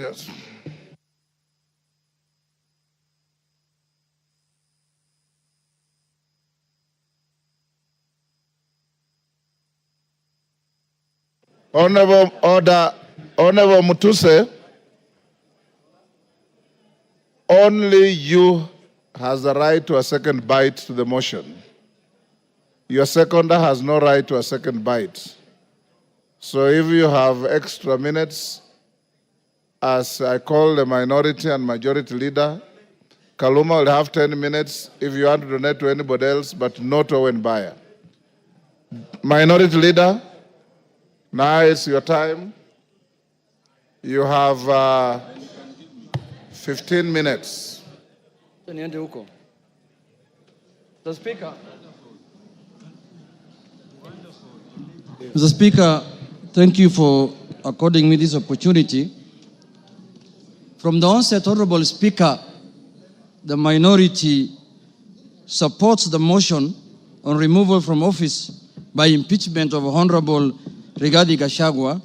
Yes. Honorable Mutuse, only you has the right to a second bite to the motion. Your seconder has no right to a second bite. So if you have extra minutes, as I call the minority and majority leader, Kaluma will have 10 minutes if you want to donate to anybody else, but not to Owen Buyer. Minority leader, now it's your time. You have 15 minutes. Mr. Speaker. Mr. Speaker, thank you for according me this opportunity. From the onset, Honorable Speaker, the minority supports the motion on removal from office by impeachment of Honorable Rigathi Gachagua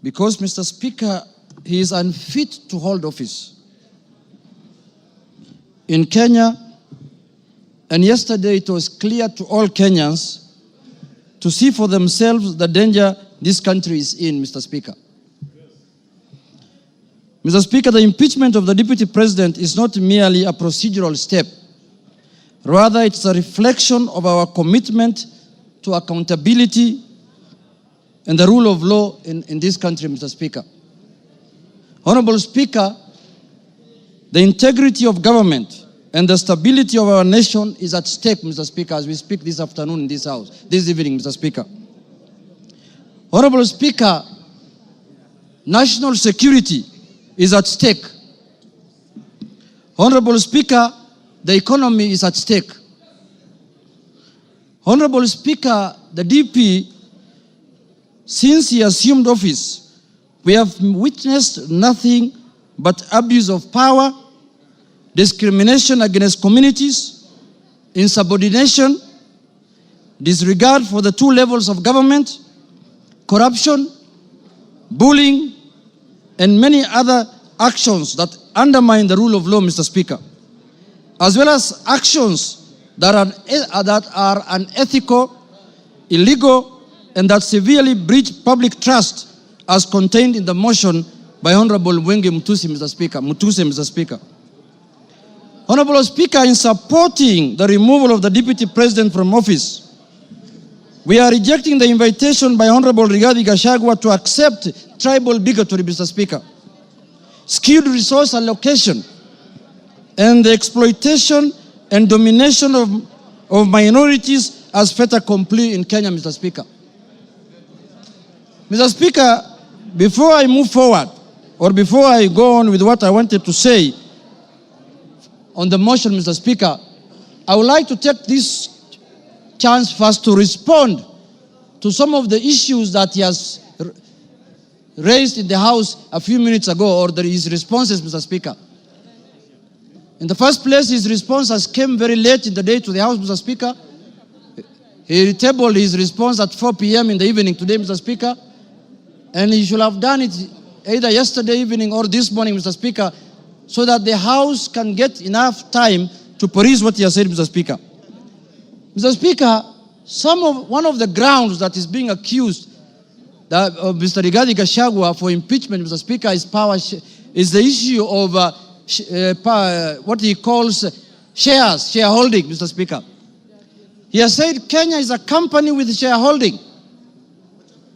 because, Mr. Speaker, he is unfit to hold office in Kenya, and yesterday it was clear to all Kenyans to see for themselves the danger this country is in, Mr. Speaker. Mr. Speaker, the impeachment of the Deputy President is not merely a procedural step. Rather, it's a reflection of our commitment to accountability and the rule of law in this country, Mr. Speaker. Honorable Speaker, the integrity of government and the stability of our nation is at stake, Mr. Speaker, as we speak this afternoon in this House, this evening, Mr. Speaker. Honorable Speaker, national security is at stake. Honorable Speaker, the economy is at stake. Honorable Speaker, the DP, since he assumed office, we have witnessed nothing but abuse of power, discrimination against communities, insubordination, disregard for the two levels of government, corruption, bullying, and many other actions that undermine the rule of law, Mr. Speaker, as well as actions that are unethical, illegal, and that severely breach public trust as contained in the motion by Honorable Mutuse, Mr. Speaker. Honorable Speaker, in supporting the removal of the Deputy President from office, we are rejecting the invitation by Honorable Rigathi Gachagua to accept tribal bigotry, Mr. Speaker, skewed resource allocation, and the exploitation and domination of minorities as fait accompli in Kenya, Mr. Speaker. Mr. Speaker, before I move forward, or before I go on with what I wanted to say on the motion, Mr. Speaker, I would like to take this chance first to respond to some of the issues that he has raised in the House a few minutes ago, or his responses, Mr. Speaker. In the first place, his responses came very late in the day to the House, Mr. Speaker. He tabled his response at 4 p.m. in the evening today, Mr. Speaker. And he should have done it either yesterday evening or this morning, Mr. Speaker, so that the House can get enough time to peruse what he has said, Mr. Speaker. Mr. Speaker, one of the grounds that is being accused of Mr. Rigathi Gachagua for impeachment, Mr. Speaker, is the issue of what he calls shareholding, Mr. Speaker. He has said Kenya is a company with shareholding.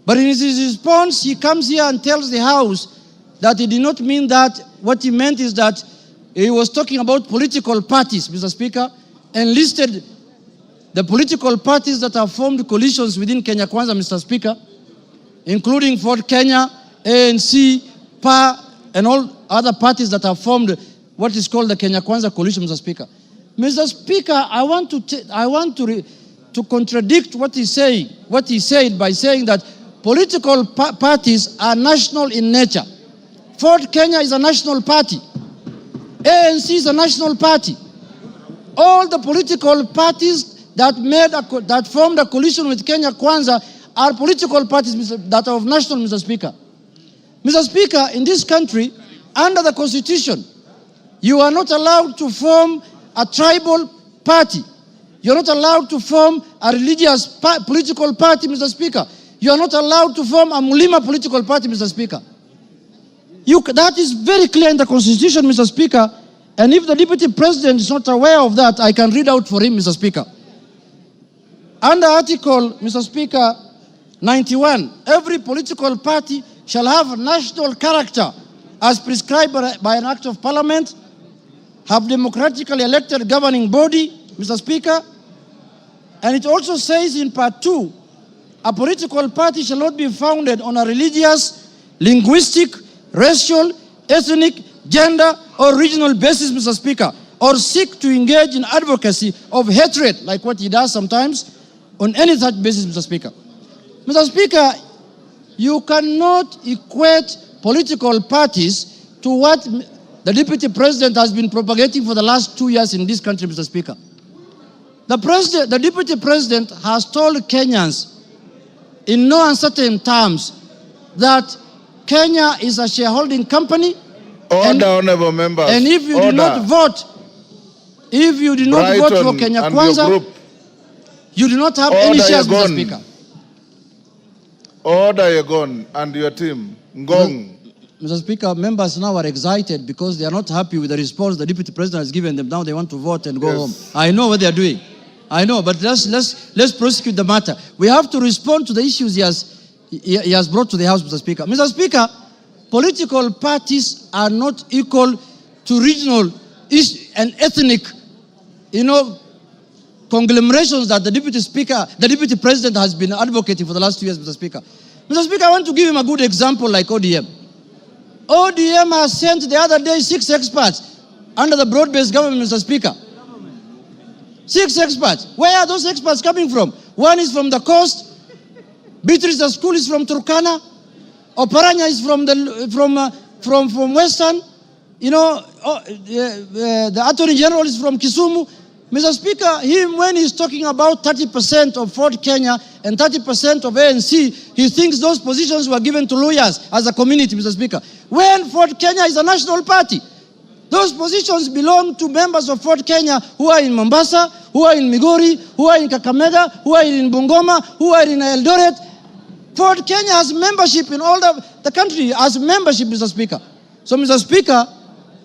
But in his response, he comes here and tells the House that he did not mean that. What he meant is that he was talking about political parties, Mr. Speaker, and listed the political parties that have formed coalitions within Kenya Kwanza, Mr. Speaker, including Ford Kenya, ANC, PA, and all other parties that have formed what is called the Kenya Kwanza coalition, Mr. Speaker. Mr. Speaker, I want to contradict what he's saying, what he said by saying that political parties are national in nature. Ford Kenya is a national party. ANC is a national party. All the political parties that formed a coalition with Kenya Kwanza are political parties that are of national, Mr. Speaker. Mr. Speaker, in this country, under the Constitution, you are not allowed to form a tribal party. You are not allowed to form a religious political party, Mr. Speaker. You are not allowed to form a Mulima political party, Mr. Speaker. That is very clear in the Constitution, Mr. Speaker. And if the Deputy President is not aware of that, I can read out for him, Mr. Speaker. Under Article, Mr. Speaker, 91, every political party shall have national character as prescribed by an act of parliament, have democratically elected governing body, Mr. Speaker. And it also says in part 2, a political party shall not be founded on a religious, linguistic, racial, ethnic, gender, or regional basis, Mr. Speaker, or seek to engage in advocacy of hatred, like what he does sometimes, on any such basis, Mr. Speaker. Mr. Speaker, you cannot equate political parties to what the Deputy President has been propagating for the last 2 years in this country, Mr. Speaker. The Deputy President has told Kenyans in no uncertain terms that Kenya is a shareholding company. Order, honorable members. And if you Order. do not vote, for Kenya Kwanza, you do not have any shares, Mr. Speaker. Order, Yegon, and your team. Ngong. Mr. Speaker, members now are excited because they are not happy with the response the Deputy President has given them. Now they want to vote and go home. I know what they are doing. I know, but let's prosecute the matter. We have to respond to the issues he has brought to the House, Mr. Speaker. Mr. Speaker, political parties are not equal to regional and ethnic, conglomerations that the Deputy President has been advocating for the last 2 years, Mr. Speaker. Mr. Speaker, I want to give him a good example like ODM. ODM has sent the other day 6 experts under the broad-based government, Mr. Speaker. 6 experts. Where are those experts coming from? One is from the coast. Beatrice School is from Turkana. Oparanya is from Western. The Attorney General is from Kisumu. Mr. Speaker, when he's talking about 30% of Fort Kenya and 30% of ANC, he thinks those positions were given to lawyers as a community, Mr. Speaker. When Fort Kenya is a national party, those positions belong to members of Fort Kenya who are in Mombasa, who are in Migori, who are in Kakamega, who are in Bungoma, who are in Eldoret. Fort Kenya has membership in all the country, has membership, Mr. Speaker. So, Mr. Speaker,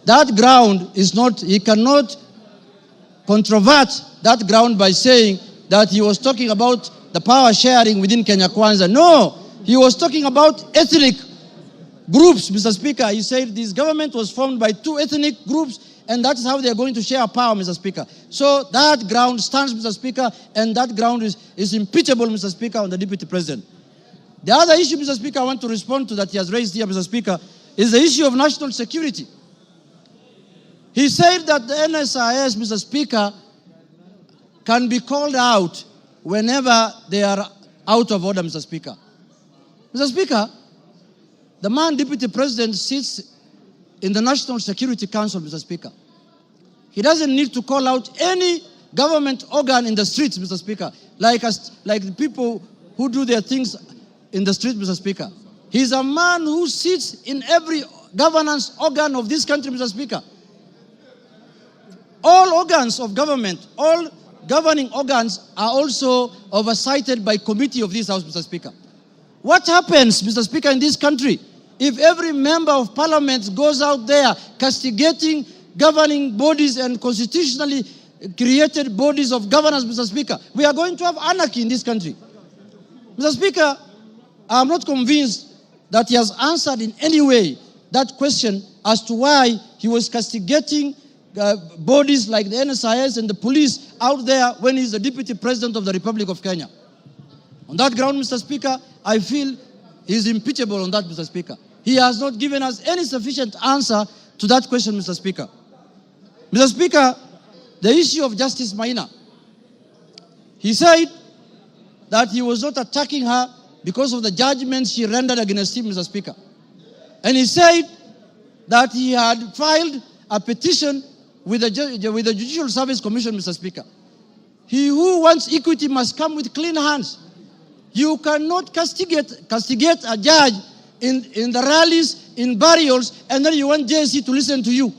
that ground is not, he cannot controvert that ground by saying that he was talking about the power sharing within Kenya Kwanza. No, he was talking about ethnic groups, Mr. Speaker. He said this government was formed by 2 ethnic groups, and that is how they are going to share power, Mr. Speaker. So that ground stands, Mr. Speaker, and that ground is impeachable, Mr. Speaker, on the Deputy President. The other issue, Mr. Speaker, I want to respond to that he has raised here, Mr. Speaker, is the issue of national security. He said that the NSIS, Mr. Speaker, can be called out whenever they are out of order, Mr. Speaker. Mr. Speaker, the man, Deputy President, sits in the National Security Council, Mr. Speaker. He doesn't need to call out any government organ in the streets, Mr. Speaker, like the people who do their things in the streets, Mr. Speaker. He's a man who sits in every governance organ of this country, Mr. Speaker. All organs of government, all governing organs are also oversighted by committee of this House, Mr. Speaker. What happens, Mr. Speaker, in this country if every member of parliament goes out there castigating governing bodies and constitutionally created bodies of governance, Mr. Speaker? We are going to have anarchy in this country. Mr. Speaker, I am not convinced that he has answered in any way that question as to why he was castigating bodies like the NSIS and the police out there when he's the Deputy President of the Republic of Kenya. On that ground, Mr. Speaker, I feel he's impeachable on that, Mr. Speaker. He has not given us any sufficient answer to that question, Mr. Speaker. Mr. Speaker, the issue of Justice Maina. He said that he was not attacking her because of the judgments she rendered against him, Mr. Speaker. And he said that he had filed a petition with the Judicial Service Commission, Mr. Speaker. He who wants equity must come with clean hands. You cannot castigate a judge in the rallies, in burials, and then you want JSC to listen to you.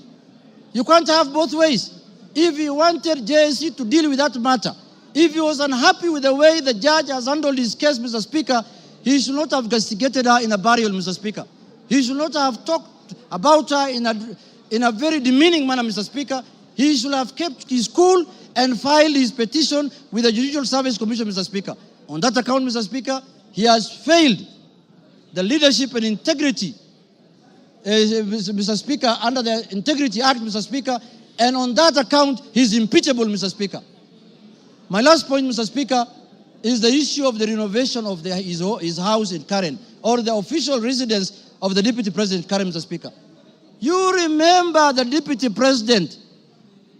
You can't have both ways. If you wanted JSC to deal with that matter, if he was unhappy with the way the judge has handled his case, Mr. Speaker, he should not have castigated her in a burial, Mr. Speaker. He should not have talked about her in a very demeaning manner, Mr. Speaker. He should have kept his cool and filed his petition with the Judicial Service Commission, Mr. Speaker. On that account, Mr. Speaker, he has failed the leadership and integrity, Mr. Speaker, under the Integrity Act, Mr. Speaker, and on that account, he's impeachable, Mr. Speaker. My last point, Mr. Speaker, is the issue of the renovation of his house in Karen, or the official residence of the Deputy President Karen, Mr. Speaker. You remember the Deputy President,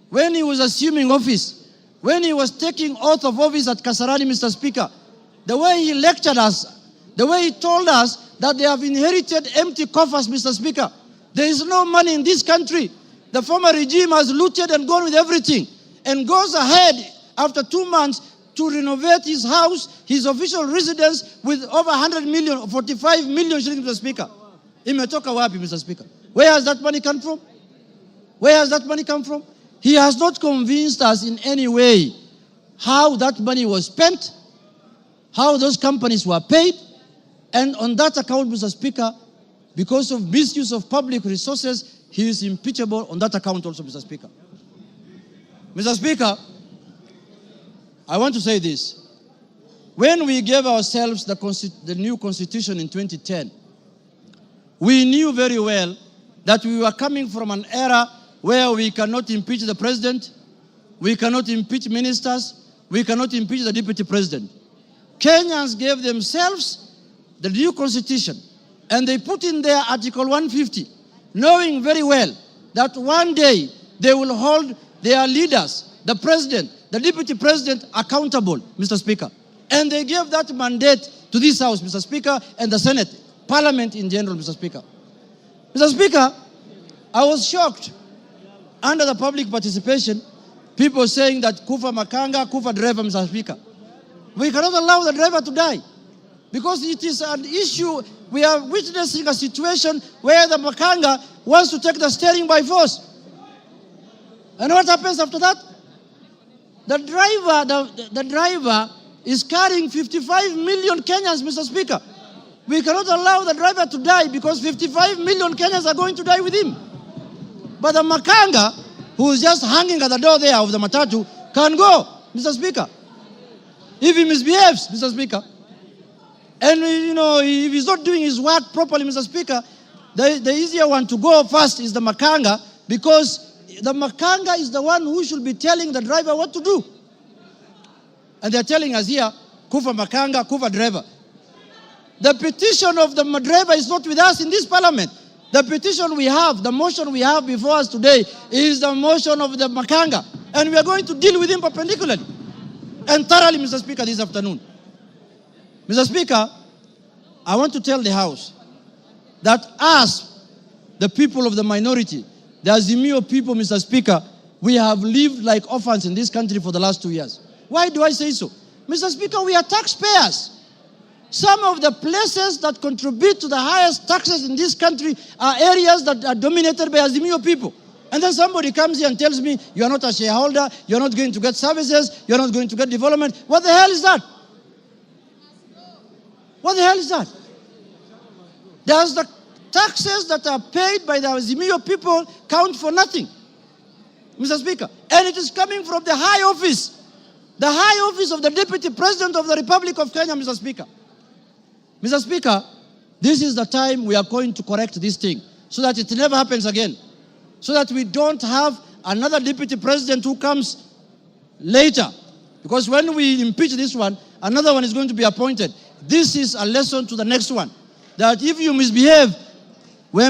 when he was assuming office, when he was taking oath of office at Kasarani, Mr. Speaker, the way he lectured us, the way he told us that they have inherited empty coffers, Mr. Speaker. There is no money in this country. The former regime has looted and gone with everything, and goes ahead after 2 months to renovate his house, his official residence, with over 100 million, 45 million shillings, Mr. Speaker. Imetoka wapi, Mr. Speaker? Where has that money come from? Where has that money come from? He has not convinced us in any way how that money was spent, how those companies were paid, and on that account, Mr. Speaker, because of misuse of public resources, he is impeachable on that account also, Mr. Speaker. Mr. Speaker, I want to say this. When we gave ourselves the new constitution in 2010, we knew very well that we were coming from an era where we cannot impeach the president, we cannot impeach ministers, we cannot impeach the deputy president. Kenyans gave themselves the new constitution, and they put in there Article 150, knowing very well that one day they will hold their leaders, the president, the deputy president, accountable, Mr. Speaker. And they gave that mandate to this House, Mr. Speaker, and the Senate, Parliament in general, Mr. Speaker. Mr. Speaker, I was shocked under the public participation, people saying that Kufa Makanga, Kufa driver, Mr. Speaker. We cannot allow the driver to die because it is an issue. We are witnessing a situation where the Makanga wants to take the steering by force. And what happens after that? The driver is carrying 55 million Kenyans, Mr. Speaker. We cannot allow the driver to die because 55 million Kenyans are going to die with him. But the Makanga, who is just hanging at the door there of the matatu, can go, Mr. Speaker. If he misbehaves, Mr. Speaker. And, if he's not doing his work properly, Mr. Speaker, the easier one to go first is the Makanga, because the Makanga is the one who should be telling the driver what to do. And they're telling us here, Kufa Makanga, Kufa driver. The petition of the driver is not with us in this parliament. The petition we have, the motion we have before us today is the motion of the Makanga. And we are going to deal with him perpendicularly and thoroughly, Mr. Speaker, this afternoon. Mr. Speaker, I want to tell the House that us, the people of the minority, the Azimio people, Mr. Speaker, we have lived like orphans in this country for the last 2 years. Why do I say so? Mr. Speaker, we are taxpayers. Some of the places that contribute to the highest taxes in this country are areas that are dominated by Azimio people. And then somebody comes here and tells me, you are not a shareholder, you are not going to get services, you are not going to get development. What the hell is that? What the hell is that? Does the taxes that are paid by the Azimio people count for nothing, Mr. Speaker? And it is coming from the high office of the Deputy President of the Republic of Kenya, Mr. Speaker. Mr. Speaker, this is the time we are going to correct this thing so that it never happens again. So that we don't have another deputy president who comes later. Because when we impeach this one, another one is going to be appointed. This is a lesson to the next one. That if you misbehave, we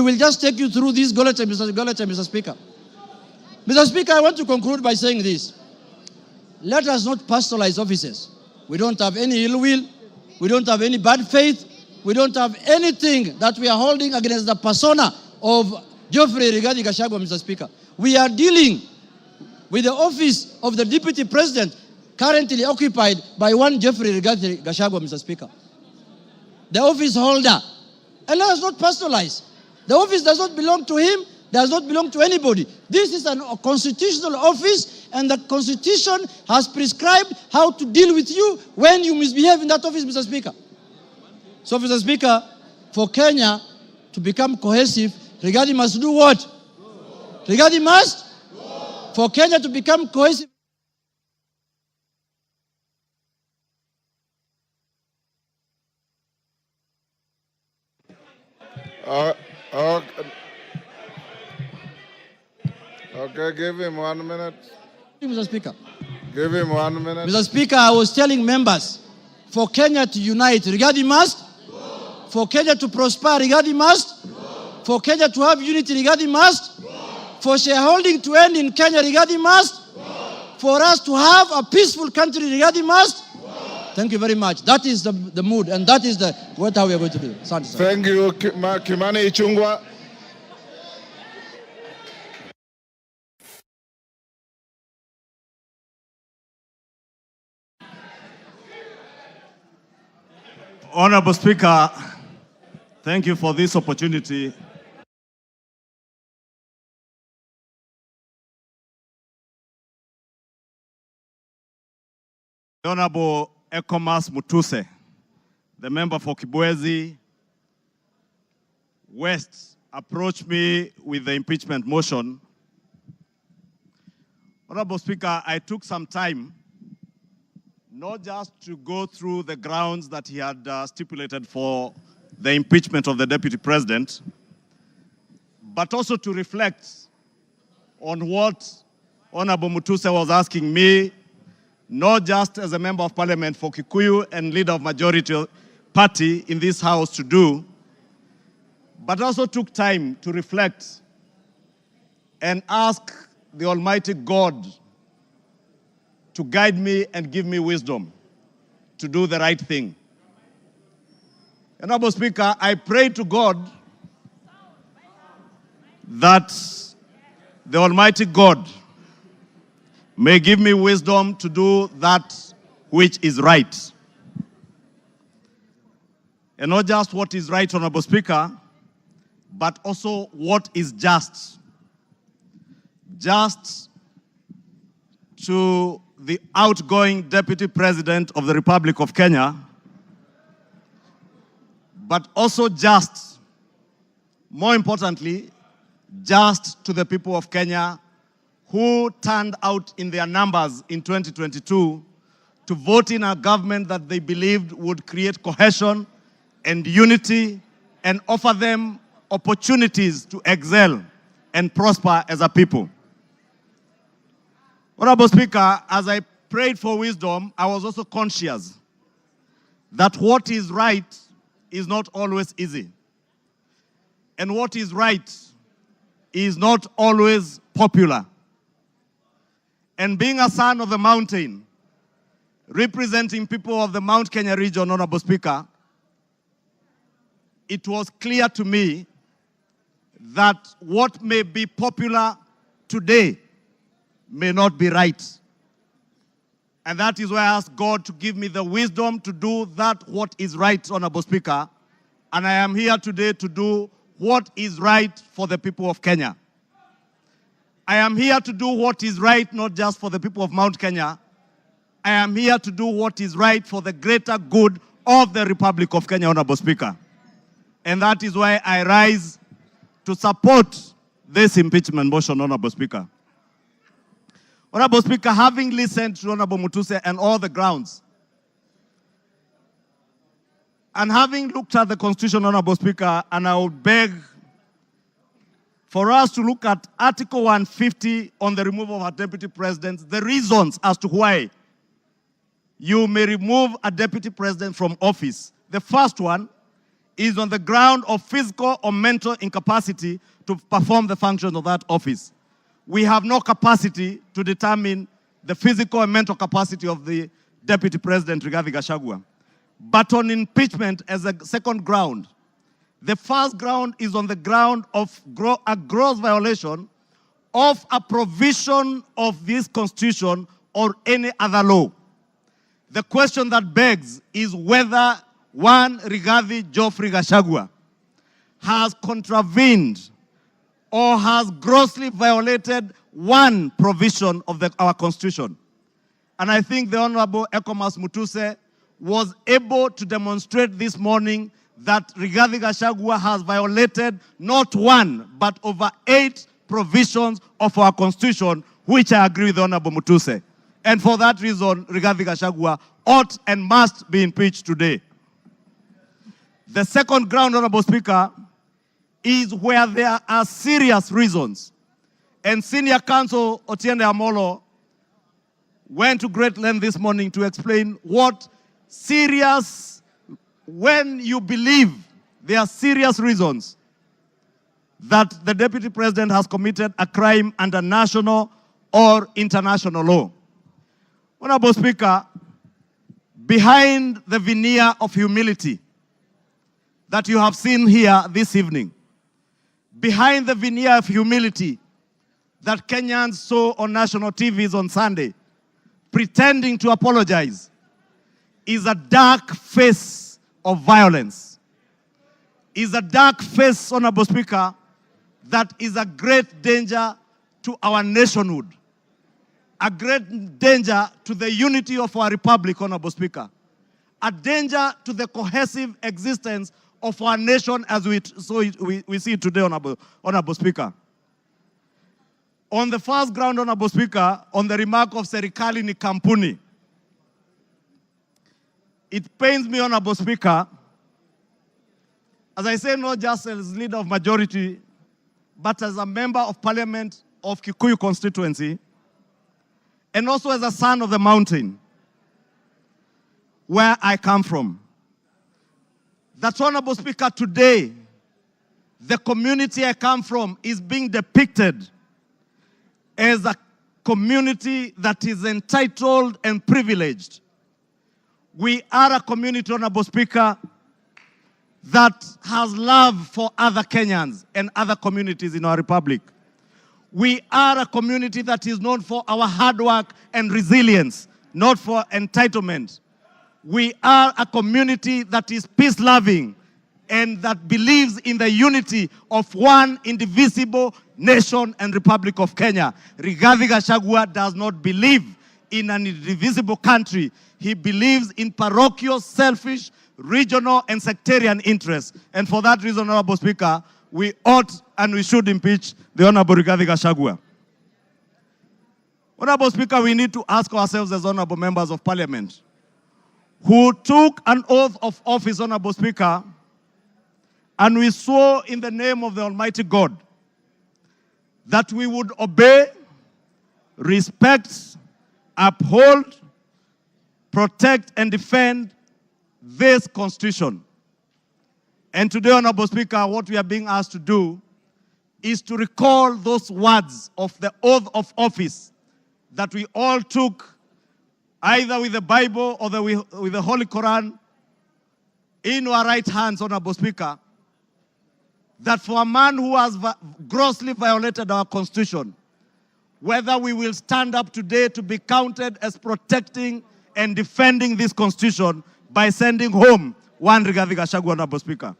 will just take you through this Goleta, Mr. Speaker. Mr. Speaker, I want to conclude by saying this. Let us not personalize offices. We don't have any ill will. We don't have any bad faith. We don't have anything that we are holding against the persona of Geoffrey Rigathi Gachagua, Mr. Speaker. We are dealing with the office of the Deputy President currently occupied by one Jeffrey Rigathi Gachagua, Mr. Speaker. The office holder. And let us not personalize. The office does not belong to him, does not belong to anybody. This is a constitutional office, and the Constitution has prescribed how to deal with you when you misbehave in that office, Mr. Speaker. So, Mr. Speaker, for Kenya to become cohesive, Rigathi must do what? Rigathi must? For Kenya to become cohesive. Okay, give him 1 minute. Mr. Speaker. Give him 1 minute. Mr. Speaker, I was telling members, for Kenya to unite, Rigathi must. For Kenya to prosper, Rigathi must. For Kenya to have unity, Rigathi must. For shareholding to end in Kenya, Rigathi must. For us to have a peaceful country, Rigathi must. Thank you very much. That is the mood, and that is what we are going to do. Thank you, Kimani Ichung'wah. Honorable Speaker, thank you for this opportunity. Honorable Ekomas Mutuse, the member for Kibwezi West, approached me with the impeachment motion. Honorable Speaker, I took some time not just to go through the grounds that he had stipulated for the impeachment of the Deputy President, but also to reflect on what Honorable Mutuse was asking me, not just as a member of parliament for Kikuyu and leader of majority party in this house to do, but also took time to reflect and ask the Almighty God to guide me and give me wisdom to do the right thing. Honorable Speaker, I pray to God that the Almighty God may give me wisdom to do that which is right. And not just what is right, Honorable Speaker, but also what is just. Just to the outgoing Deputy President of the Republic of Kenya, but also just, more importantly, just to the people of Kenya who turned out in their numbers in 2022 to vote in a government that they believed would create cohesion and unity and offer them opportunities to excel and prosper as a people. Honorable Speaker, as I prayed for wisdom, I was also conscious that what is right is not always easy. And what is right is not always popular. And being a son of the mountain, representing people of the Mount Kenya region, Honorable Speaker, it was clear to me that what may be popular today may not be right. And that is why I asked God to give me the wisdom to do that what is right, Honorable Speaker. And I am here today to do what is right for the people of Kenya. I am here to do what is right, not just for the people of Mount Kenya. I am here to do what is right for the greater good of the Republic of Kenya, Honorable Speaker. And that is why I rise to support this impeachment motion, Honorable Speaker. Honorable Speaker, having listened to Honorable Mutuse and all the grounds, and having looked at the Constitution, Honorable Speaker, and I would beg for us to look at Article 150 on the removal of a Deputy President, the reasons as to why you may remove a Deputy President from office. The first one is on the ground of physical or mental incapacity to perform the functions of that office. We have no capacity to determine the physical and mental capacity of the Deputy President, Rigathi Gachagua. But on impeachment as a second ground, the first ground is on the ground of a gross violation of a provision of this Constitution or any other law. The question that begs is whether one Rigathi Geoffrey Gachagua has contravened or has grossly violated one provision of our Constitution. And I think the Honorable Ekomas Mutuse was able to demonstrate this morning that Rigathi Gachagua has violated not one, but over 8 provisions of our Constitution, which I agree with the Honorable Mutuse. And for that reason, Rigathi Gachagua ought and must be impeached today. The second ground, Honorable Speaker, is where there are serious reasons. And Senior Counsel Otiende Amolo went to great length this morning to explain what serious, when you believe there are serious reasons that the Deputy President has committed a crime under national or international law. Honorable Speaker, behind the veneer of humility that you have seen here this evening, behind the veneer of humility that Kenyans saw on national TVs on Sunday, pretending to apologize, is a dark face of violence. Is a dark face, Honorable Speaker, that is a great danger to our nationhood, a great danger to the unity of our republic, Honorable Speaker, a danger to the cohesive existence of our nation as we see it today, Honorable Speaker. On the first ground, Honorable Speaker, on the remark of Serikali ni kampuni, it pains me, Honorable Speaker, as I say, not just as leader of majority, but as a member of parliament of Kikuyu constituency, and also as a son of the mountain, where I come from. That, Honorable Speaker, today, the community I come from is being depicted as a community that is entitled and privileged. We are a community, Honorable Speaker, that has love for other Kenyans and other communities in our republic. We are a community that is known for our hard work and resilience, not for entitlement. We are a community that is peace-loving and that believes in the unity of one indivisible nation and Republic of Kenya. Rigathi Gachagua does not believe in an indivisible country. He believes in parochial, selfish, regional, and sectarian interests. And for that reason, Honorable Speaker, we ought and we should impeach the Honorable Rigathi Gachagua. Honorable Speaker, we need to ask ourselves as Honorable Members of Parliament, who took an oath of office, Honorable Speaker, and we swore in the name of the Almighty God that we would obey, respect, uphold, protect, and defend this Constitution. And today, Honorable Speaker, what we are being asked to do is to recall those words of the oath of office that we all took either with the Bible or with the Holy Quran in our right hands, Honorable Speaker, that for a man who has grossly violated our Constitution, whether we will stand up today to be counted as protecting and defending this Constitution by sending home one Rigathi Gachagua, Honorable Speaker.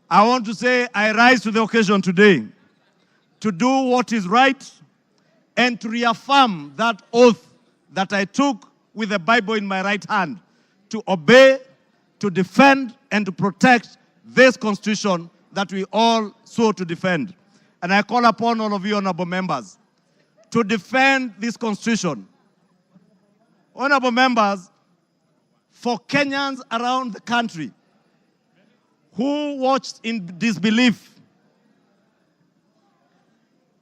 I want to say I rise to the occasion today to do what is right and to reaffirm that oath that I took with the Bible in my right hand, to obey, to defend, and to protect this Constitution that we all swore to defend. And I call upon all of you, honorable members, to defend this Constitution. Honorable members, for Kenyans around the country who watched in disbelief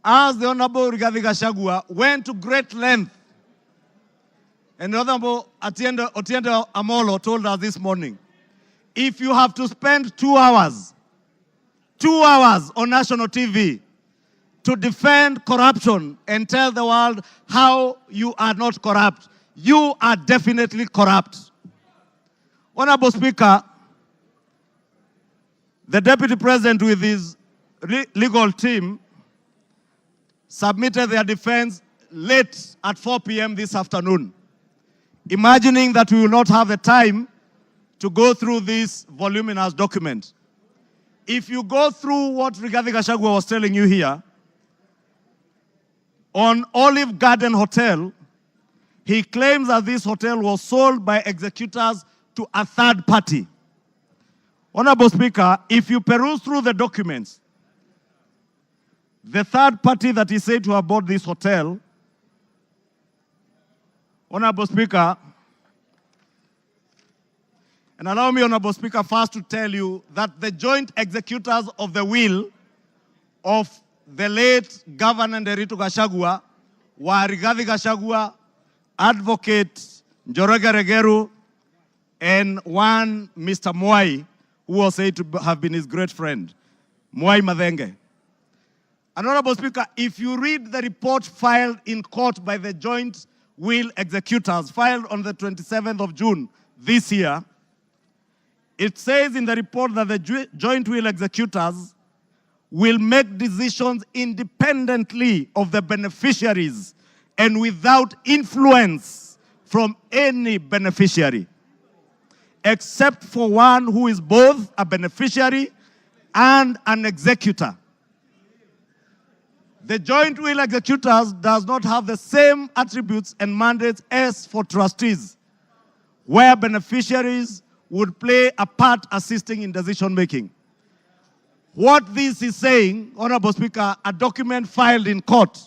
as the Honorable Rigathi Gachagua went to great length, and the Honorable Otiende Amolo told us this morning, if you have to spend 2 hours on national TV to defend corruption and tell the world how you are not corrupt, you are definitely corrupt. Honorable Speaker, the Deputy President with his legal team submitted their defense late at 4 p.m. this afternoon. imagining that we will not have the time to go through this voluminous document. If you go through what Rigathi Gachagua was telling you here, on Olive Garden Hotel, he claims that this hotel was sold by executors to a third party. Honorable Speaker, if you peruse through the documents, the third party that is said to have bought this hotel, Honorable Speaker, and allow me, Honorable Speaker, first to tell you that the joint executors of the will of the late Governor Nderitu Gachagua were Rigathi Gachagua, Advocate Njoroge Regeru, and one Mr. Mwai, who was said to have been his great friend, Mwai Madhenge. And Honorable Speaker, if you read the report filed in court by the joint will executors, filed on the 27th of June this year, it says in the report that the joint will executors will make decisions independently of the beneficiaries and without influence from any beneficiary, except for one who is both a beneficiary and an executor. The joint will executors does not have the same attributes and mandates as for trustees, where beneficiaries would play a part assisting in decision making. What this is saying, Honorable Speaker, a document filed in court,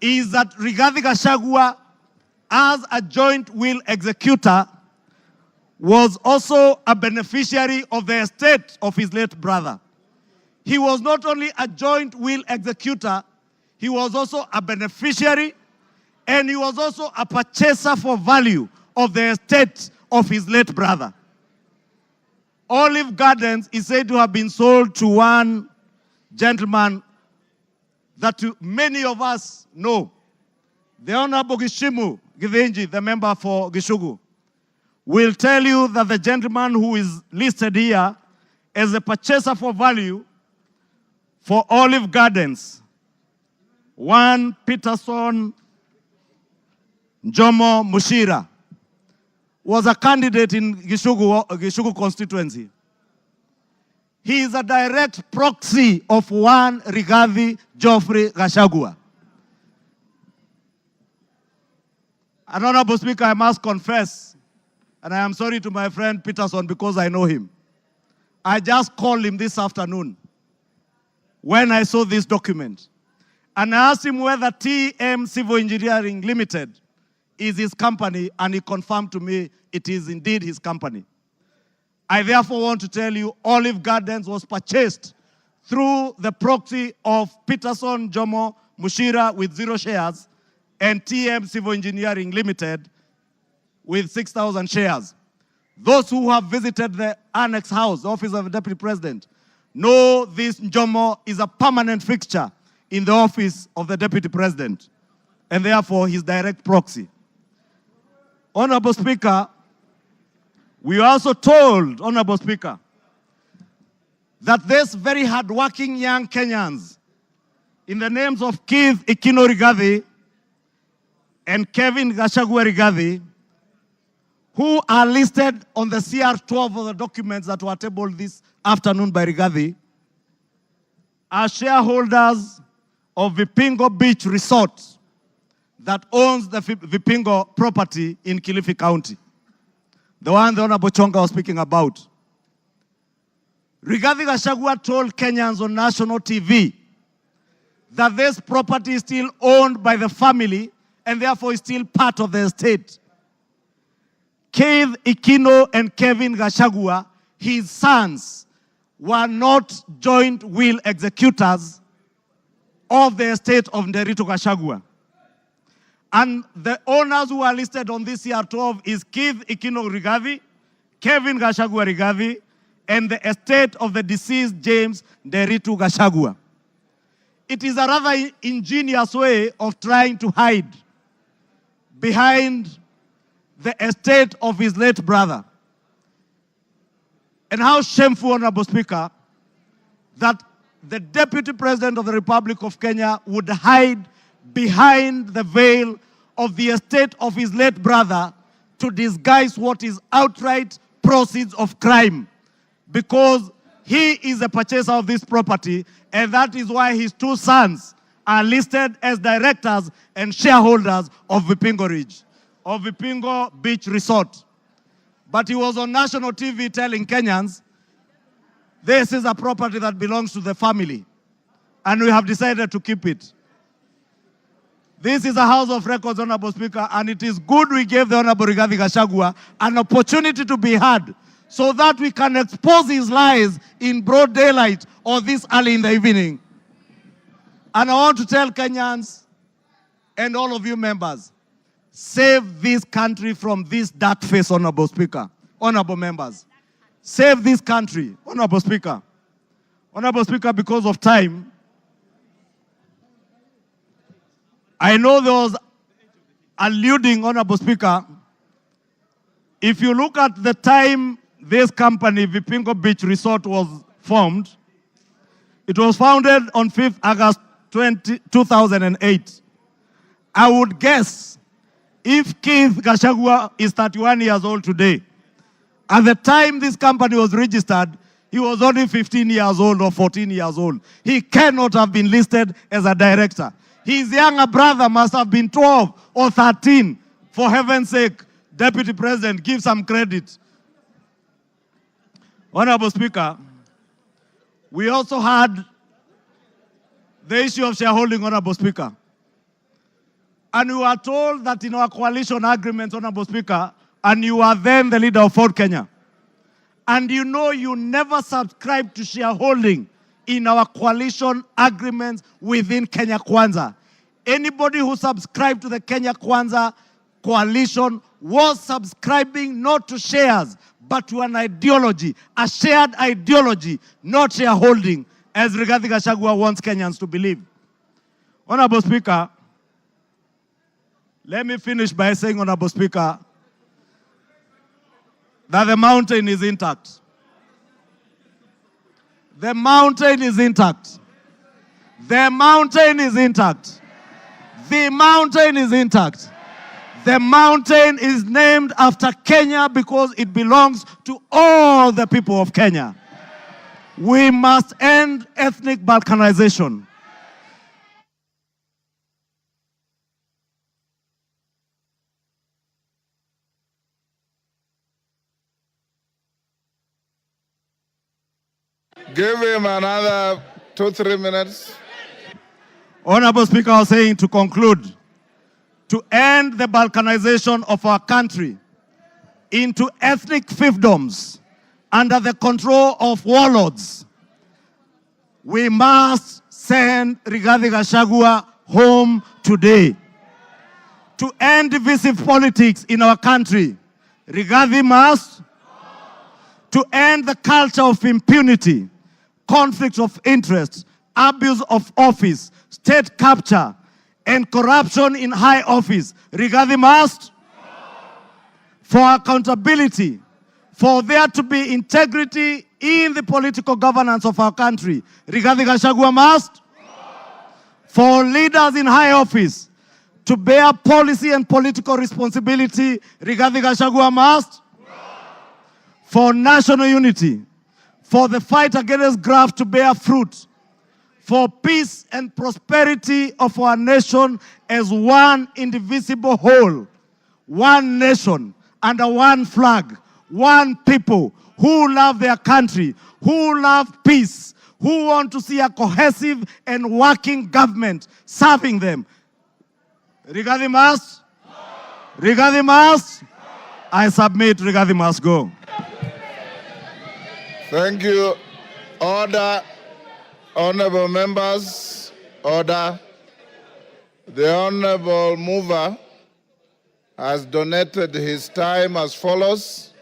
is that Rigathi Gachagua, as a joint will executor, was also a beneficiary of the estate of his late brother. He was not only a joint will executor, he was also a beneficiary, and he was also a purchaser for value of the estate of his late brother. Olive Gardens is said to have been sold to one gentleman that many of us know, the Honorable Gishimu Githinji, the member for Gishugu, will tell you that the gentleman who is listed here as a purchaser for value for Olive Gardens, one Peterson Jomo Mushira, was a candidate in Gishugu constituency. He is a direct proxy of one Rigathi Geoffrey Gachagua. And Honorable Speaker, I must confess, and I am sorry to my friend Peterson because I know him. I just called him this afternoon when I saw this document. And I asked him whether TM Civil Engineering Limited is his company, and he confirmed to me it is indeed his company. I therefore want to tell you Olive Gardens was purchased through the proxy of Peterson Jomo Mushira with 0 shares and TM Civil Engineering Limited with 6,000 shares. Those who have visited the Annex House, the office of the Deputy President, know this Jomo is a permanent fixture in the office of the Deputy President, and therefore his direct proxy. Honorable Speaker, we are also told, Honorable Speaker, that these very hardworking young Kenyans, in the names of Keith Ikino Rigathi and Kevin Gachagua Rigathi, who are listed on the CR12 of the documents that were tabled this afternoon by Rigathi, are shareholders of Vipingo Beach Resort that owns the Vipingo property in Kilifi County, the one the Honorable Chonga was speaking about. Rigathi Gachagua told Kenyans on national TV that this property is still owned by the family and therefore is still part of the estate. Keith Ikino and Kevin Gachagua, his sons, were not joint will executors of the estate of Nderitu Gachagua. And the owners who are listed on this CR12 is Keith Ikino Rigathi, Kevin Gachagua Rigathi, and the estate of the deceased James Nderitu Gachagua. It is a rather ingenious way of trying to hide behind the estate of his late brother. And how shameful, Honorable Speaker, that the Deputy President of the Republic of Kenya would hide behind the veil of the estate of his late brother to disguise what is outright proceeds of crime, because he is the purchaser of this property, and that is why his two sons are listed as directors and shareholders of Vipingo Ridge, of Vipingo Beach Resort. But he was on national TV telling Kenyans, this is a property that belongs to the family, and we have decided to keep it. This is a House of Records, Honorable Speaker, and it is good we gave the Honorable Rigathi Gachagua an opportunity to be heard so that we can expose his lies in broad daylight or this early in the evening. And I want to tell Kenyans and all of you members, save this country from this dark face, Honorable Speaker, honorable members. Save this country, Honorable Speaker. Honorable Speaker, because of time, I know there was alluding, Honorable Speaker, if you look at the time this company, Vipingo Beach Resort, was formed, it was founded on 5th August 2008. I would guess if Keith Gachagua is 31 years old today, at the time this company was registered, he was only 15 years old or 14 years old. He cannot have been listed as a director. His younger brother must have been 12 or 13. For heaven's sake, Deputy President, give some credit. Honorable Speaker, we also had the issue of shareholding, Honorable Speaker. And we were told that in our coalition agreement, Honorable Speaker, and you are then the leader of Ford Kenya, and you know you never subscribed to shareholding in our coalition agreements within Kenya Kwanza. Anybody who subscribed to the Kenya Kwanza coalition was subscribing not to shares, but to an ideology, a shared ideology, not shareholding, as Rigathi Gachagua wants Kenyans to believe. Honorable Speaker, let me finish by saying, Honorable Speaker, that the mountain is intact. The mountain is intact. The mountain is intact. The mountain is intact. The mountain is named after Kenya because it belongs to all the people of Kenya. We must end ethnic balkanization. Give him another 2-3 minutes. Honorable Speaker, I was saying to conclude, to end the balkanization of our country into ethnic fiefdoms under the control of warlords, we must send Rigathi Gachagua home today. To end divisive politics in our country, Rigathi must. To end the culture of impunity, conflict of interest, abuse of office, state capture, and corruption in high office, Rigathi must. For accountability, for there to be integrity in the political governance of our country, Rigathi Gachagua must. For leaders in high office to bear policy and political responsibility, Rigathi Gachagua must. For national unity, for the fight against graft to bear fruit, for peace and prosperity of our nation as one indivisible whole, one nation under one flag, one people who love their country, who love peace, who want to see a cohesive and working government serving them. Rigathi must. Rigathi must. I submit, Rigathi must go. Thank you. Order. Honorable members, order. The honorable mover has donated his time as follows.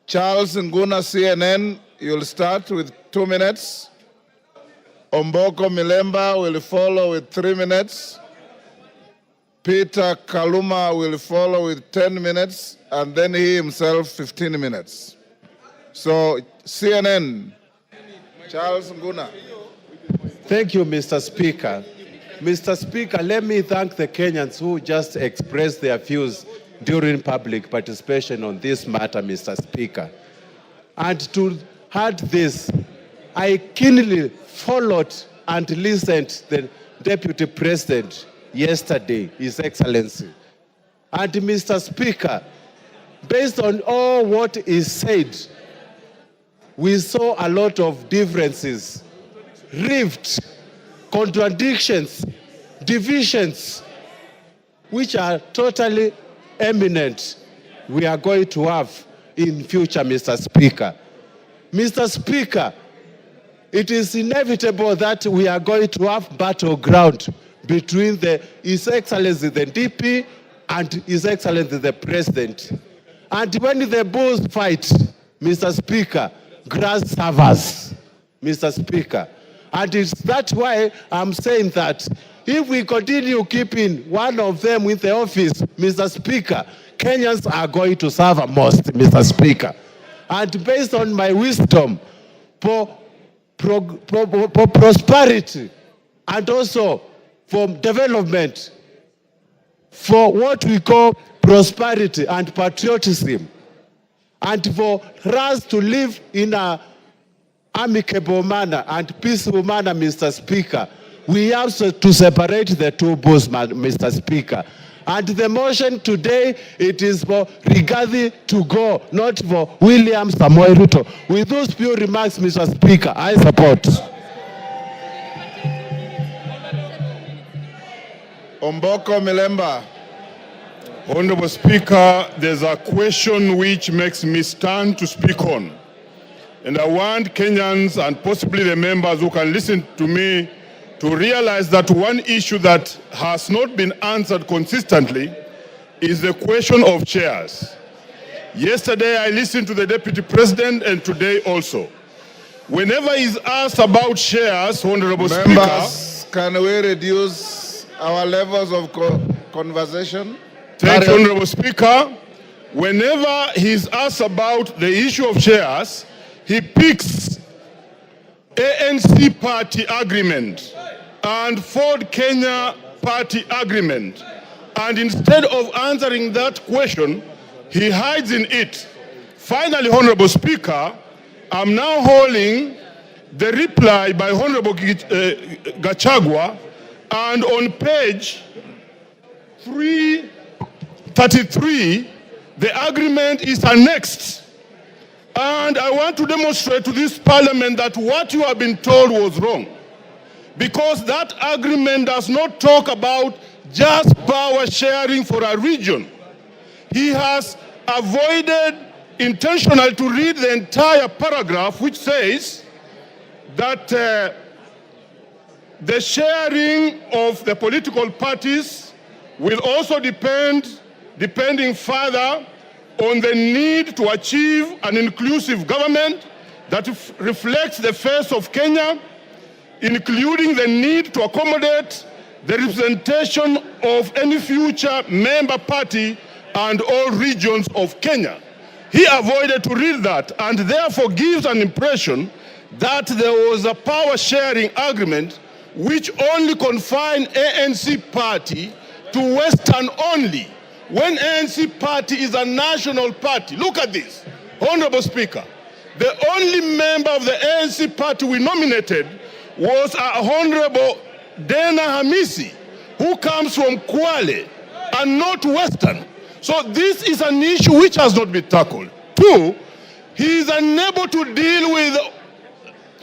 Charles Nguna, CNN, you'll start with 2 minutes. Omboko Milemba will follow with 3 minutes. Peter Kaluma will follow with 10 minutes, and then he himself 15 minutes. So CNN, Charles Nguna. Thank you, Mr. Speaker. Mr. Speaker, let me thank the Kenyans who just expressed their views during public participation on this matter, Mr. Speaker. And to add this, I keenly followed and listened to the Deputy President yesterday, His Excellency. And Mr. Speaker, based on all what is said, we saw a lot of differences, rifts, contradictions, divisions, which are totally eminent we are going to have in future, Mr. Speaker. Mr. Speaker, it is inevitable that we are going to have battleground between His Excellency the DP and His Excellency the President. And when the bulls fight, Mr. Speaker, grass suffers, Mr. Speaker. And it's that's why I'm saying that if we continue keeping one of them in the office, Mr. Speaker, Kenyans are going to suffer most, Mr. Speaker. And based on my wisdom, for prosperity and also for development, for what we call prosperity and patriotism, and for us to live in an amicable manner and peaceful manner, Mr. Speaker, we have to separate the two bulls, Mr. Speaker. And the motion today, it is for Rigathi to go, not for William Samoei Ruto. With those few remarks, Mr. Speaker, I support. Omboko Milemba. Honorable Speaker, there's a question which makes me stand to speak on. And I want Kenyans and possibly the members who can listen to me to realize that one issue that has not been answered consistently is the question of chairs. Yesterday I listened to the Deputy President and today also. Whenever he's asked about chairs, Honorable Members, Speaker, can we reduce our levels of conversation? thank you, Honorable Speaker. Whenever he's asked about the issue of chairs, he picks ANC party agreement and Ford Kenya party agreement. And instead of answering that question, he hides in it. Finally, Honorable Speaker, I'm now holding the reply by Honorable Gachagua, and on page 333, the agreement is annexed. And I want to demonstrate to this parliament that what you have been told was wrong. Because that agreement does not talk about just power sharing for a region. He has avoided intentionally to read the entire paragraph, which says that the sharing of the political parties will also depending further on the need to achieve an inclusive government that reflects the face of Kenya, including the need to accommodate the representation of any future member party and all regions of Kenya. He avoided to read that and therefore gives an impression that there was a power sharing agreement which only confined ANC party to Western only, when ANC party is a national party. Look at this, Honorable Speaker. The only member of the ANC party we nominated was Honorable Dana Hamisi, who comes from Kwale and not Western. So this is an issue which has not been tackled. Two, he is unable to deal with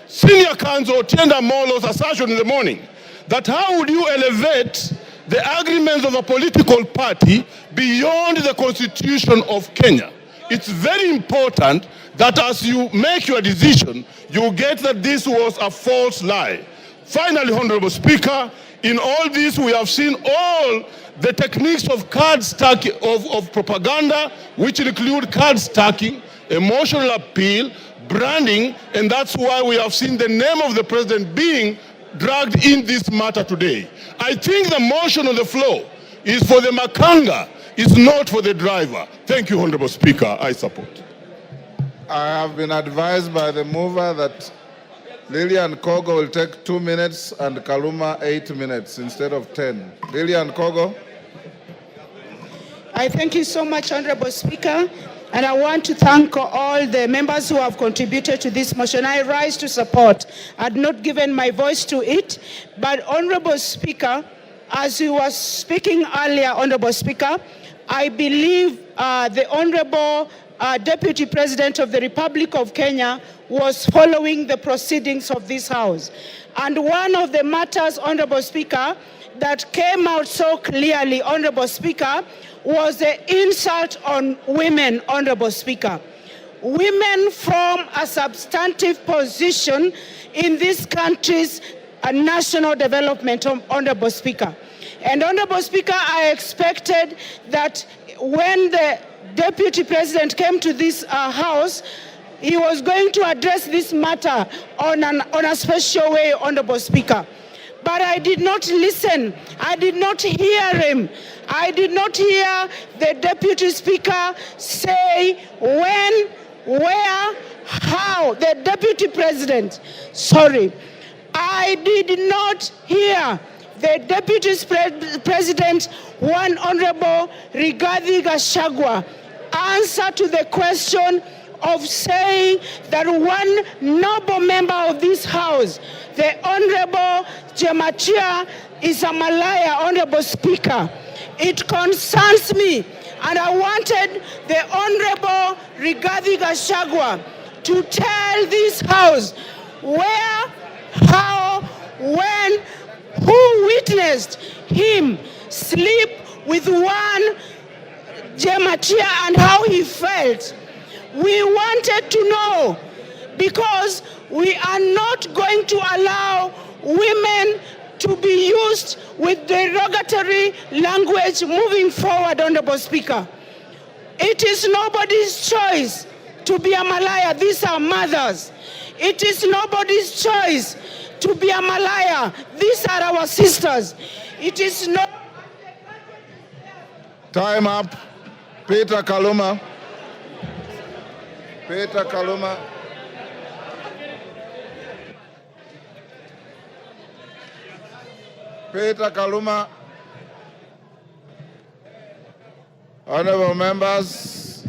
Senior Counsel Tienda Molo's assertion in the morning that how would you elevate the agreements of a political party beyond the Constitution of Kenya. It's very important that as you make your decision, you get that this was a false lie. Finally, Honorable Speaker, in all this we have seen all the techniques of card stacking, of propaganda, which include card stacking, emotional appeal, branding, and that's why we have seen the name of the president being dragged in this matter today. I think the motion on the floor is for the makanga, it's not for the driver. Thank you, Honorable Speaker. I support. I have been advised by the mover that Lillian Kogo will take 2 minutes and Kaluma 8 minutes instead of 10. Lillian Kogo. I thank you so much, Honorable Speaker, and I want to thank all the members who have contributed to this motion. I rise to support. I had not given my voice to it, but Honorable Speaker, as you were speaking earlier, Honorable Speaker, I believe the Honorable Deputy President of the Republic of Kenya was following the proceedings of this House. And one of the matters, Honorable Speaker, that came out so clearly, Honorable Speaker, was the insult on women, Honorable Speaker. Women form a substantive position in this country's national development, Honorable Speaker. And Honorable Speaker, I expected that when the Deputy President came to this House, he was going to address this matter on a special way, Honorable Speaker. But I did not listen. I did not hear him. I did not hear the Deputy Speaker say when, where, how. The Deputy President, sorry. I did not hear the Deputy President, one Honorable Rigathi Gachagua, answer to the question of saying that one noble member of this House, the Honorable Gachagua, is a Malaya, Honorable Speaker. It concerns me, and I wanted the Honorable Rigathi Gachagua to tell this House where, how, when, who witnessed him sleep with one Gachagua and how he felt. We wanted to know, because we are not going to allow women to be used with derogatory language moving forward, Honorable Speaker. It is nobody's choice to be a Malaya. These are mothers. It is nobody's choice to be a Malaya. These are our sisters. It is not... Time up. Peter Kaluma. Peter Kaluma. Peter Kaluma. Honorable members.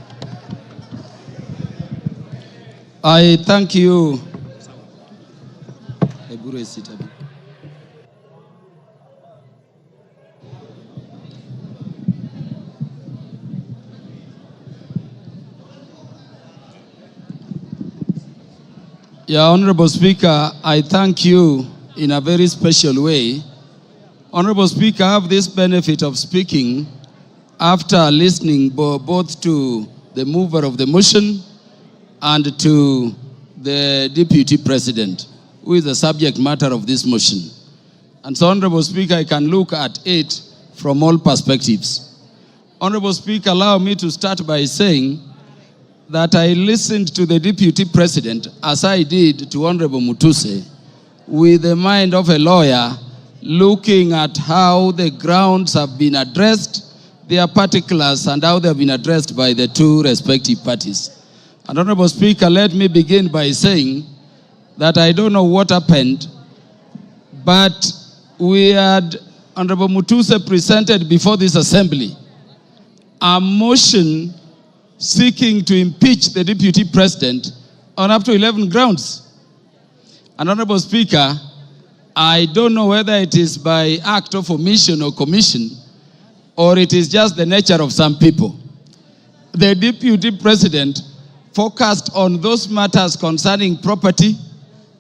I thank you. Yeah, Honorable Speaker, I thank you in a very special way. Honorable Speaker, I have this benefit of speaking after listening both to the mover of the motion and to the Deputy President, who is the subject matter of this motion. And so, Honorable Speaker, I can look at it from all perspectives. Honorable Speaker, allow me to start by saying that I listened to the Deputy President, as I did to Honorable Mutuse, with the mind of a lawyer, looking at how the grounds have been addressed, their particulars, and how they have been addressed by the two respective parties. And Honorable Speaker, let me begin by saying that I don't know what happened, but we had Honorable Mutuse presented before this assembly a motion seeking to impeach the Deputy President on up to 11 grounds. And Honorable Speaker, I don't know whether it is by act of omission or commission, or it is just the nature of some people. The Deputy President focused on those matters concerning property,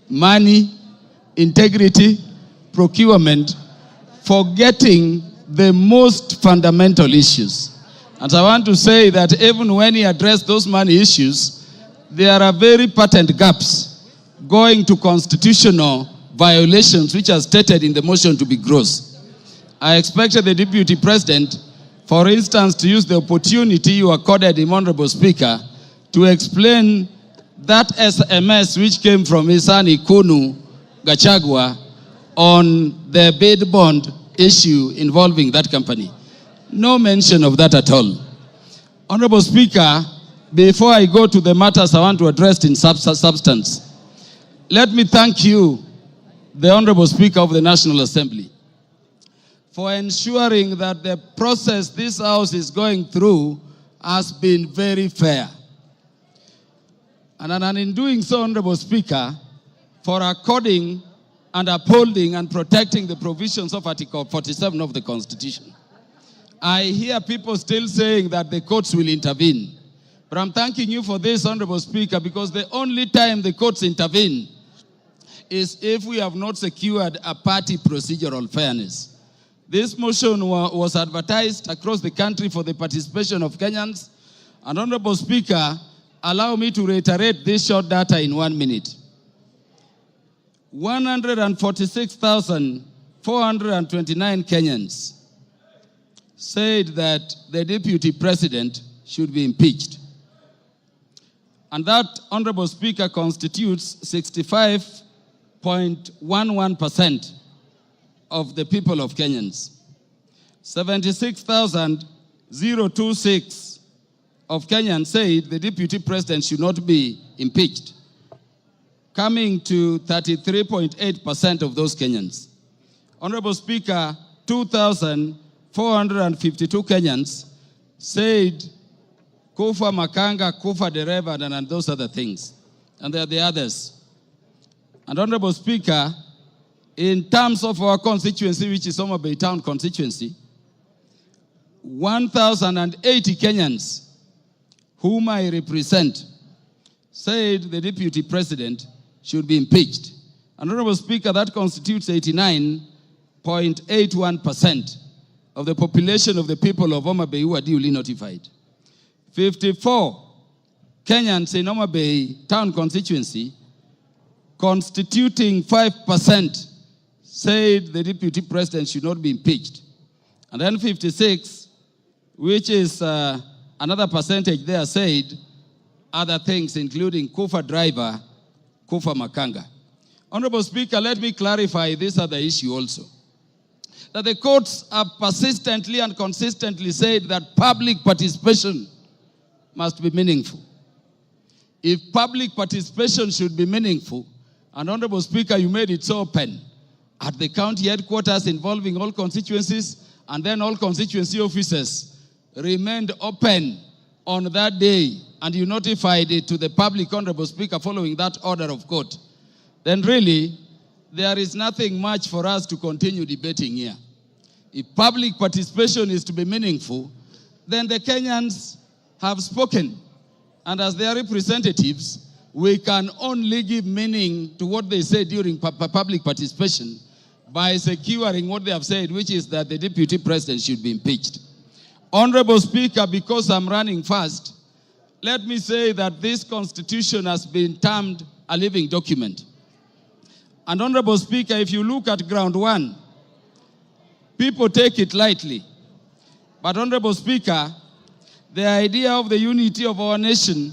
money, integrity, procurement, forgetting the most fundamental issues. And I want to say that even when he addressed those money issues, there are very patent gaps going to constitutional violations which are stated in the motion to be gross. I expected the Deputy President, for instance, to use the opportunity you accorded him, Honorable Speaker, to explain that SMS which came from his son Ikunu Gachagua on the bid bond issue involving that company. No mention of that at all. Honorable Speaker, before I go to the matters I want to address in substance, let me thank you, the Honorable Speaker of the National Assembly, for ensuring that the process this House is going through has been very fair. And in doing so, Honorable Speaker, for according and upholding and protecting the provisions of Article 47 of the Constitution. I hear people still saying that the courts will intervene. But I'm thanking you for this, Honorable Speaker, because the only time the courts intervene is if we have not secured a party procedural fairness. This motion was advertised across the country for the participation of Kenyans. And Honorable Speaker, allow me to reiterate this short data in 1 minute. 146,429 Kenyans said that the deputy president should be impeached. And that, Honorable Speaker, constitutes 65.11% of the people of Kenyans. 76,026 of Kenyans said the deputy president should not be impeached, coming to 33.8% of those Kenyans. Honorable Speaker, 2,452 Kenyans said Kufa Makanga, Kufa Dereva, and those other things. And there are the others. And Honorable Speaker, in terms of our constituency, which is Homa Bay Town constituency, 1,080 Kenyans whom I represent said the deputy president should be impeached. And Honorable Speaker, that constitutes 89.81% of the population of the people of Homa Bay who are duly notified. 54 Kenyans in Homa Bay Town constituency, constituting 5%, said the deputy president should not be impeached. And then 56, which is another percentage there, said other things, including Kufa driver, Kufa Makanga. Honorable Speaker, let me clarify this other issue also. That the courts have persistently and consistently said that public participation must be meaningful. If public participation should be meaningful, and Honorable Speaker, you made it so open, at the county headquarters involving all constituencies, and then all constituency offices remained open on that day, and you notified it to the public, Honorable Speaker, following that order of court, then really, there is nothing much for us to continue debating here. If public participation is to be meaningful, then the Kenyans have spoken. And as their representatives, we can only give meaning to what they say during public participation by securing what they have said, which is that the deputy president should be impeached. Honorable Speaker, because I'm running fast, let me say that this constitution has been termed a living document. And Honorable Speaker, if you look at ground one, people take it lightly. But Honorable Speaker, the idea of the unity of our nation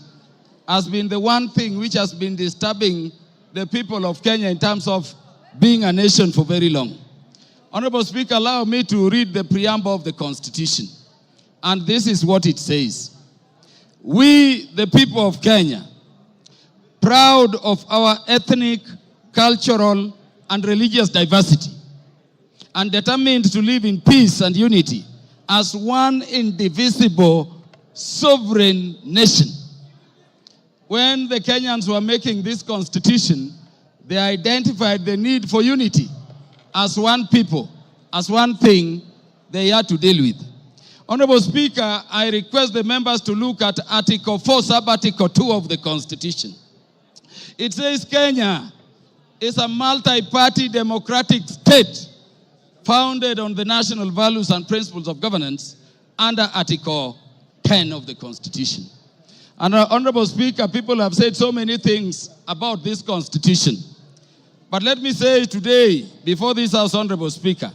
has been the one thing which has been disturbing the people of Kenya in terms of being a nation for very long. Honorable Speaker, allow me to read the preamble of the Constitution. And this is what it says. We, the people of Kenya, proud of our ethnic, cultural, and religious diversity, and determined to live in peace and unity as one indivisible sovereign nation. When the Kenyans were making this constitution, they identified the need for unity as one people, as one thing they had to deal with. Honorable Speaker, I request the members to look at Article 4, Sub-Article 2 of the Constitution. It says Kenya is a multi-party democratic state founded on the national values and principles of governance under Article 10 of the Constitution. And Honorable Speaker, people have said so many things about this Constitution. But let me say today, before this House, Honorable Speaker,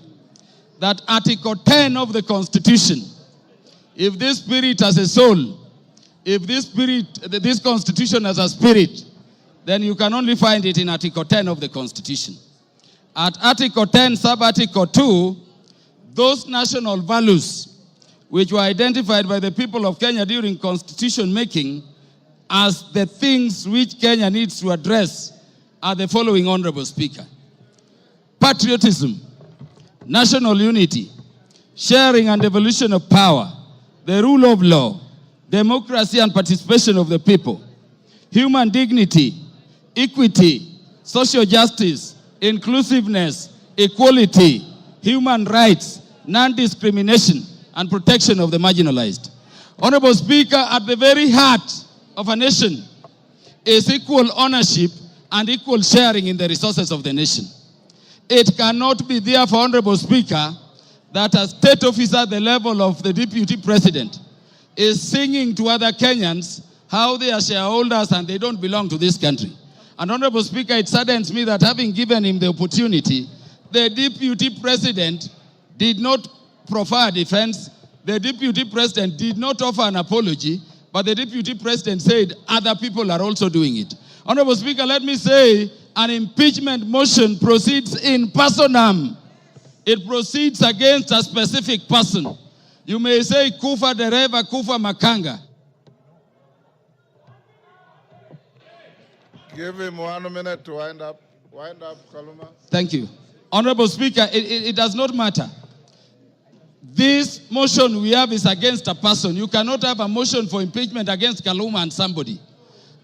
that Article 10 of the Constitution, if this spirit has a soul, if this Constitution has a spirit, then you can only find it in Article 10 of the Constitution. At Article 10, Sub-Article 2, those national values which were identified by the people of Kenya during constitution making as the things which Kenya needs to address are the following, Honorable Speaker. Patriotism, national unity, sharing and devolution of power, the rule of law, democracy and participation of the people, human dignity, equity, social justice, inclusiveness, equality, human rights, non-discrimination, and protection of the marginalized. Honorable Speaker, at the very heart of a nation is equal ownership and equal sharing in the resources of the nation. It cannot be therefore, Honorable Speaker, that a state officer at the level of the Deputy President is singing to other Kenyans how they are shareholders and they don't belong to this country. And Honorable Speaker, it saddens me that having given him the opportunity, the Deputy President did not proffer a defense, the Deputy President did not offer an apology, but the Deputy President said other people are also doing it. Honorable Speaker, let me say an impeachment motion proceeds in personam. It proceeds against a specific person. You may say Kufa Dereva, Kufa Makanga. Give him 1 minute to wind up. Wind up, Kaluma. Thank you. Honorable Speaker, it does not matter. This motion we have is against a person. You cannot have a motion for impeachment against Kaluma and somebody.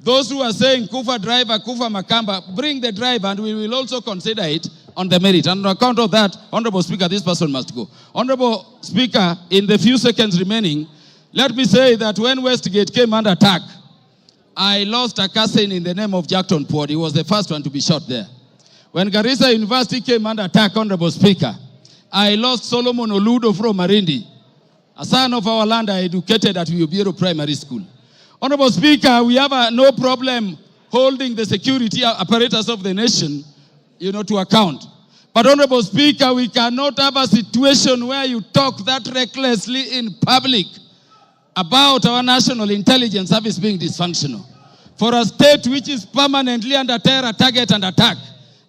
Those who are saying Kufa driver, Kufa Makamba, bring the driver and we will also consider it on the merit. And on account of that, Honorable Speaker, this person must go. Honorable Speaker, in the few seconds remaining, let me say that when Westgate came under attack, I lost a cousin in the name of Jackton Port. He was the first one to be shot there. When Garissa University came under attack, Honorable Speaker, I lost Solomon Oludo from Marindi, a son of our land I educated at Ubiero Primary School. Honorable Speaker, we have no problem holding the security apparatus of the nation, to account. But Honorable Speaker, we cannot have a situation where you talk that recklessly in public about our national intelligence service being dysfunctional. For a state which is permanently under terror, target, and attack.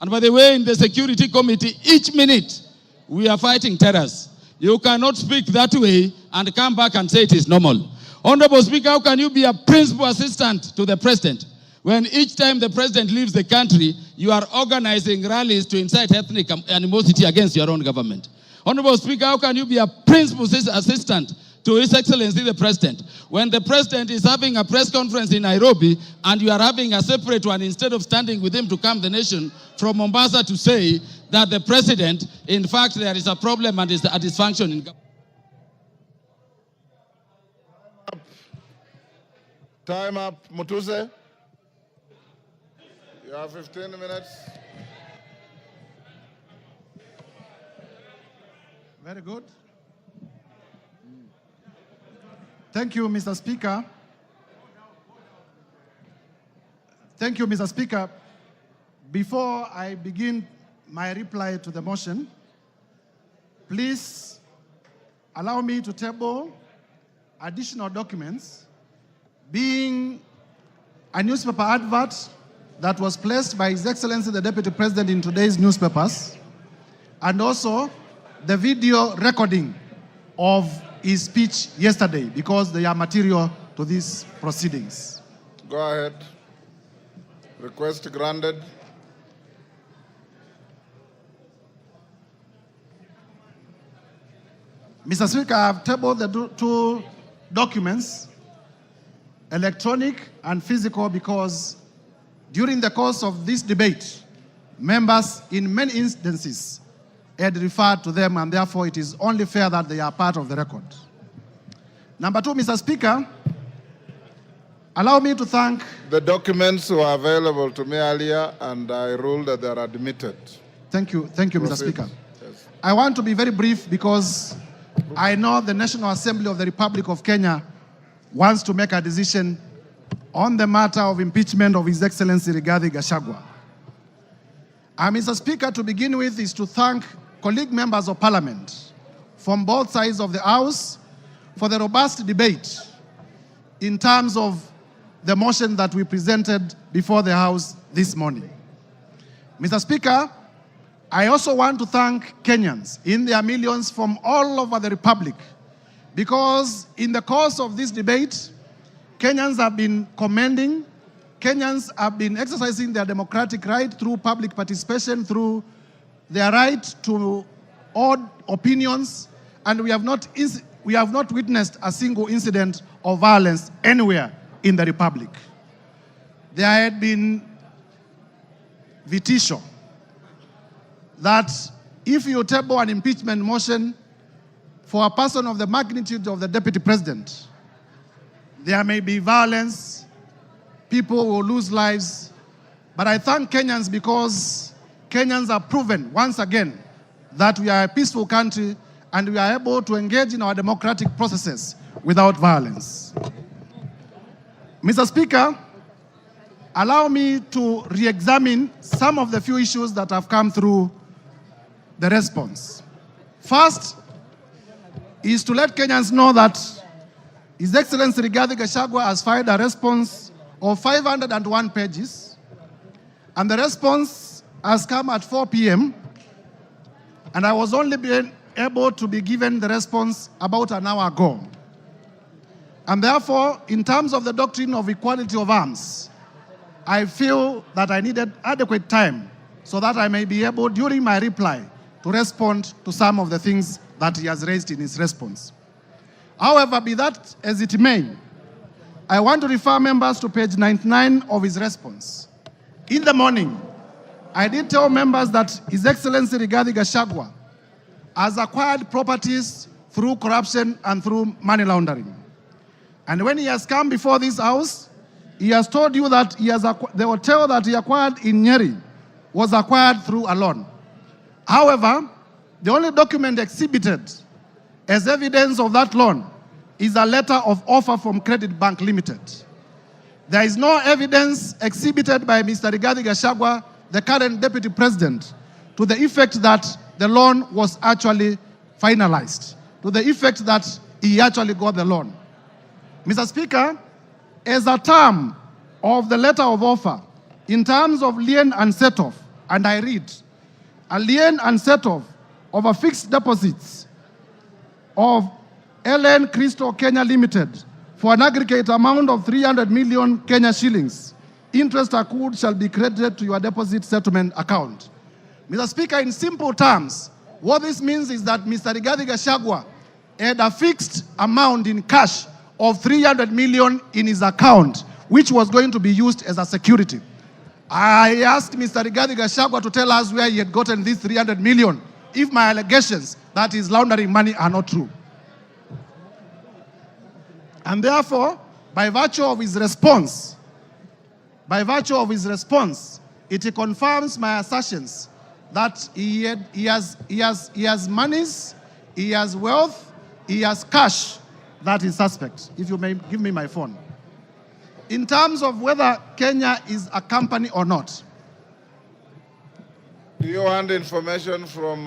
And by the way, in the Security Committee, each minute, we are fighting terrorists. You cannot speak that way and come back and say it is normal. Honorable Speaker, how can you be a principal assistant to the President when each time the President leaves the country, you are organizing rallies to incite ethnic animosity against your own government? Honorable Speaker, how can you be a principal assistant to His Excellency the President when the President is having a press conference in Nairobi and you are having a separate one instead of standing with him to calm the nation from Mombasa to say that the President, in fact, there is a problem and is a dysfunction in government? Time up. Mutuse, you have 15 minutes. Very good. Thank you, Mr. Speaker. Thank you, Mr. Speaker. Before I begin my reply to the motion, please allow me to table additional documents, being a newspaper advert that was placed by His Excellency the Deputy President in today's newspapers, and also the video recording of his speech yesterday, because they are material to these proceedings. Go ahead. Request granted. Mr. Speaker, I have tabled the two documents, electronic and physical, because during the course of this debate, members in many instances had referred to them, and therefore it is only fair that they are part of the record. Number two, Mr. Speaker, allow me to thank... The documents were available to me earlier, and I ruled that they are admitted. Thank you, Mr. Speaker. Yes. I want to be very brief because I know the National Assembly of the Republic of Kenya wants to make a decision on the matter of impeachment of His Excellency Rigathi Gachagua. Mr. Speaker, to begin with is to thank colleague members of Parliament from both sides of the House for the robust debate in terms of the motion that we presented before the House this morning. Mr. Speaker, I also want to thank Kenyans in their millions from all over the Republic, because in the course of this debate, Kenyans have been commending, Kenyans have been exercising their democratic right through public participation, through their right to odd opinions, and we have not witnessed a single incident of violence anywhere in the Republic. There had been vitisho that if you table an impeachment motion for a person of the magnitude of the Deputy President, there may be violence, people will lose lives, but I thank Kenyans because Kenyans have proven once again that we are a peaceful country and we are able to engage in our democratic processes without violence. Mr. Speaker, allow me to re-examine some of the few issues that have come through the response. First is to let Kenyans know that His Excellency Rigathi Gachagua has filed a response of 501 pages, and the response has come at 4 p.m., and I was only being able to be given the response about an hour ago. And therefore, in terms of the doctrine of equality of arms, I feel that I needed adequate time so that I may be able, during my reply, to respond to some of the things that he has raised in his response. However, be that as it may, I want to refer members to page 99 of his response. In the morning, I did tell members that His Excellency Rigathi Gachagua has acquired properties through corruption and through money laundering. And when he has come before this house, he has told you that the hotel that he acquired in Nyeri was acquired through a loan. However, the only document exhibited as evidence of that loan is a letter of offer from Credit Bank Limited. There is no evidence exhibited by Mr. Rigathi Gachagua, the current Deputy President, to the effect that the loan was actually finalized, to the effect that he actually got the loan. Mr. Speaker, as a term of the letter of offer, in terms of lien and set-off, and I read, a lien and set-off of a fixed deposits of LN Crystal Kenya Limited for an aggregate amount of 300 million Kenya shillings. Interest accrued shall be credited to your deposit settlement account. Mr. Speaker, in simple terms, what this means is that Mr. Rigathi Gachagua had a fixed amount in cash of 300 million in his account, which was going to be used as a security. I asked Mr. Rigathi Gachagua to tell us where he had gotten this 300 million if my allegations that he's laundering money are not true. And therefore, by virtue of his response, it confirms my assertions that he has monies, he has wealth, he has cash that is suspect. If you may give me my phone. In terms of whether Kenya is a company or not. Do you want information from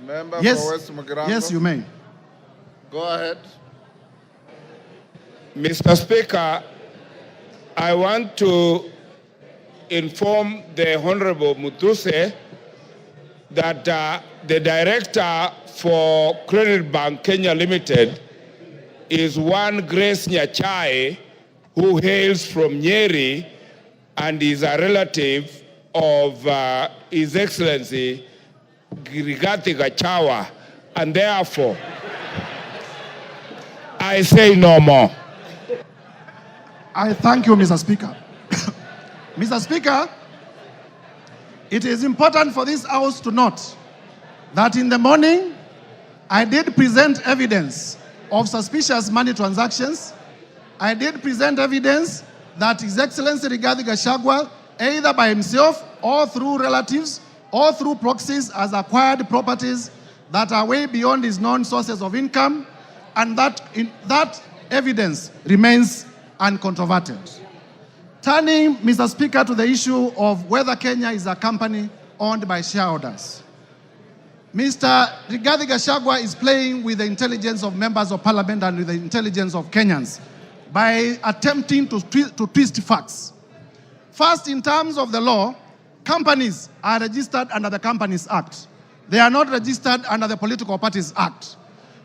member for West Mugirango? Yes, you may. Go ahead. Mr. Speaker, I want to inform the Honorable Mutuse that the director for Credit Bank Kenya Limited is one Grace Nyachai, who hails from Nyeri and is a relative of His Excellency Rigathi Gachagua, and therefore I say no more. I thank you, Mr. Speaker. Mr. Speaker, it is important for this House to note that in the morning, I did present evidence of suspicious money transactions. I did present evidence that His Excellency Rigathi Gachagua, either by himself or through relatives or through proxies, has acquired properties that are way beyond his known sources of income, and that evidence remains uncontroverted. Turning, Mr. Speaker, to the issue of whether Kenya is a company owned by shareholders. Mr. Rigathi Gachagua is playing with the intelligence of members of parliament and with the intelligence of Kenyans by attempting to twist facts. First, in terms of the law, companies are registered under the Companies Act. They are not registered under the Political Parties Act.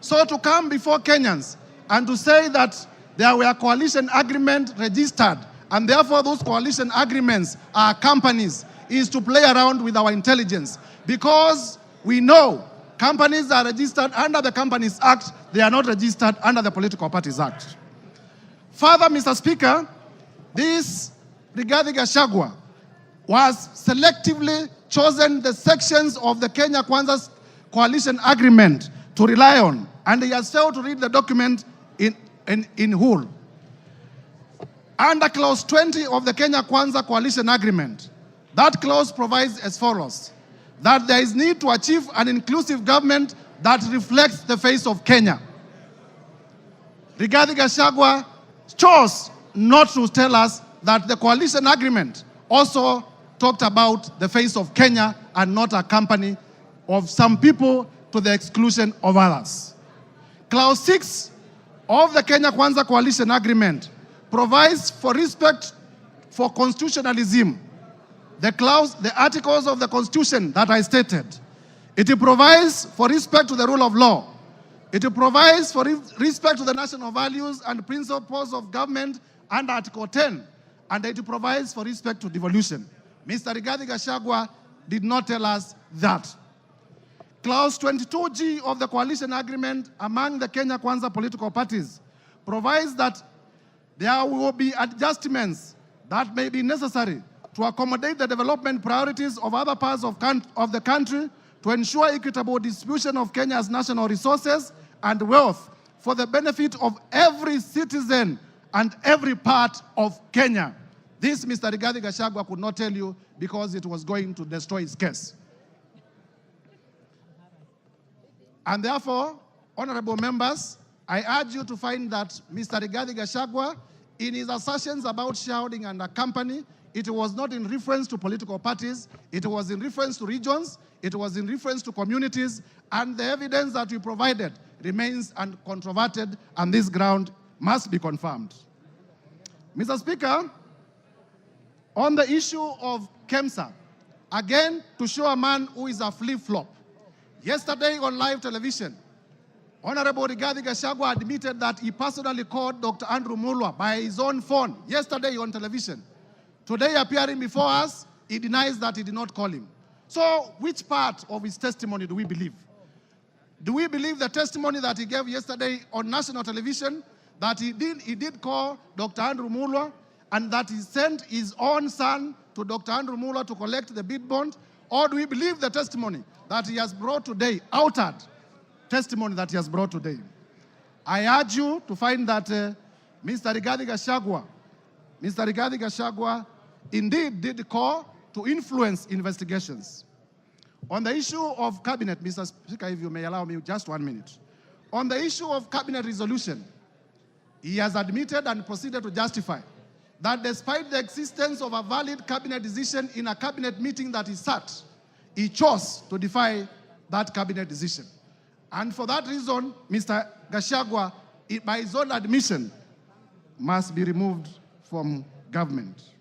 So to come before Kenyans and to say that there were coalition agreements registered and therefore those coalition agreements are companies is to play around with our intelligence, because we know Companies are registered under the Companies Act. They are not registered under the Political Parties Act. Further, Mr. Speaker, this Rigathi Gachagua was selectively chosen the sections of the Kenya Kwanza coalition agreement to rely on, and he has failed to read the document in whole. Under clause 20 of the Kenya Kwanza coalition agreement, that clause provides as follows: that there is need to achieve an inclusive government that reflects the face of Kenya. Rigathi Gachagua chose not to tell us that the coalition agreement also talked about the face of Kenya and not a company of some people to the exclusion of others. Clause 6 of the Kenya Kwanza coalition agreement provides for respect for constitutionalism. The articles of the Constitution that I stated. It provides for respect to the rule of law. It provides for respect to the national values and principles of government under Article 10. And it provides for respect to devolution. Mr. Rigathi Gachagua did not tell us that. Clause 22G of the coalition agreement among the Kenya Kwanza political parties provides that there will be adjustments that may be necessary to accommodate the development priorities of other parts of the country to ensure equitable distribution of Kenya's national resources and wealth for the benefit of every citizen and every part of Kenya. This Mr. Rigathi Gachagua could not tell you because it was going to destroy his case. And therefore, honorable members, I urge you to find that Mr. Rigathi Gachagua, in his assertions about shareholding and a company, it was not in reference to political parties, it was in reference to regions, it was in reference to communities, and the evidence that we provided remains uncontroverted, and this ground must be confirmed. Mr. Speaker, on the issue of KEMSA, again, to show a man who is a flip-flop, yesterday on live television, Honorable Rigathi Gachagua admitted that he personally called Dr. Andrew Mulwa by his own phone yesterday on television. Today, appearing before us, he denies that he did not call him. So, which part of his testimony do we believe? Do we believe the testimony that he gave yesterday on national television, that he did call Dr. Andrew Mulwa, and that he sent his own son to Dr. Andrew Mulwa to collect the bid bond? Or do we believe the testimony that he has brought today, altered testimony that he has brought today? I urge you to find that Mr. Rigathi Gachagua indeed did call to influence investigations. On the issue of cabinet, Mr. Speaker, if you may allow me just 1 minute. On the issue of cabinet resolution, he has admitted and proceeded to justify that despite the existence of a valid cabinet decision in a cabinet meeting that he sat, he chose to defy that cabinet decision. And for that reason, Mr. Gachagua, by his own admission, must be removed from government.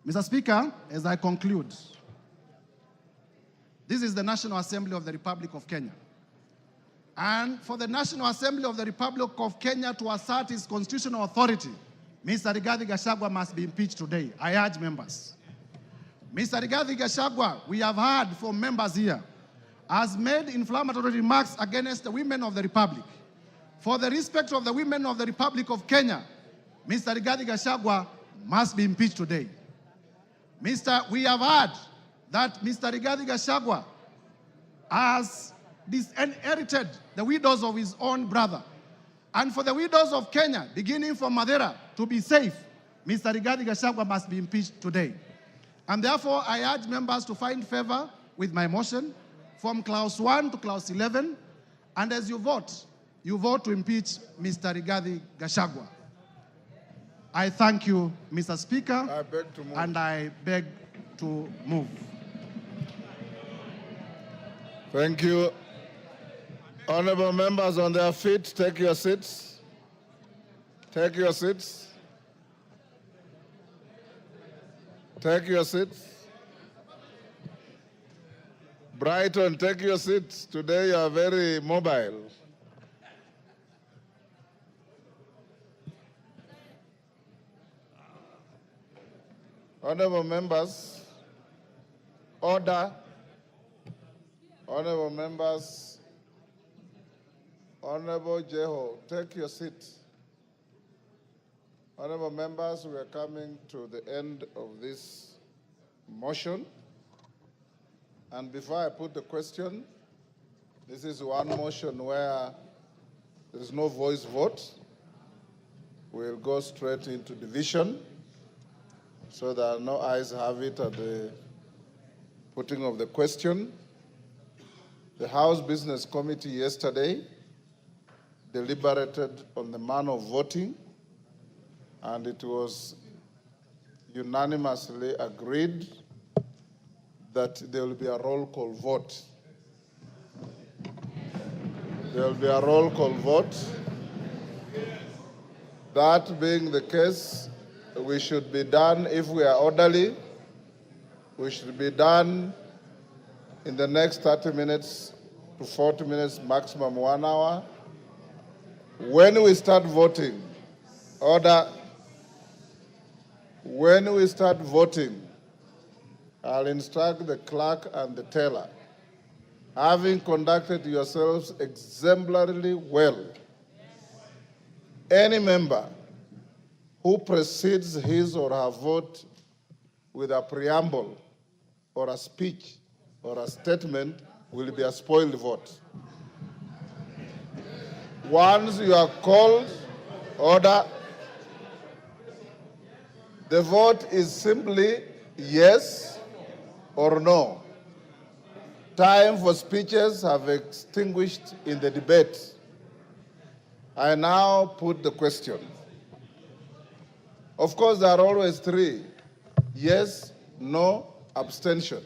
Mr. Speaker, as I conclude, this is the National Assembly of the Republic of Kenya. And for the National Assembly of the Republic of Kenya to assert its constitutional authority, Mr. Rigathi Gachagua must be impeached today. I urge members. Mr. Rigathi Gachagua, we have heard from members here, has made inflammatory remarks against the women of the Republic. For the respect of the women of the Republic of Kenya, Mr. Rigathi Gachagua must be impeached today. We have heard that Mr. Rigathi Gachagua has disinherited the widows of his own brother. And for the widows of Kenya, beginning from Madeira, to be safe, Mr. Rigathi Gachagua must be impeached today. And therefore, I urge members to find favor with my motion from clause 1 to clause 11. And as you vote to impeach Mr. Rigathi Gachagua. I thank you, Mr. Speaker, I beg to move. and I beg to move. Thank you. Honorable members on their feet, take your seats. Take your seats. Take your seats. Brighton, take your seats. Today you are very mobile. Honorable members, order. Honorable members, Honorable Jeho, take your seat. Honorable members, we are coming to the end of this motion. And before I put the question, this is one motion where there is no voice vote. We'll go straight into division so that no ayes have it at the putting of the question. The House Business Committee yesterday deliberated on the manner of voting, and it was unanimously agreed that there will be a roll call vote. There will be a roll call vote. That being the case, we should be done, if we are orderly, we should be done in the next 30 minutes to 40 minutes, maximum 1 hour. When we start voting, order. When we start voting, I'll instruct the clerk and the teller, having conducted yourselves exemplarily well, any member who precedes his or her vote with a preamble or a speech or a statement will be a spoiled vote. Once you are called, order. The vote is simply yes or no. Time for speeches have extinguished in the debate. I now put the question. Of course, there are always three: yes, no, abstention.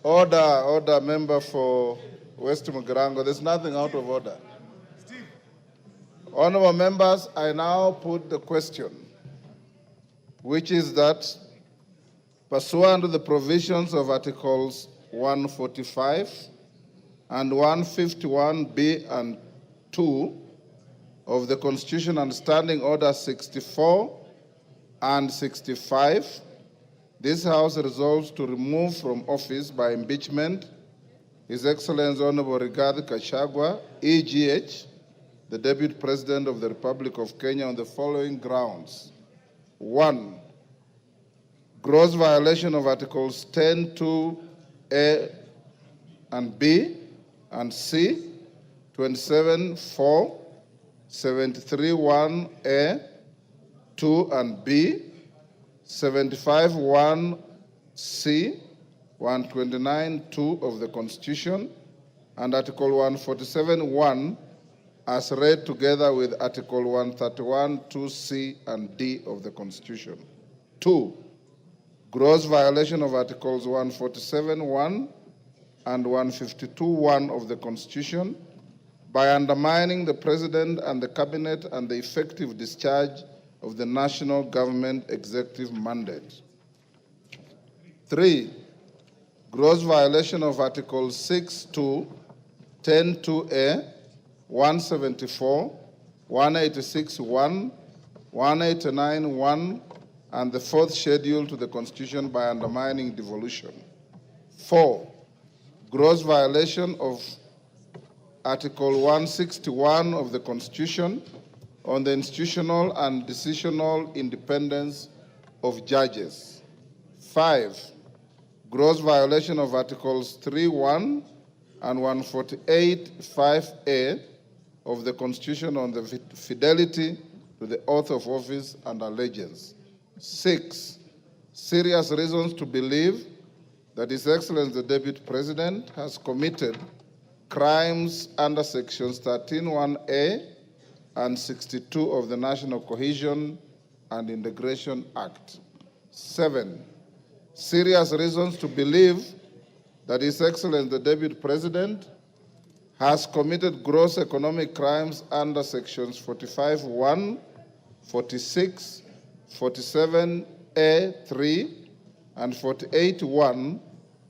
Order, member for West Mugirango. There's nothing out of order. Honorable members, I now put the question, which is that pursuant to the provisions of Articles 145 and 151B and 2 of the Constitution and Standing Order 64 and 65, this House resolves to remove from office by impeachment His Excellency Honorable Gachagua, EGH, the Deputy President of the Republic of Kenya, on the following grounds. 1, gross violation of Articles 10(2)A and B and C, 27(4), 73(1)A, 2 and B, 75(1)C, 129(2) of the Constitution, and Article 147(1) as read together with Article 131(2)C and D of the Constitution. 2, gross violation of Articles 147(1) and 152(1) of the Constitution by undermining the President and the Cabinet and the effective discharge of the national government executive mandate. 3, gross violation of Articles 6(2), 10(2)A, 174, 186(1), 189(1), and the 4th schedule to the Constitution by undermining devolution. 4, gross violation of Article 161 of the Constitution on the institutional and decisional independence of judges. 5, gross violation of Articles 3(1) and 148(5)A of the Constitution on the fidelity to the oath of office and allegiance. 6, serious reasons to believe that His Excellency the Deputy President has committed crimes under Sections 13(1)A and 62 of the National Cohesion and Integration Act. 7, serious reasons to believe that His Excellency the Deputy President has committed gross economic crimes under Sections 45(1), 46, 47(a)(3), and 48(1)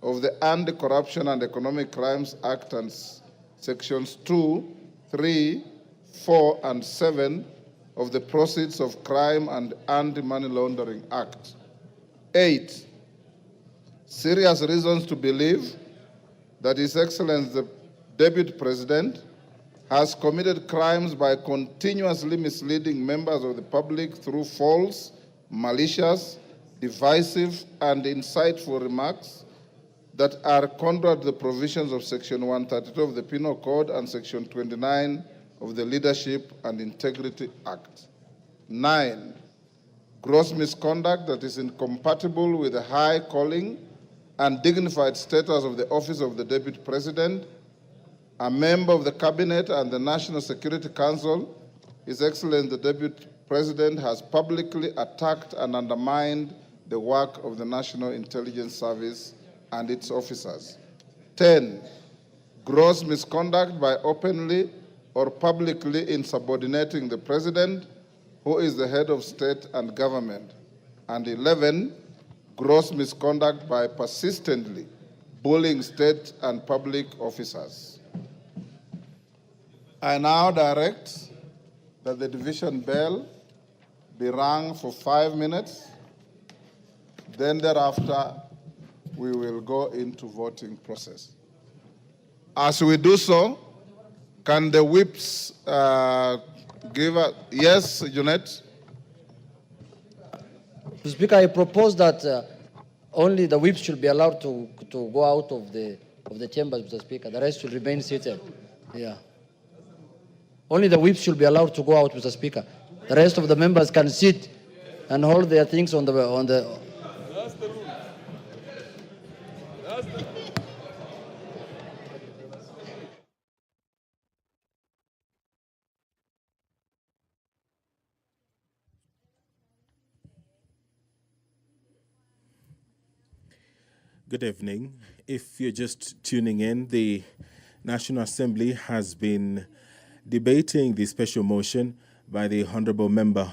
of the Anti-Corruption and Economic Crimes Act and Sections 2, 3, 4, and 7 of the Proceeds of Crime and Anti-Money Laundering Act. 8, serious reasons to believe that His Excellency the Deputy President has committed crimes by continuously misleading members of the public through false, malicious, divisive, and insightful remarks that are contrary to the provisions of Section 132 of the Penal Code and Section 29 of the Leadership and Integrity Act. 9, gross misconduct that is incompatible with the high calling and dignified status of the office of the Deputy President, a member of the Cabinet and the National Security Council. His Excellency the Deputy President has publicly attacked and undermined the work of the National Intelligence Service and its officers. 10, gross misconduct by openly or publicly insubordinating the President, who is the head of state and government. And 11, gross misconduct by persistently bullying state and public officers. I now direct that the division bell be rung for 5 minutes. Then thereafter, we will go into voting process. As we do so, can the whips give us, yes, Jeanette? Mr. Speaker, I propose that only the whips should be allowed to go out of the chambers, Mr. Speaker. The rest should remain seated. Yeah. Only the whips should be allowed to go out, Mr. Speaker. The rest of the members can sit and hold their things on the. That's the rule. Good evening. If you're just tuning in, the National Assembly has been debating the special motion by the Honourable Member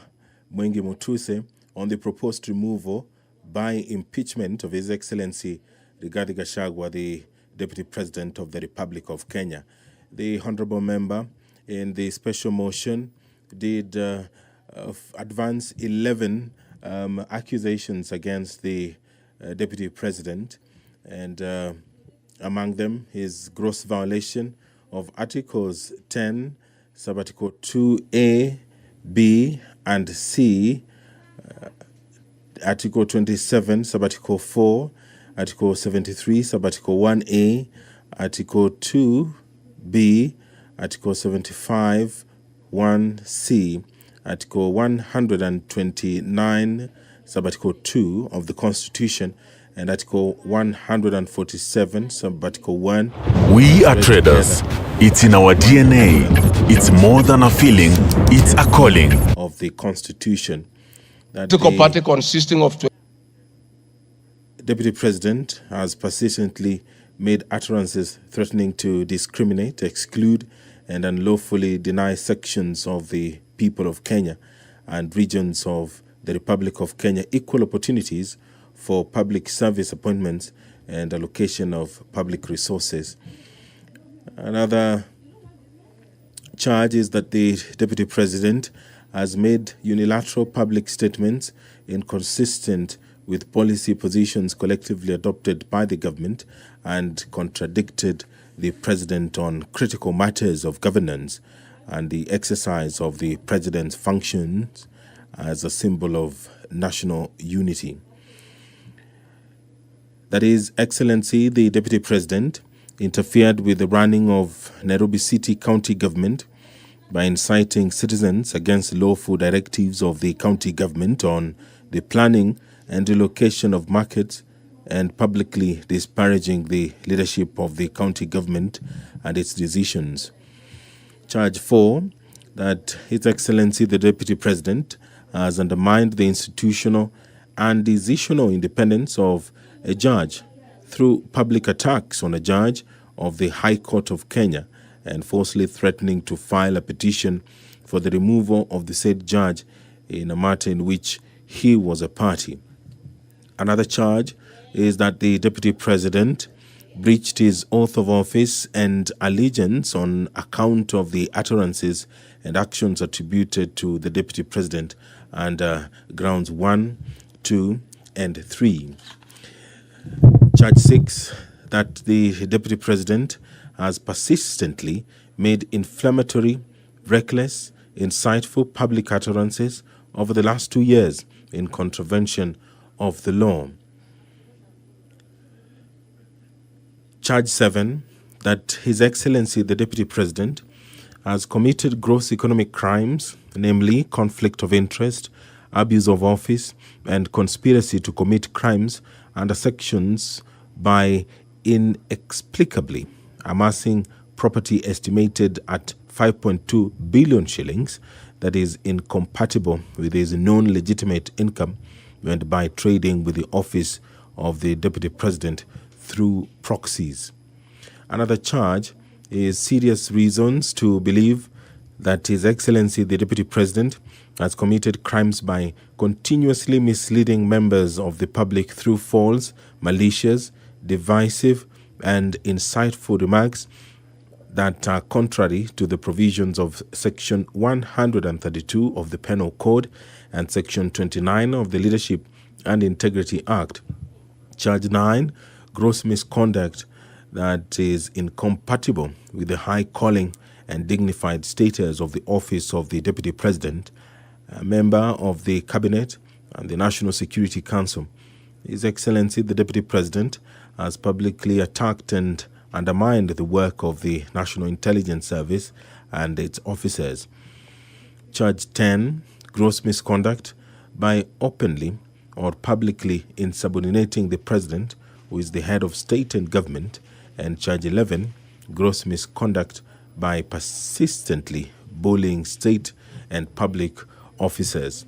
Mwengi Mutuse on the proposed removal by impeachment of His Excellency Rigathi Gachagua, the Deputy President of the Republic of Kenya. The Honourable Member in the special motion did advance 11 accusations against the Deputy President, and among them his gross violation of Articles 10, Subarticle 2A, B, and C, Article 27, Subarticle 4, Article 73, Subarticle 1A, Article 2B, Article 75, 1C, Article 129, Subarticle 2 of the Constitution, and Article 147, Subarticle 1. We are traders. It's in our DNA. It's more than a feeling. It's a calling. Of the Constitution. That Political party consisting of Deputy President has persistently made utterances threatening to discriminate, exclude, and unlawfully deny sections of the people of Kenya and regions of the Republic of Kenya equal opportunities for public service appointments and allocation of public resources. Another charge is that the Deputy President has made unilateral public statements inconsistent with policy positions collectively adopted by the government and contradicted the President on critical matters of governance and the exercise of the President's functions as a symbol of national unity. That His Excellency, the Deputy President, interfered with the running of Nairobi City County Government by inciting citizens against lawful directives of the county government on the planning and relocation of markets and publicly disparaging the leadership of the county government and its decisions. Charge 4, that His Excellency, the Deputy President, has undermined the institutional and decisional independence of a judge through public attacks on a judge of the High Court of Kenya and falsely threatening to file a petition for the removal of the said judge in a matter in which he was a party. Another charge is that the Deputy President breached his oath of office and allegiance on account of the utterances and actions attributed to the Deputy President under grounds 1, 2, and 3. Charge 6, that the Deputy President has persistently made inflammatory, reckless, insightful public utterances over the last 2 years in contravention of the law. Charge 7, that His Excellency the Deputy President has committed gross economic crimes, namely conflict of interest, abuse of office, and conspiracy to commit crimes under sections by inexplicably amassing property estimated at 5.2 billion shillings that is incompatible with his known legitimate income and by trading with the office of the Deputy President through proxies. Another charge is serious reasons to believe that His Excellency the Deputy President has committed crimes by continuously misleading members of the public through false, malicious, divisive, and insightful remarks that are contrary to the provisions of Section 132 of the Penal Code and Section 29 of the Leadership and Integrity Act. Charge 9, gross misconduct that is incompatible with the high calling and dignified status of the office of the Deputy President, a member of the Cabinet and the National Security Council. His Excellency the Deputy President has publicly attacked and undermined the work of the National Intelligence Service and its officers. Charge 10, gross misconduct by openly or publicly insubordinating the President, who is the head of state and government, and Charge 11, gross misconduct by persistently bullying state and public officers.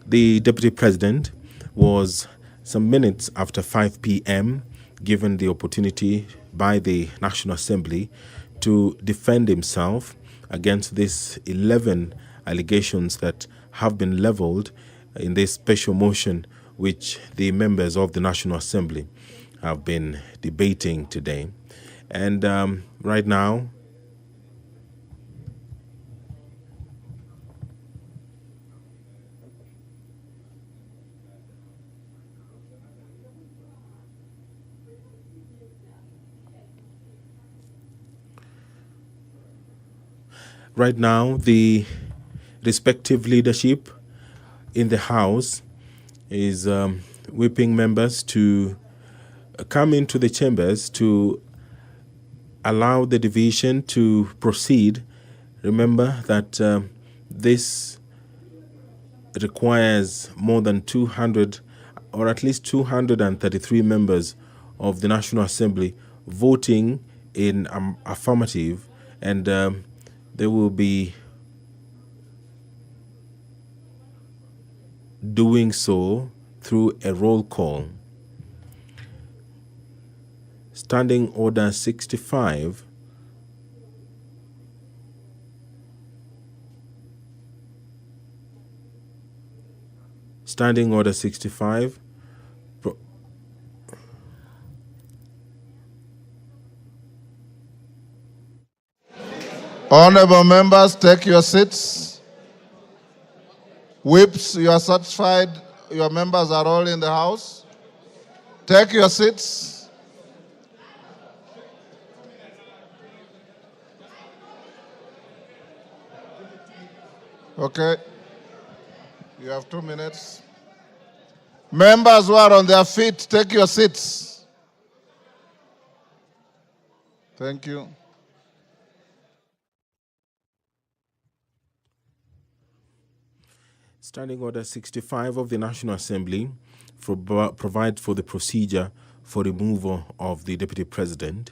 The Deputy President was some minutes after 5 p.m. given the opportunity by the National Assembly to defend himself against these 11 allegations that have been leveled in this special motion which the members of the National Assembly have been debating today. And right now, the respective leadership in the House is whipping members to come into the chambers to allow the division to proceed. Remember that this requires more than 200 or at least 233 members of the National Assembly voting in affirmative, and they will be doing so through a roll call. Standing Order 65 Standing Order 65 Honorable members, take your seats. Whips, you are satisfied your members are all in the House? Take your seats. Okay. You have 2 minutes. Members who are on their feet, take your seats. Thank you. Standing Order 65 of the National Assembly provides for the procedure for removal of the Deputy President.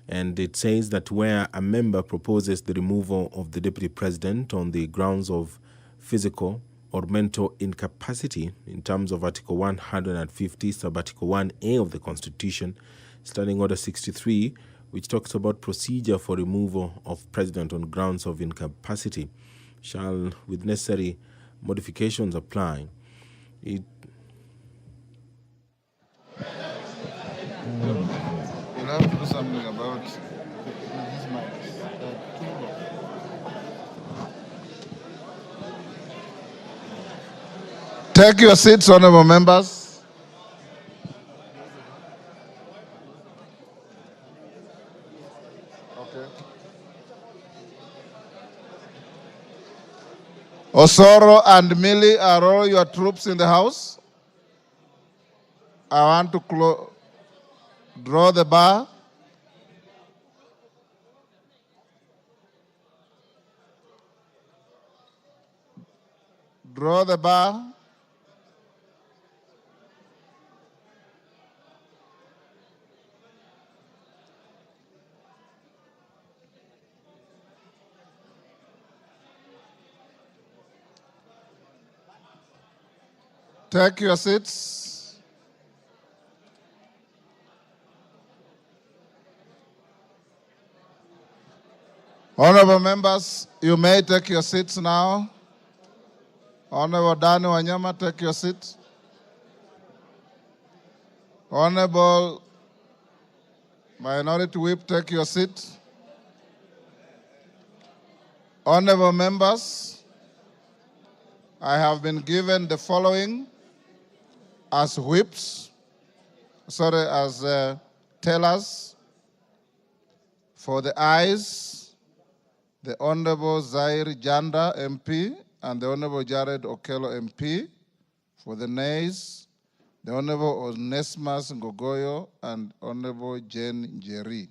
And it says that where a member proposes the removal of the Deputy President on the grounds of physical or mental incapacity in terms of Article 150, Sub-Article 1A of the Constitution, Standing Order 63, which talks about procedure for removal of President on grounds of incapacity, shall, with necessary modifications, apply. You'll have to do something about these mics. Take your seats, honorable members. Osoro and Millie, are all your troops in the house? I want to draw the bar. Draw the bar. Take your seats. Honorable members, you may take your seats now. Honorable Dani Wanyama, take your seat. Honorable Minority Whip, take your seat. Honorable members, I have been given the following as whips, as tellers. For the ayes, the Honorable Zaire Janda MP and the Honorable Jared Okello MP. For the nays, the Honorable Onesmus Ngogoyo and Honorable Jane Njeri.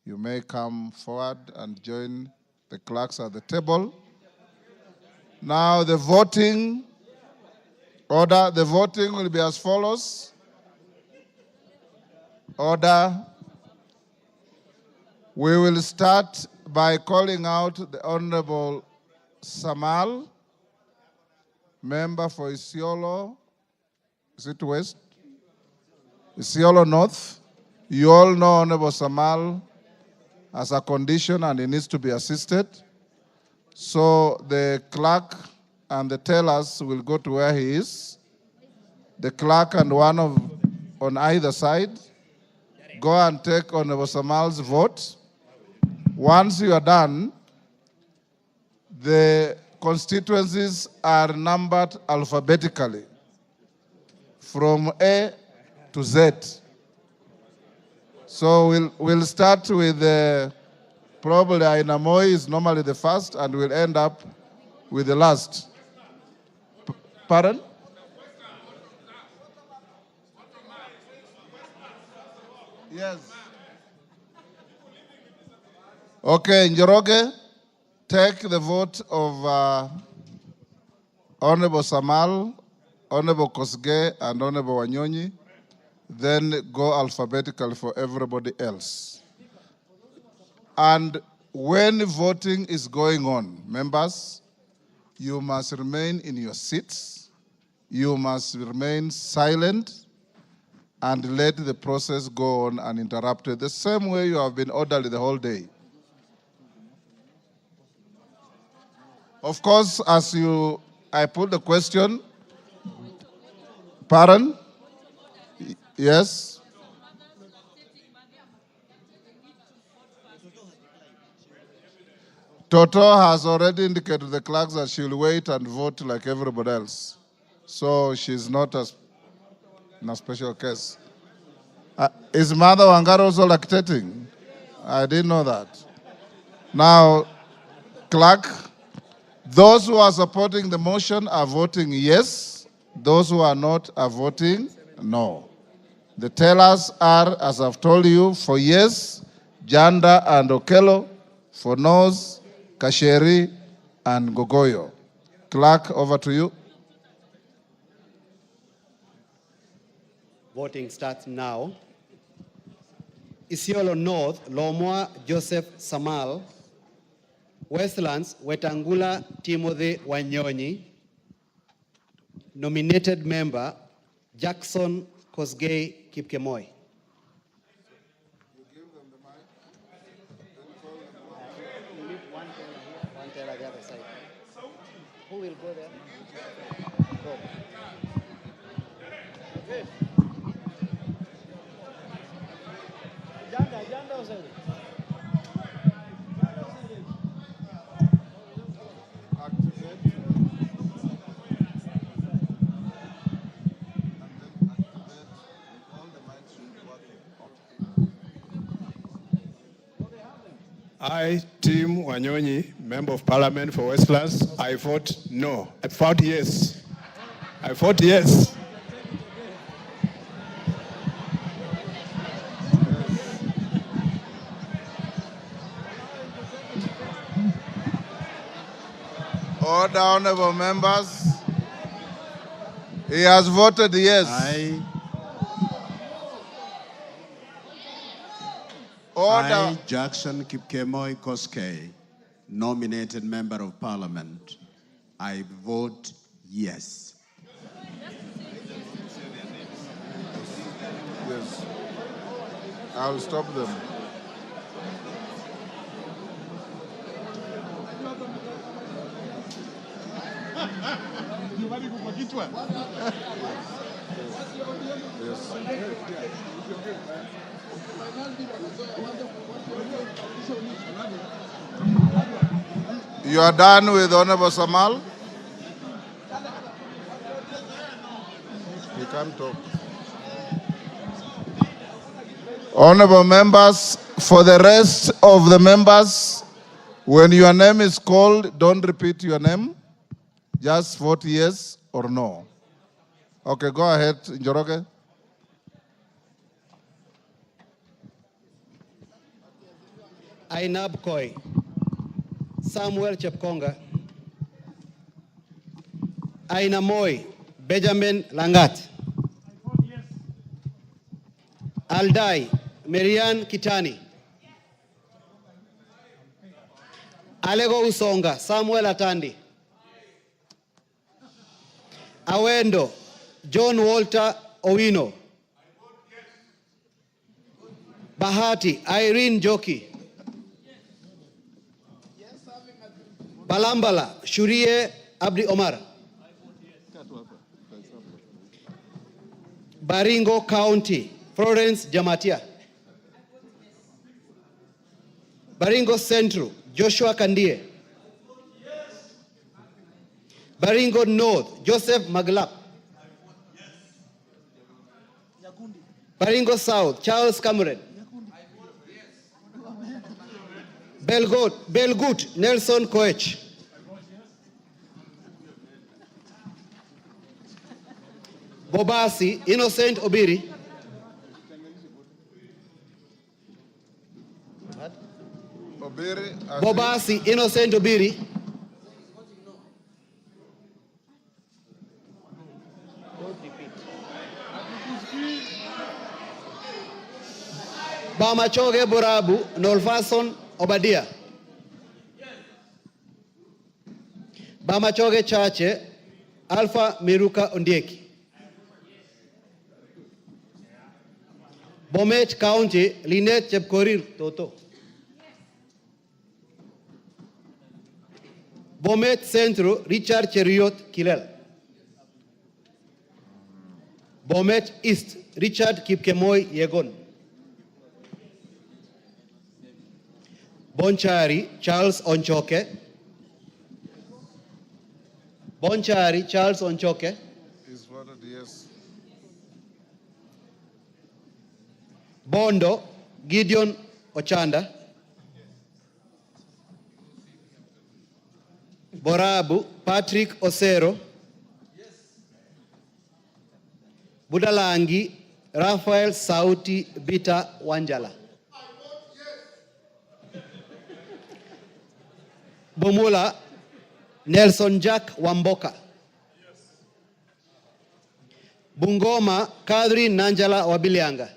You may come forward and join the clerks at the table. Now the voting order, the voting will be as follows. Order. We will start by calling out the Honorable Samal, member for Isiolo. Is it West? Isiolo North. You all know Honorable Samal has a condition and he needs to be assisted. So the clerk and the tellers will go to where he is. The clerk and one on either side go and take Honorable Samal's vote. Once you are done, the constituencies are numbered alphabetically from A to Z. So we'll start with probably Ainamoi is normally the first, and we'll end up with the last. Pardon? Yes. Okay, Njoroge, take the vote of Honorable Samal, Honorable Kosgei, and Honorable Wanyonyi. Then go alphabetically for everybody else. And when voting is going on, members, you must remain in your seats. You must remain silent and let the process go on uninterrupted, the same way you have been orderly the whole day. Of course, I put the question, pardon? Yes? Toto has already indicated to the clerks that she'll wait and vote like everybody else. So she's not in a special case. Is Mother Wangara also lactating? I didn't know that. Now, clerk, those who are supporting the motion are voting yes. Those who are not are voting no. The tellers are, as I've told you, for yes, Janda and Okello, for no's, Kasheri and Gogoyo. Clerk, over to you. Voting starts now. Isiolo North, Lomwa Joseph Samal. Westlands, Wetangula Timothy Wanyonyi. Nominated member, Jackson Kosgei Kipkemoi. One teller the other side. Who will go there? Go. I, Tim Wanyonyi, Member of Parliament for Westlands, I vote no. I vote yes. I vote yes. Order, honorable members. He has voted yes. Order. I, Jackson Kipkemoi Koskei, nominated Member of Parliament, I vote yes. Yes. I'll stop them. Yes. You are done with Honorable Samal? He can't talk. Honorable members, for the rest of the members, when your name is called, don't repeat your name. Just vote yes or no. Okay, go ahead, Njoroge. Ainab Koi, Samuel Chepkonga, Aina Moi, Benjamin Langat, Aldai, Marian Kitani, Alego Usonga, Samuel Atandi, Awendo, John Walter Owino, Bahati, Irene Joki, Balambala, Shurie Abdi Omar, Baringo County, Florence Jamatia, Baringo Central, Joshua Kandie, Baringo North, Joseph Maglap, Baringo South, Charles Cameron, Belgut, Nelson Koech, Bobasi, Innocent Obiri, Bobasi, Innocent Obiri, Bamachoge Borabu, Nolfason Obadia, Bamachoge Chache, Alpha Miruka Ondieki, Bomet County, Linet Chepkorir Toto, Bomet Centro, Richard Cheriot Kilel, Bomet East, Richard Kipkemoi Yegon, Bonchari, Charles Onchoke, Bonchari, Charles Onchoke, He's voted yes. Bondo, Gideon Ochanda, Borabu, Patrick Osero, Budalangi, Raphael Sauti Bita Wanjala, Bomula, Nelson Jack Wamboka, Bungoma, Kadri Nanjala Wabilianga,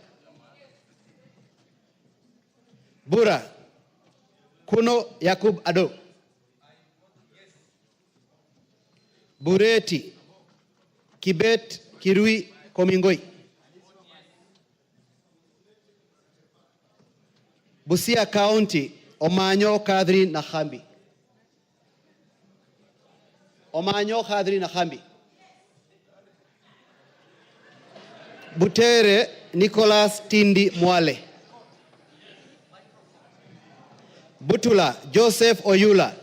Bura, Kuno Yakub Ado, Bureti, Kibet Kirui Komingoi, Busia County, Omanyo Kadri Nahambi, Omanyo Kadri Nahambi, Butere Nicholas Tindi Mwale, Butula Joseph Oyula,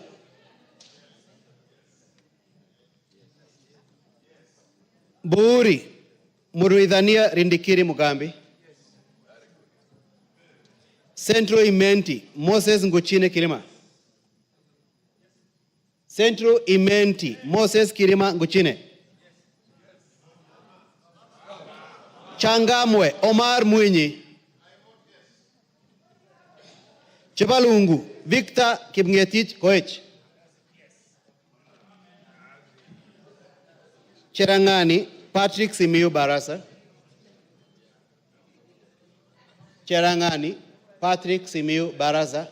Buuri Muruidhania Rindikiri Mugambi, Central Imenti, Moses Nguchine Kirima. Central Imenti, Moses Kirima Nguchine. Changamwe, Omar Mwinyi. Chepalungu, Victor Kipngetich Koech. Cherangani, Patrick Simiyu Barasa. Cherangani, Patrick Simiyu Barasa.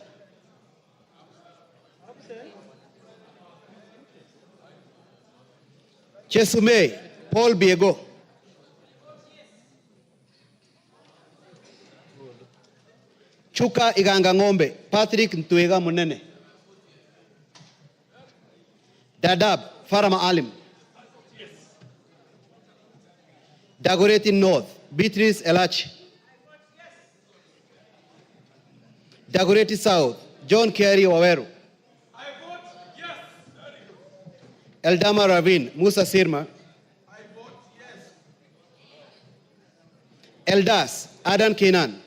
Chesume, Paul Biego. Chuka Iganga Ngombe, Patrick Ntwega Munene. Dadab, Farama Alim. Dagoretti North, Beatrice Elachi. Dagoretti South, John Kerry Waweru. Eldama Ravine, Musa Sirma. Eldas, Adan Kenan.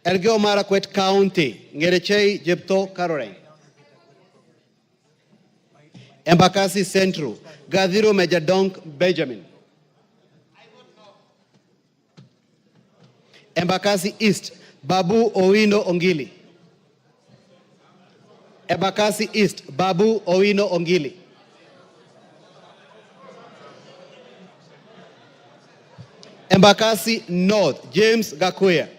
Elgeyo Marakwet County, Ngerechei Jepto Caroline. Embakasi Central, Gadhiro Majadonk Benjamin. Embakasi East, Babu Owino Ongili. Embakasi East, Babu Owino Ongili. Embakasi North, James Gakuya.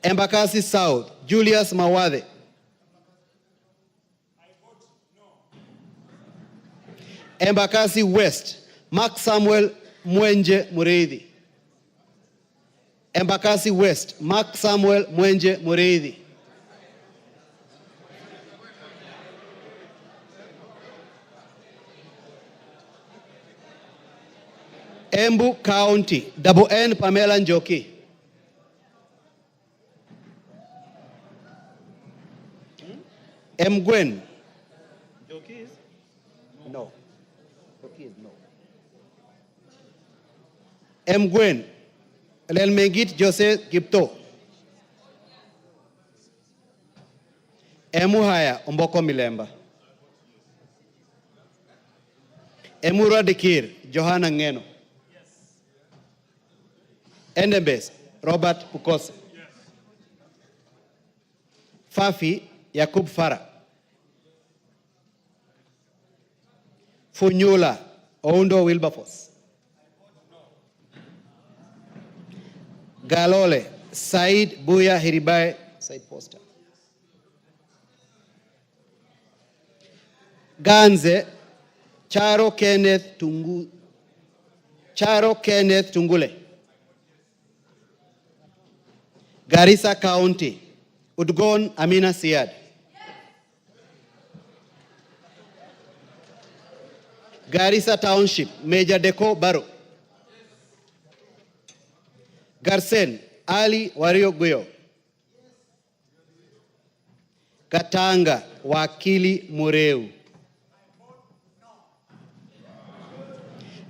Embakasi South, Julius Mawade. Embakasi West, Mark Samuel Mwenje Mureithi. Embakasi West, Mark Samuel Mwenje Mureithi. Embu County, Double N Pamela Njoki. Mgwen. Njoki is? No. Njoki is no. Mgwen. Lelmengit Jose Kipto. Emuhaya Omboko Milemba. Emura Dikir Johanna Ngeno. Endebes Robert Pukose. Fafi Yakub Farah. Funyula Oundo Wilberforce. Galole Said Buya Hiribai Said Poster. Ganze Charo Kenneth Tungule. Garissa County, Udgon Amina Siad. Garissa Township, Major Deko Baro. Garsen, Ali Wario Guyo. Katanga, Wakili Mureu.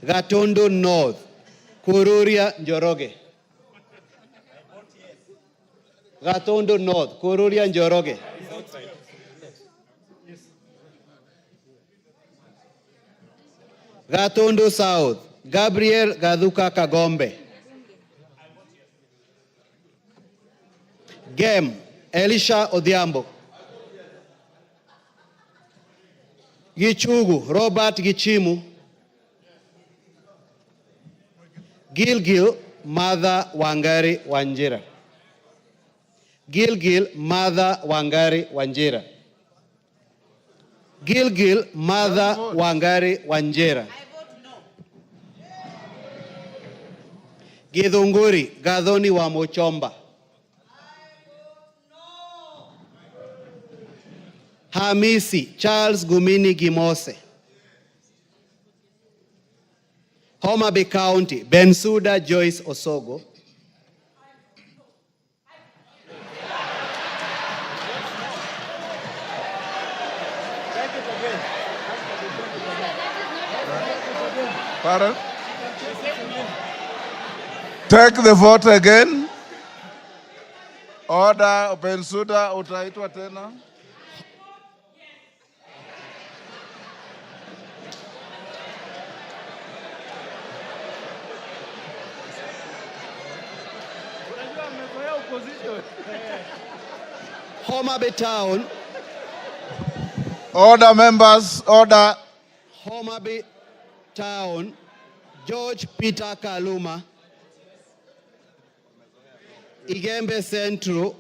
Gatondo North, Kururia Njoroge. Gatondo North, Kururia Njoroge. Gatondo South, Gabriel Gaduka Kagombe. Gem, Elisha Odhiambo. Gichugu, Robert Gichimu. Gilgil, Mother Wangari Wanjira. Gilgil, Mother Wangari Wanjira. Gilgil, Mother Wangari Wanjira. Githunguri, Gathoni wa Mochomba. Hamisi, Charles Gumini Gimose. Homa Bay County, Bensuda Joyce Osogo. Pardon? Take the vote again. Order, Bensuda, utaitwa tena. Homa Bay Town. Order, members, order. Homa Bay Town. George Peter Kaluma. Igembe Central.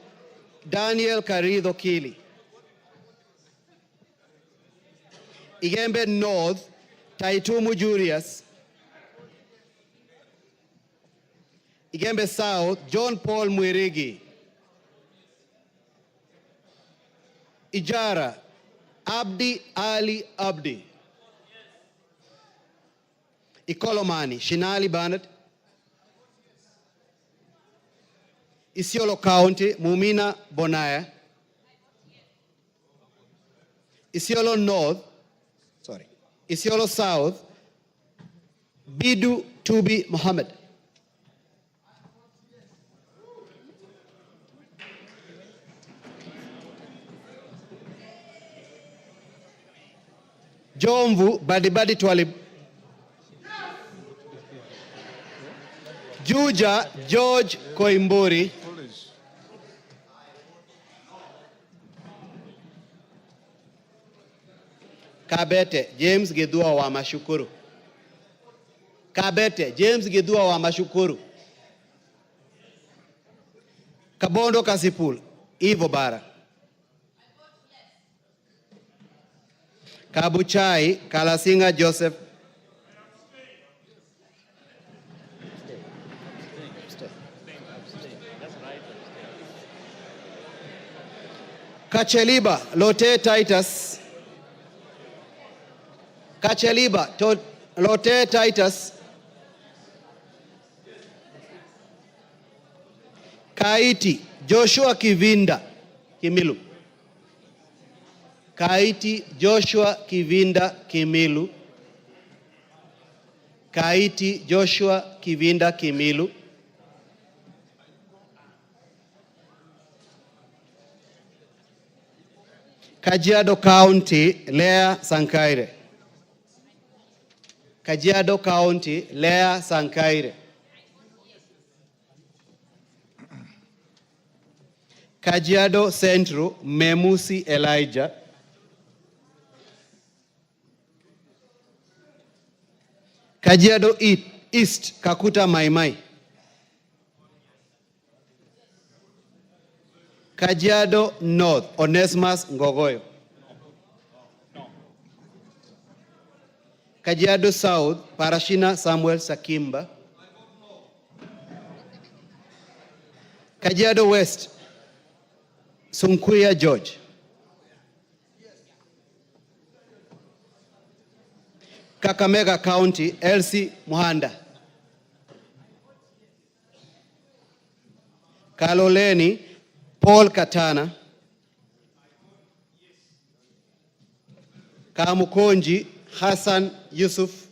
Daniel Karido Kili. Igembe North. Taitumu Julius. Igembe South. John Paul Mwirigi. Ijara. Abdi Ali Abdi. Ikolomani. Shinali Bernard. Isiolo County. Mumina Bonaya. Isiolo North. Isiolo South. Bidu Tubi Mohammed. Jomvu Badibadi Twalib. Juja George Koimburi. Kabete James Gedua wa Mashukuru. Kabete James Gedua wa Mashukuru. Kabondo Kasipul Ivo Bara. Kabuchai Kalasinga Joseph. Kacheliba Lote Titus. Kacheliba Lote Titus. Kaiti Joshua Kivinda Kimilu. Kaiti Joshua Kivinda Kimilu. Kaiti Joshua Kivinda Kimilu. Kajiado County Lea Sankaire. Kajiado County Lea Sankaire. Kajiado Central Memusi Elijah. Kajiado East Kakuta Maimai. Kajiado North Onesimus Ngogoyo. Kajiado South Parashina Samuel Sakimba. Kajiado West Sunkuya George. Kakamega County Elsie Muhanda. Kaloleni Paul Katana. Kamukonji Hassan Yusuf.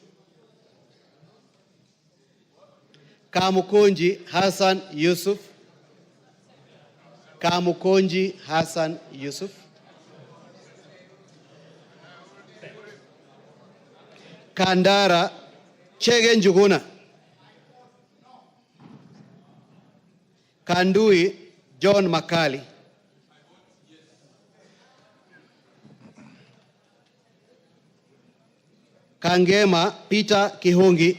Kamukonji Hassan Yusuf. Kamukonji Hassan Yusuf. Kandara Chege Njuguna. Kandui John Makali. Kangema Peter Kihungi.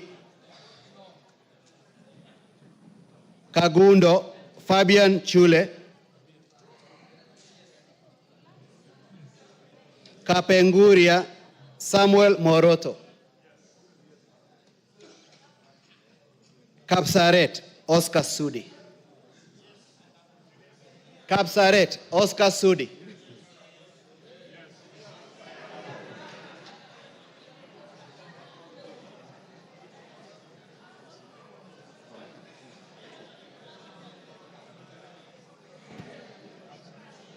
Kagundo Fabian Chule. Kapenguria Samuel Moroto. Kapsaret Oscar Sudi. Kapsaret Oscar Sudi.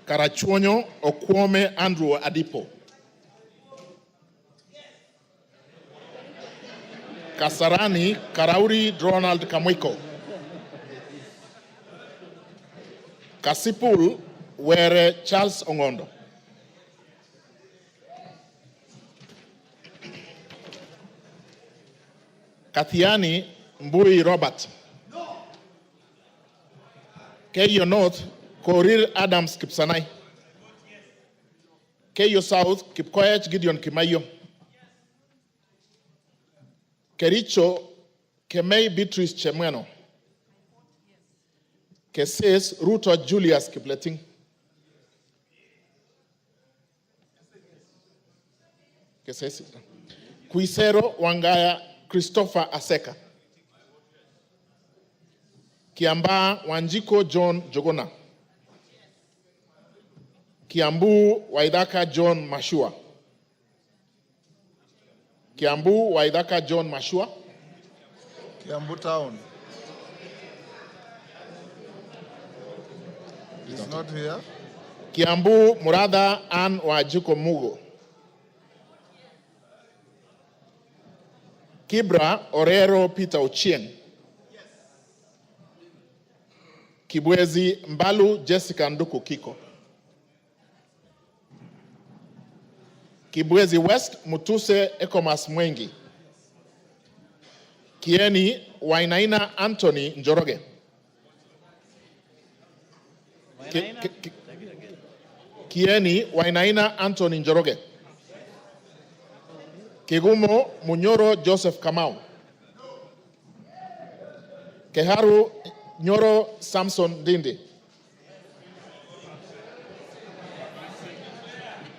Karachuonyo Okwome Andrew Adipo. Kasarani Karauri Ronald Kamwiko. Kasipul were Charles Ongondo. Kathiani Mbui Robert. Keyo North, Korir Adams Kipsanai. Keyo South, Kipkoech Gideon Kimayo. Kericho, Kemei Beatrice Chemweno. Keses Ruto Julius Kipleting. Keses. Kuisero Wangaya Christopher Aseka. Kiamba Wanjiko John Jogona. Kiambu Waidaka John Mashua. Kiambu Waidaka John Mashua. Kiambu Town. He's not here. Kiambu Murada Ann Wajiko Mugo. Kibra Orero Peter Ochieng. Kibwezi Mbalu Jessica Nduku Kiko. Kibwezi West Mutuse Ekomas Mwengi. Kieni Wainaina Anthony Njoroge. Kieni Wainaina Anthony Njoroge. Kigumo Munyoro Joseph Kamau. Keharu Nyoro Samson Dindi.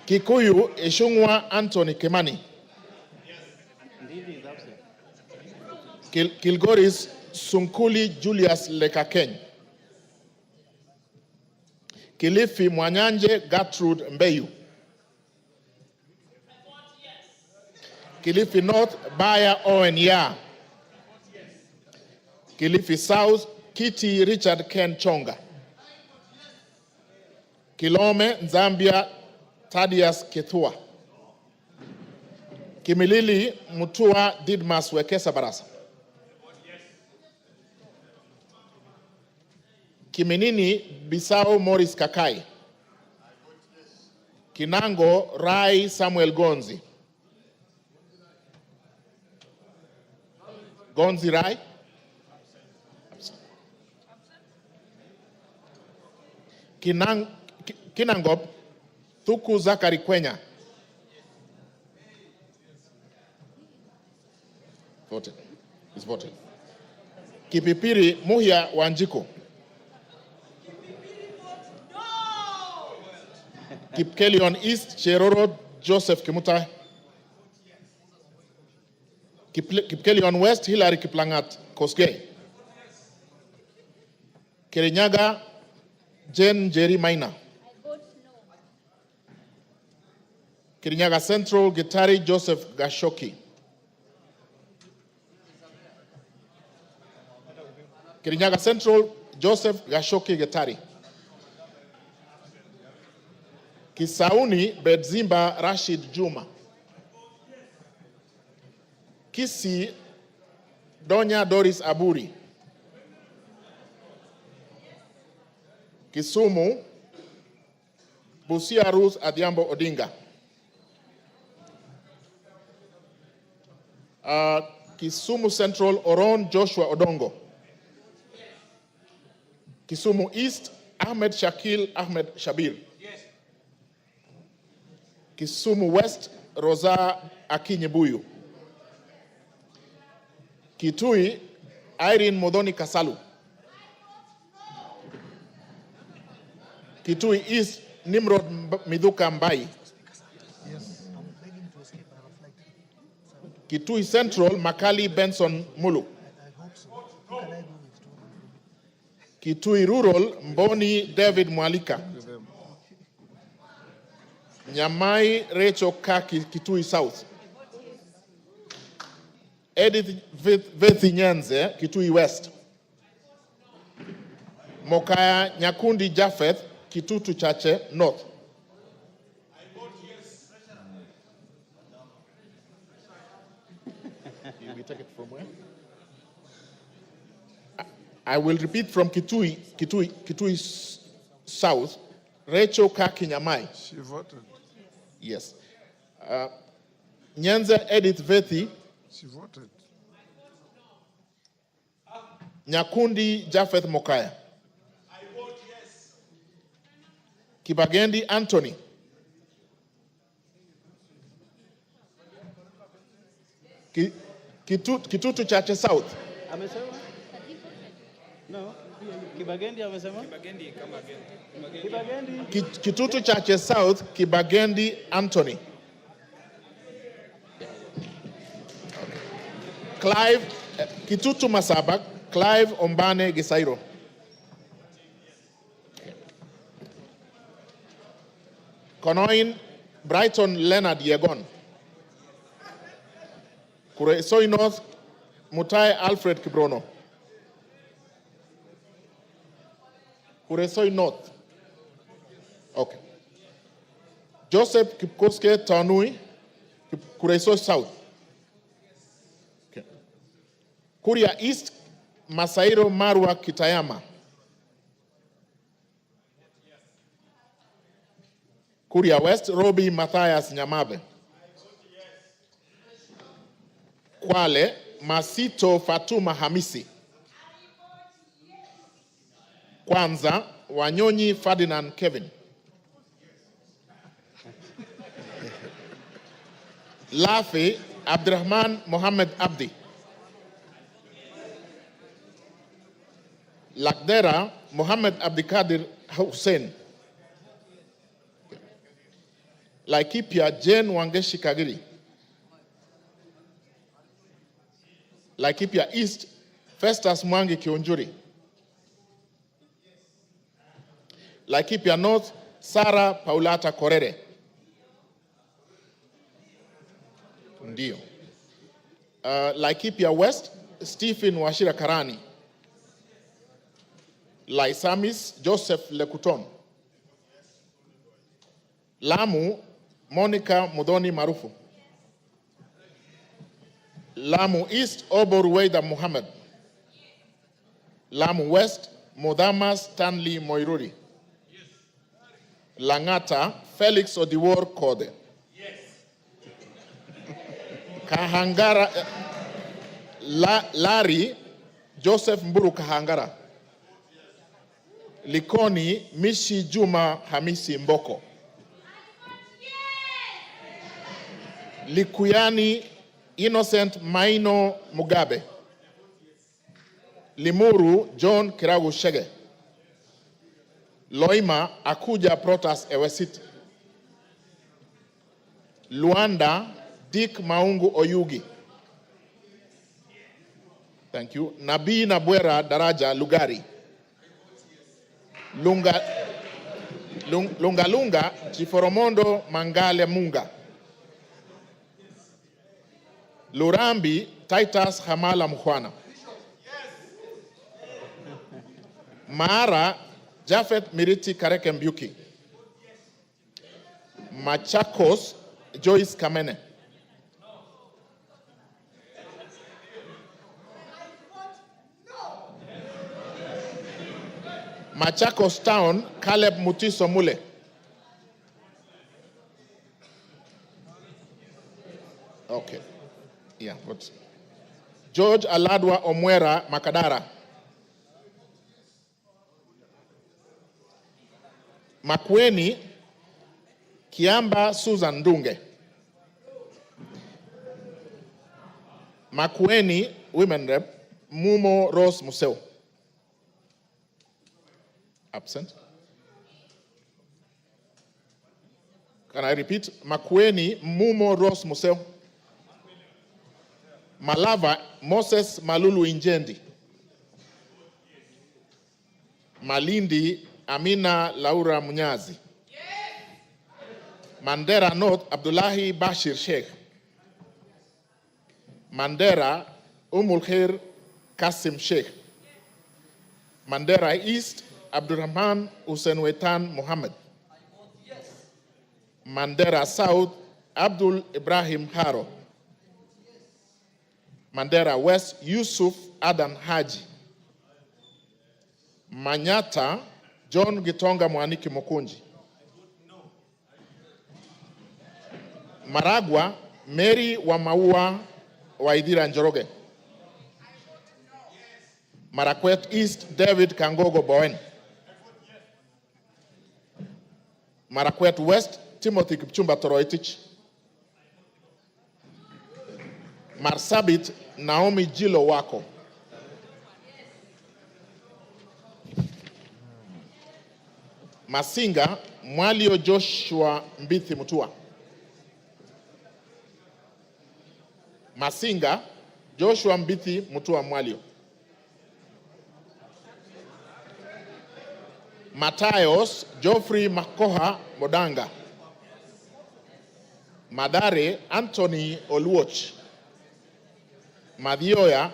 Kikuyu Eshungwa Anthony Kemani. Kilgoris Sunkuli Julius Lekakeny. Kilifi Mwanyanje Gertrude Mbeyu. Kilifi North Baya Owen Ya. Kilifi South Kitty Richard Ken Chonga. Kilome Zambia Thaddeus Kethua. Kimilili Mutua Didmas Wekesa Barasa. Kiminini Bisao Morris Kakai. Kinango Rai Samuel Gonzi. Gonzi Rai. Kinangop Thuku Zakari Kwenya. Voted. It's voted. Kipipiri Muhia Wanjiko. Kipkelion East Cheroro Joseph Kimutai. Kipkelion West Hilary Kiplangat Koskei. Kirinyaga Jen Jerry Maina. Kirinyaga Central Gitari Joseph Gashoki. Kirinyaga Central Joseph Gashoki Gitari. Kisauni Bedzimba Rashid Juma. Kisi Donya Doris Aburi. Kisumu Busia Ruth Adhiambo Odinga. Kisumu Central Oron Joshua Odongo. Kisumu East Ahmed Shakil Ahmed Shabir. Kisumu West Rosa Akinyebuyu. Kitui Irene Modoni Kasalu. Kitui East Nimrod Midhuka Mbai. Kitui Central Makali Benson Mulu. Kitui Rural Mboni David Mwalika. Nyamai Rachel Kaki Kitui South. Edith Vethi Nyanze Kitui West. Mokaya Nyakundi Japheth Kitutu Chache North. We take it from where? I will repeat from Kitui South, Rachel Kakinyamai. She voted. Yes. Nyanza Edith Vethi. She voted. Nyakundi Japheth Mokaya. I vote yes. Kibagendi Anthony. Kitutu Chache South. Amesema? No. Kibagendi amesema? Kibagendi kama again. Kibagendi. Kitutu Chache South, Kibagendi Anthony. Clive, Kitutu Masabak, Clive Ombane Gisairo. Konoin Brighton Leonard Yegon. Kuresoi North Mutai Alfred Kibrono. Kuresoi North. Okay. Joseph Kipkoske Tanui, Kuresoi South. Okay. Kuria East, Masairo Marwa Kitayama. Kuria West, Robi Matthias Nyamabe. Kwale, Masito Fatuma Hamisi. Kwanza, Wanyonyi Ferdinand Kevin. Lafi, Abdurrahman Mohammed Abdi. Lakdera, Mohammed Abdikadir Hussein. Laikipia, Jane Wangeshi Kagiri. Laikipia East, Festus Mwangi Kionjuri. Laikipia North, Sarah Paulata Korere. Ndio. Laikipia West, Stephen Washira Karani. Laisamis, Joseph Lekuton. Lamu, Monica Mudhoni Marufu. Lamu East, Obor Weida Muhammad. Lamu West, Modama Stanley Moiruri. Langata, Felix Odiwor Kode. Kahangara, Larry, Joseph Mburu Kahangara. Likoni, Mishi Juma Hamisi Mboko. Likuyani, Innocent Maino Mugabe. Limuru, John Kiragu Shege. Loima, Akuja Protas Ewesit. Luanda, Dick Maungu Oyugi. Thank you. Nabii Nabwera Daraja Lugari. Lunga Chiforomondo Mangale Munga. Lurambi Titus Hamala Mkhwana. Mara Japheth Miriti Kareke Mbyuki. Machakos Joyce Kamene. Machakos Town, Caleb Mutiso Mule. Okay. Yeah, but George Aladwa Omwera Makadara. Makweni Kiamba Susan Dunge. Makweni Women Rep Mumo Rose Museo. Absent. Can I repeat? Makweni Mumo Rose Museo. Malava Moses Malulu Injendi. Malindi Amina Laura Munyazi. Mandera North Abdullahi Bashir Sheikh. Mandera Umul Kasim Sheikh. Mandera East Abdurrahman Hussein Wetan Muhammad. Mandera South Abdul Ibrahim Haro. Mandera West Yusuf Adan Haji. Manyata John Gitonga Mwaniki Mukunji. Maragwa Mary wa Maua Waidira Njoroge. Marakwet East David Kangogo Bowen. Marakwet West Timothy Kipchumba Toroitich. Marsabit Naomi Jilo Wako. Masinga Mwalio Joshua Mbithi Mutua. Masinga Joshua Mbithi Mutua Mwalio. Matayos Geoffrey Makoha Modanga. Madare Anthony Oluoch. Madhioya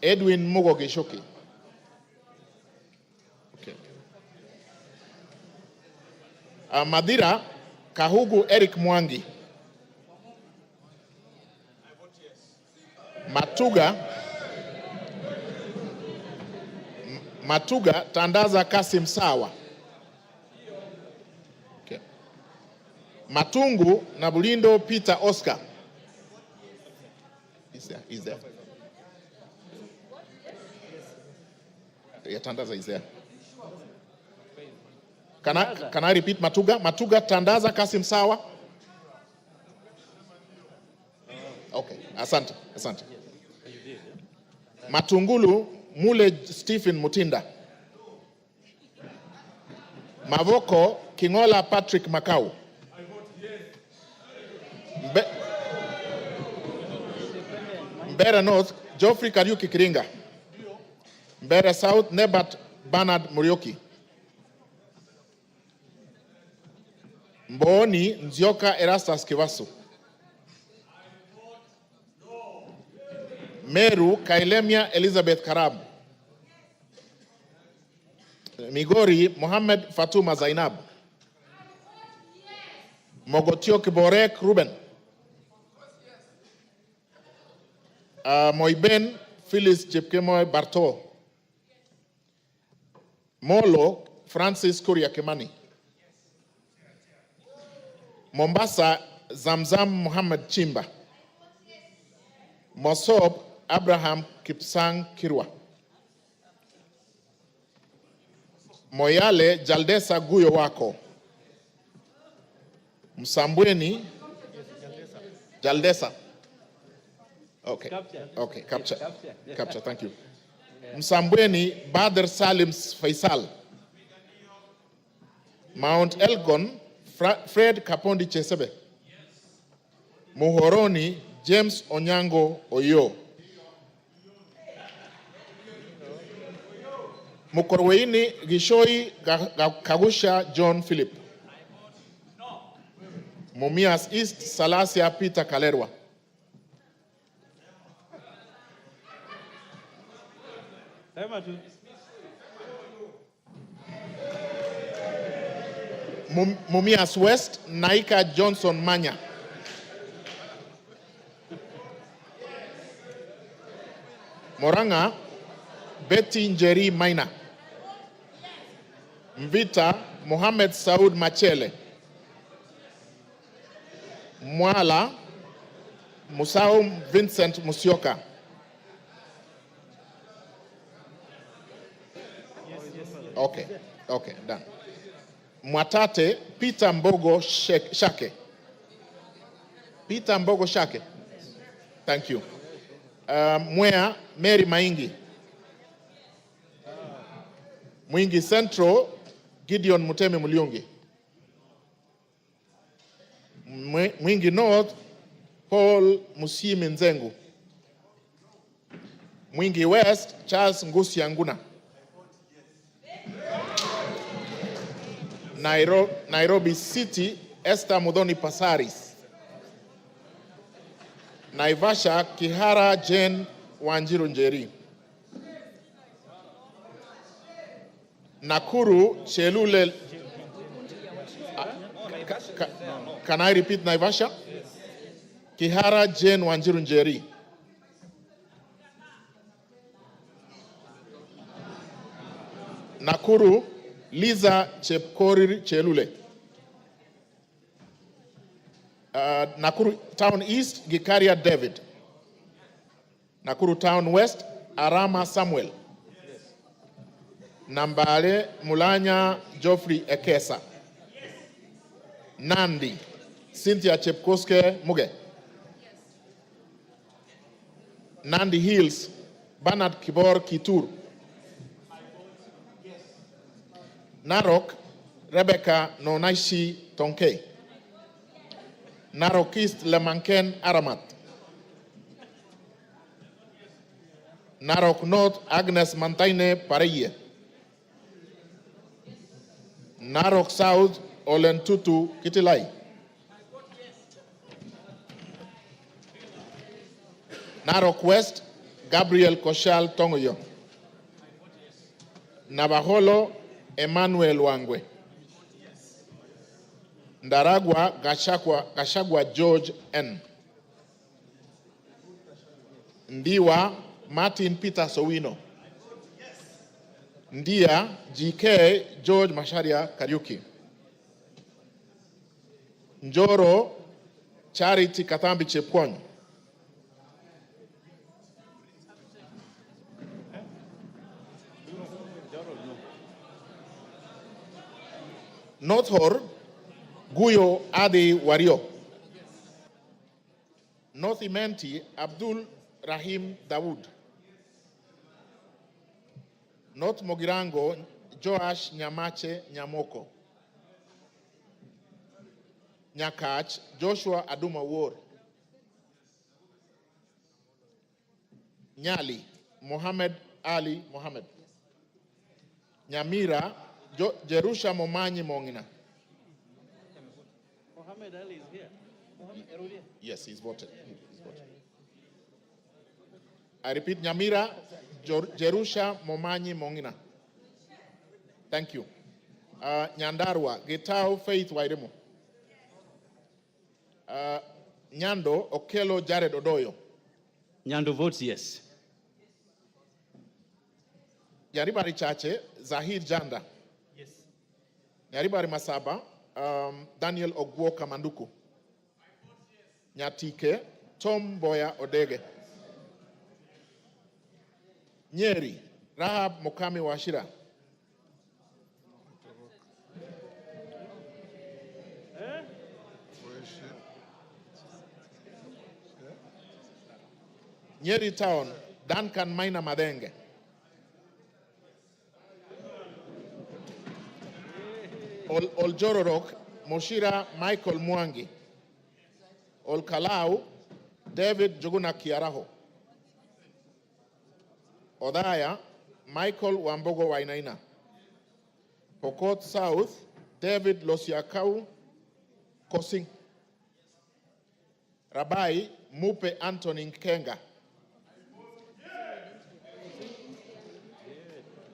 Edwin Mugo Gishoki. Okay. Madira Kahugu Eric Mwangi. Matuga Tandaza Kasim Sawa. Okay. Matungu Nabulindo Peter Oscar. Is there. Yeah, Tandaza is there. Can I repeat Matuga? Matuga Tandaza Kasim Sawa. Okay, asante. Matungulu Mule Stephen Mutinda. Mavoko Kingola Patrick Makau. Mbere North Geoffrey Kariuki Kiringa. Mbere South Nebat Bernard Murioki. Mboni Nzioka Erastus Kivasu. Meru Kailemia Elizabeth Karab. Migori Mohammed Fatuma Zainab. Mogotio Kiborek Ruben. Moiben Phyllis Chepkemoy Barto. Molo Francis Kuria Kimani. Mombasa Zamzam Muhammad Chimba. Mosob Abraham Kipsang Kirwa. Moyale Jaldesa Guyo Wako. Msambweni Jaldesa. Okay, capture, thank you. Msambweni Badr Salim Faisal. Mount Elgon Fred Kapondi Chesebe. Muhoroni James Onyango Oyo. Mukorweini Gishoi Kagusha John Philip. Mumias East Salasia Peter Kalerwa. Mumias West Naika Johnson Manya. Moranga Betty Njeri Maina. Mvita Mohamed Saud Machele. Mwala Musau Vincent Musioka. Okay, done. Mwatate Peter Mbogo Shake. Peter Mbogo Shake. Thank you. Mwea Mary Maingi. Mwingi Central Gideon Mutemi Muliungi. Mwingi North Paul Musimi Nzengu. Mwingi West Charles Ngusi Anguna. Nairobi City Esther Mudhoni Pasaris. Naivasha Kihara Jane Wanjiru Njeri. Nakuru Chelule. Can I repeat Naivasha? Kihara Jane Wanjiru Njeri. Nakuru Liza Chepkorir Chelule. Nakuru Town East, Gikaria David. Nakuru Town West, Arama Samuel. Nambale Mulanya Geoffrey Ekesa. Nandi Cynthia Chepkoske Muge. Nandi Hills Bernard Kibor Kitur. Narok Rebecca Nonaishi Tonke. Narok East Lemanken Aramat. Narok North Agnes Mantaine Pareye. Narok South Olentutu Kitilai. Narok West Gabriel Koshal Tongoyo. Navaholo Emmanuel Wangwe. Ndaragwa Gachagua George N. Ndiwa Martin Peter Sowino. Ndia GK George Masharia Kariuki. Njoro Charity Katambi Chepkwony. North Hor Guyo Adi Wario. North Imenti Abdul Rahim Dawood. North Mogirango Joash Nyamache Nyamoko. Nyakach Joshua Aduma War. Nyali Mohammed Ali Mohammed. Nyamira Jerusha Momanyi Mongina. Mohammed Ali is here. Yes, he's voted. He's voted. I repeat, Nyamira Jerusha Momanyi Mongina. Thank you. Nyandarua Gitao Faith Wairemo. Nyando Okelo Jared Odoyo. Nyando votes yes. Yaribari Chache Zahir Janda. Yes. Yaribari Masaba Daniel Ogwo Kamanduku. Nyatike Tom Boya Odege. Nyeri Rahab Mokami Washira. Nyeri Town Duncan Maina Madenge. Oljororok Moshira Michael Mwangi. Olkalau David Joguna Kiaraho. Odaya Michael Wambogo Wainaina. Pokot South David Losiakau Kosing. Rabai Mupe Anthony Nkenga.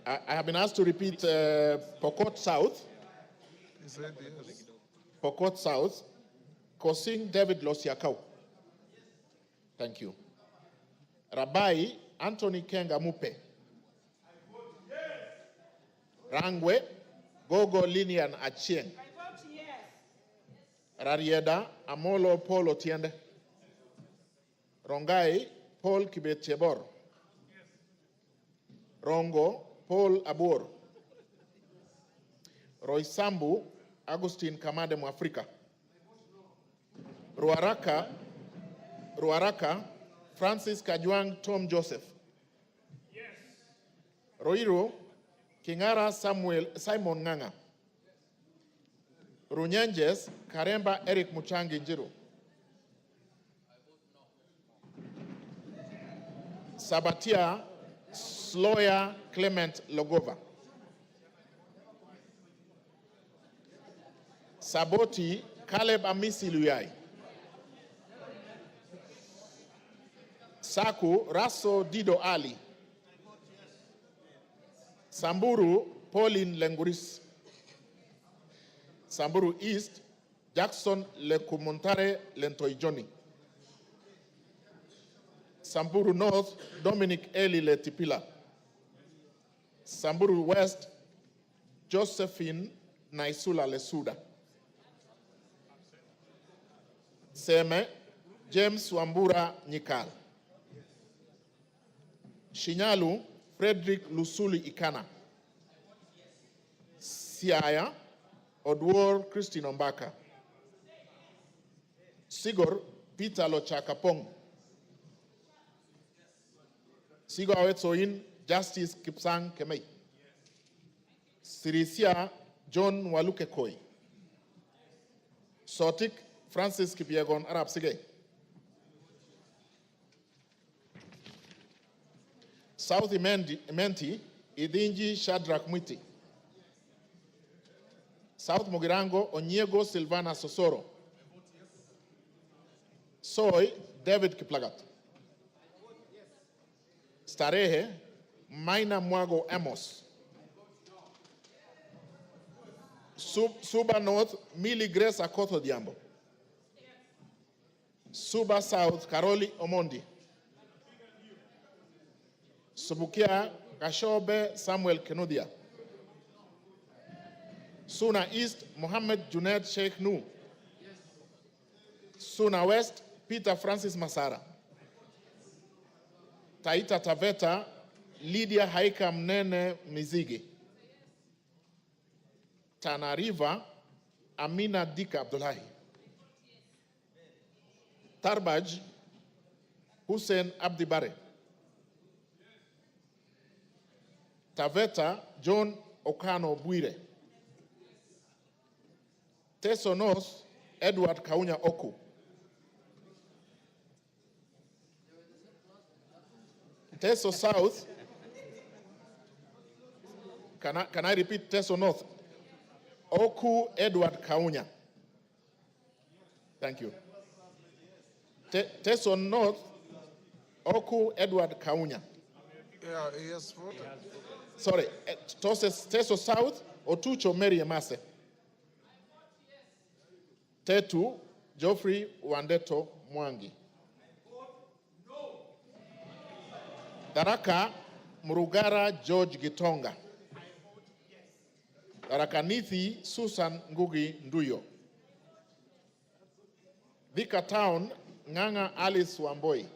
I have been asked to repeat Pokot South. He said yes. Pokot South, Kosing David Losiakau. Thank you. Rabai Anthony Kenga Mupe. Rangwe Gogo Linian Achieng. Rarieda Amolo Paul Otiende. Rongai Paul Kibet Chebor. Rongo Paul Abur. Roysambu Agustin Kamade Mwafrika. Ruaraka Francis Kajwang Tom Joseph. Yes. Roiro Kingara Simon Nganga. Runyenjes Karemba Eric Muchangi Njiru. Sabatia Sloya Clement Logova. Saboti Caleb Amisi Luyai. Saku Raso Dido Ali. Samburu Pauline Lenguris. Samburu East Jackson Lekumuntare Lentoijoni. Samburu North Dominic Eli Letipila. Samburu West Josephine Naisula Lesuda. Seme James Wambura Nyikal. Shinyalu Frederick Lusuli Ikana. Siaya Odwor Christine Ombaka. Sigor Peter Lochakapong. Sigor Awetsoin Justice Kipsang Kemei. Sirisia John Waluke Koi. Sotik Francis Kipiegon Arab Sige. South Imenti Idinji Shadrach Mwiti. South Mogirango Onyego Silvana Sosoro. Soy David Kiplagat. Starehe Maina Mwago Amos. Suba North Millie Grace Akoto Diambo. Suba South Karoli Omondi. Subukia Kashobe Samuel Kenudia. Suna East Mohammed Junaid Sheikh Nu. Suna West Peter Francis Masara. Taita Taveta Lydia Haika Mnene Mizigi. Tana River Amina Dika Abdullahi. Tarbaj Hussein Abdi Bare. Taveta John Okano Bwire. Teso North Edward Kaunya Oku. Teso South, can I repeat Teso North? Oku Edward Kaunya. Thank you. Teso North, Oku Edward Kaunya. Yeah, he has voted. Sorry, Teso South, Otucho Mary Emase. Tetu, Geoffrey Wandeto Mwangi. Daraka, Murugara George Gitonga. Daraka Nithi, Susan Ngugi Nduyo. Thika Town, Nganga Alice Wamboi.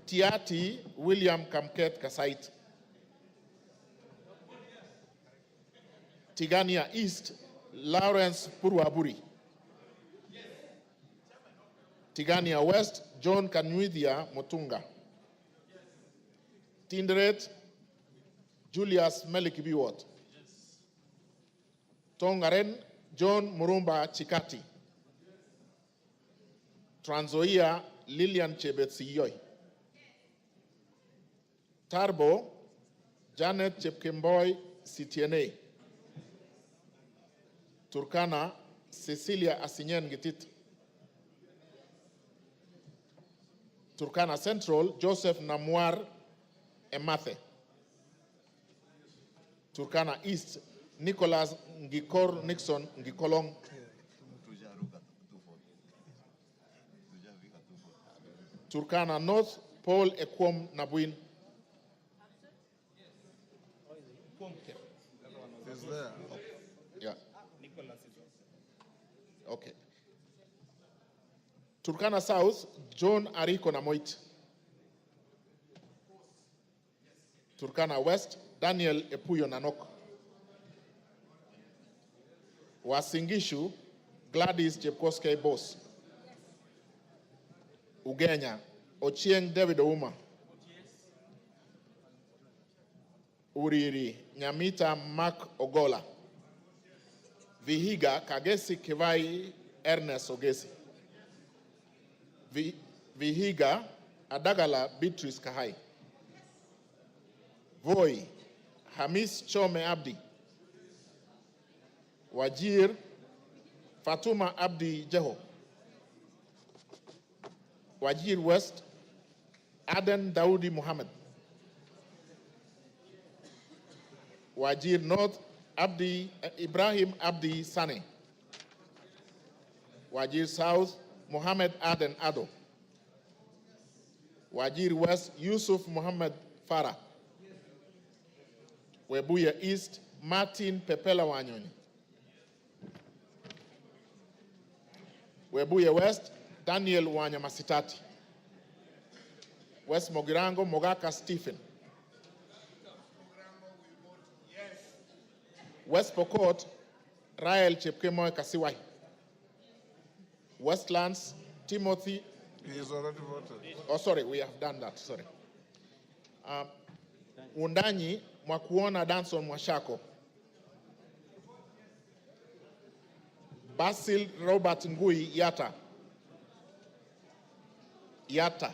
Tiati, William Kamket Kasait. Tigania East, Lawrence Puruaburi. Tigania West, John Kanwidhia Motunga. Tinderet, Julius Melikibiwot. Tongaren, John Murumba Chikati. Trans Nzoia, Lilian Chebet-Siyoi. Tarbo, Janet Chepkemboy Sitiene. Turkana, Cecilia Asinyen Gitit. Turkana Central, Joseph Namwar Emathe. Turkana East, Nicholas Ngikor Nixon Ngikolong. Turkana North, Paul Ekwom Nabuin. Is there? Yeah. Okay. Turkana South, John Ariko Namoit. Turkana West, Daniel Epuyo Nanok. Wasingishu, Gladys Chepkoskei Boss. Ugenya, Ochieng David Ouma. Uriri, Nyamita Mark Ogola. Vihiga, Kagesi Kivai Ernest Ogesi. Vihiga, Adagala Beatrice Kahai. Voi, Hamis Chome Abdi. Wajir, Fatuma Abdi Jeho. Wajir West, Aden Daudi Muhammad. Wajir North, Ibrahim Abdi Sane. Wajir South, Muhammad Aden Ado. Wajir West, Yusuf Muhammad Farah. Webuye East, Martin Pepela Wanyonyi. Webuye West, Daniel Wanyamasitati. West Mogirango, Mogaka Stephen. West Pokot, Rael Chepkemoy Kasiwai. Westlands, Timothy. He is already voted. Oh, sorry, we have done that, sorry. Undanyi, Mwakuona Danson Mwashako. Basil Robert Ngui Yata. Yata.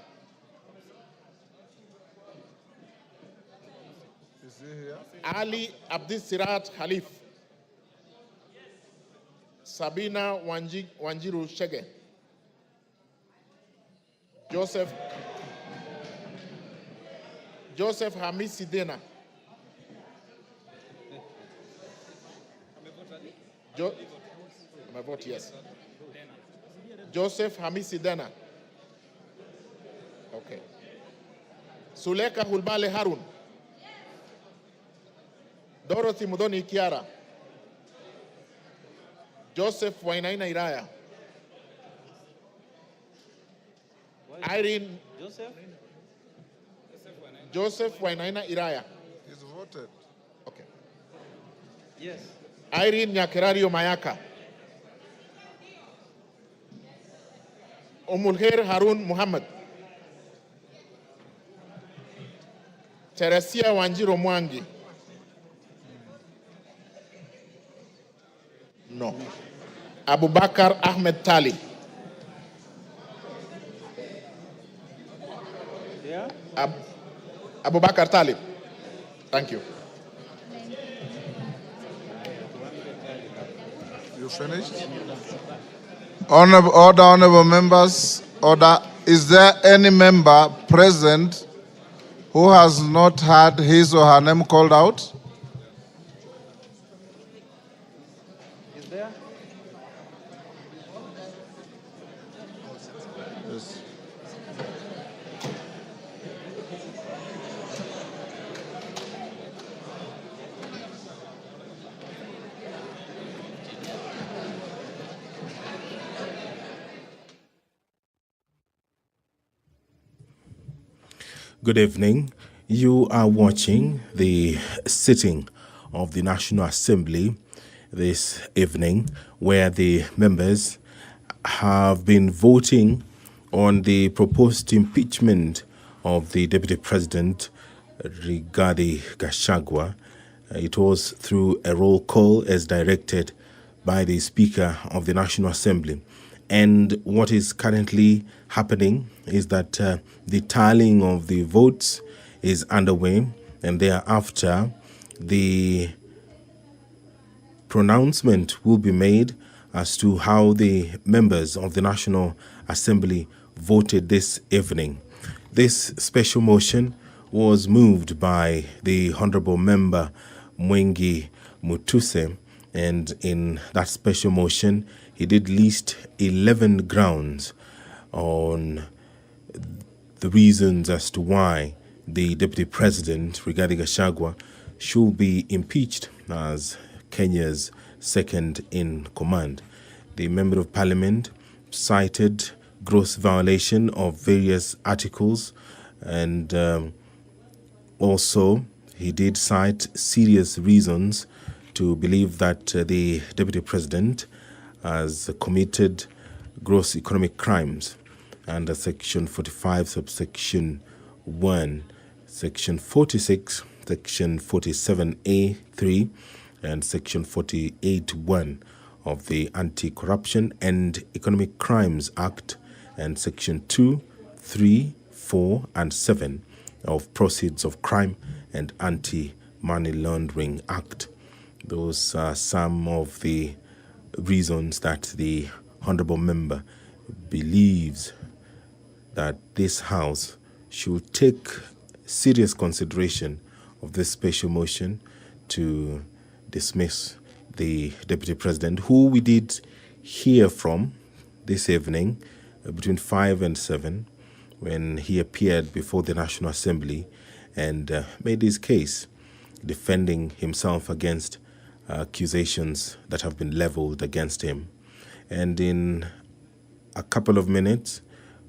Is he here? Ali Abdis Sirat Khalif. Sabina Wanjiru Shege. Joseph Hamisi Dena. My vote, yes. Joseph Hamisi Dena. Okay. Suleka Hulbale Harun. Dorothy Mudoni Kiara. Joseph Wainaina Iraya. Irene. Joseph Wainaina Iraya. He's voted. Okay. Yes. Irene Nyakerario Mayaka. Umulher Harun Muhammad. Teresia Wanjiro Mwangi. No. Abubakar Ahmed Talib. Yeah? Abubakar Talib. Thank you. You finished? Honorable members, order. Is there any member present who has not had his or her name called out? Is there? Yes. Good evening. You are watching the sitting of the National Assembly this evening, where the members have been voting on the proposed impeachment of the Deputy President, Rigathi Gachagua. It was through a roll call as directed by the Speaker of the National Assembly. And what is currently happening is that the tallying of the votes is underway, and thereafter the pronouncement will be made as to how the members of the National Assembly voted this evening. This special motion was moved by the Honourable Member Mwengi Mutuse, and in that special motion he did list 11 grounds on the reasons as to why the Deputy President, Rigathi Gachagua, should be impeached as Kenya's second in command. The Member of Parliament cited gross violation of various articles, and also he did cite serious reasons to believe that the Deputy President has committed gross economic crimes under Section 45, subsection 1, Section 46, Section 47A3, and Section 48(1) of the Anti-Corruption and Economic Crimes Act, and Section 2, 3, 4, and 7 of Proceeds of Crime and Anti-Money Laundering Act. Those are some of the reasons that the Honourable Member believes that this House should take serious consideration of this special motion to dismiss the Deputy President, who we did hear from this evening between 5 and 7 when he appeared before the National Assembly and made his case. defending himself against accusations that have been leveled against him. And in a couple of minutes,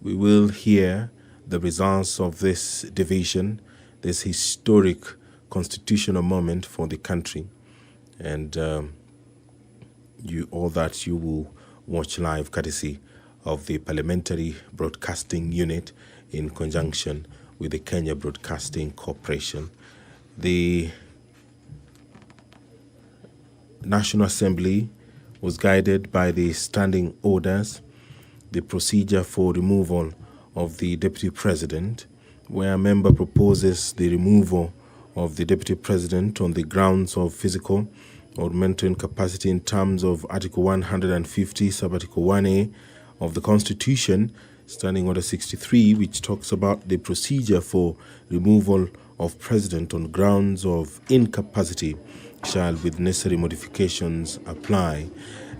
we will hear the results of this division, this historic constitutional moment for the country. And all that you will watch live courtesy of the Parliamentary Broadcasting Unit in conjunction with the Kenya Broadcasting Corporation. The National Assembly was guided by the standing orders, the procedure for removal of the Deputy President, where a member proposes the removal of the Deputy President on the grounds of physical or mental incapacity in terms of Article 150, Sub-Article 1A of the Constitution, Standing Order 63, which talks about the procedure for removal of President on grounds of incapacity shall, with necessary modifications, apply.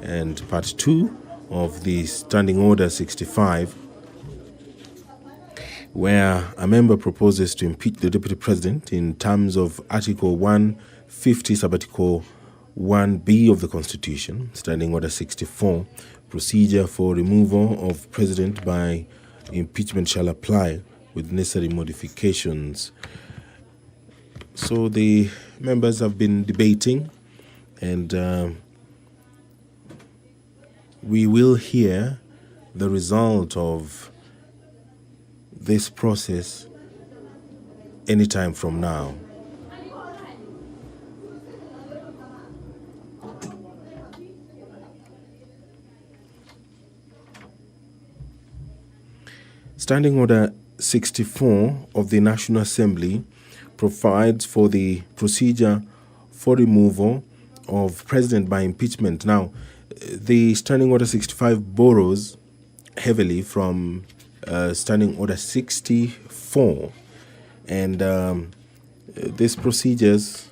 And Part 2 of the Standing Order 65, where a member proposes to impeach the Deputy President in terms of Article 150, Sub-Article 1B of the Constitution, Standing Order 64, procedure for removal of President by impeachment shall apply with necessary modifications. So the members have been debating, and we will hear the result of this process anytime from now. Standing Order 64 of the National Assembly provides for the procedure for removal of President by impeachment. Now, the Standing Order 65 borrows heavily from Standing Order 64, and these procedures,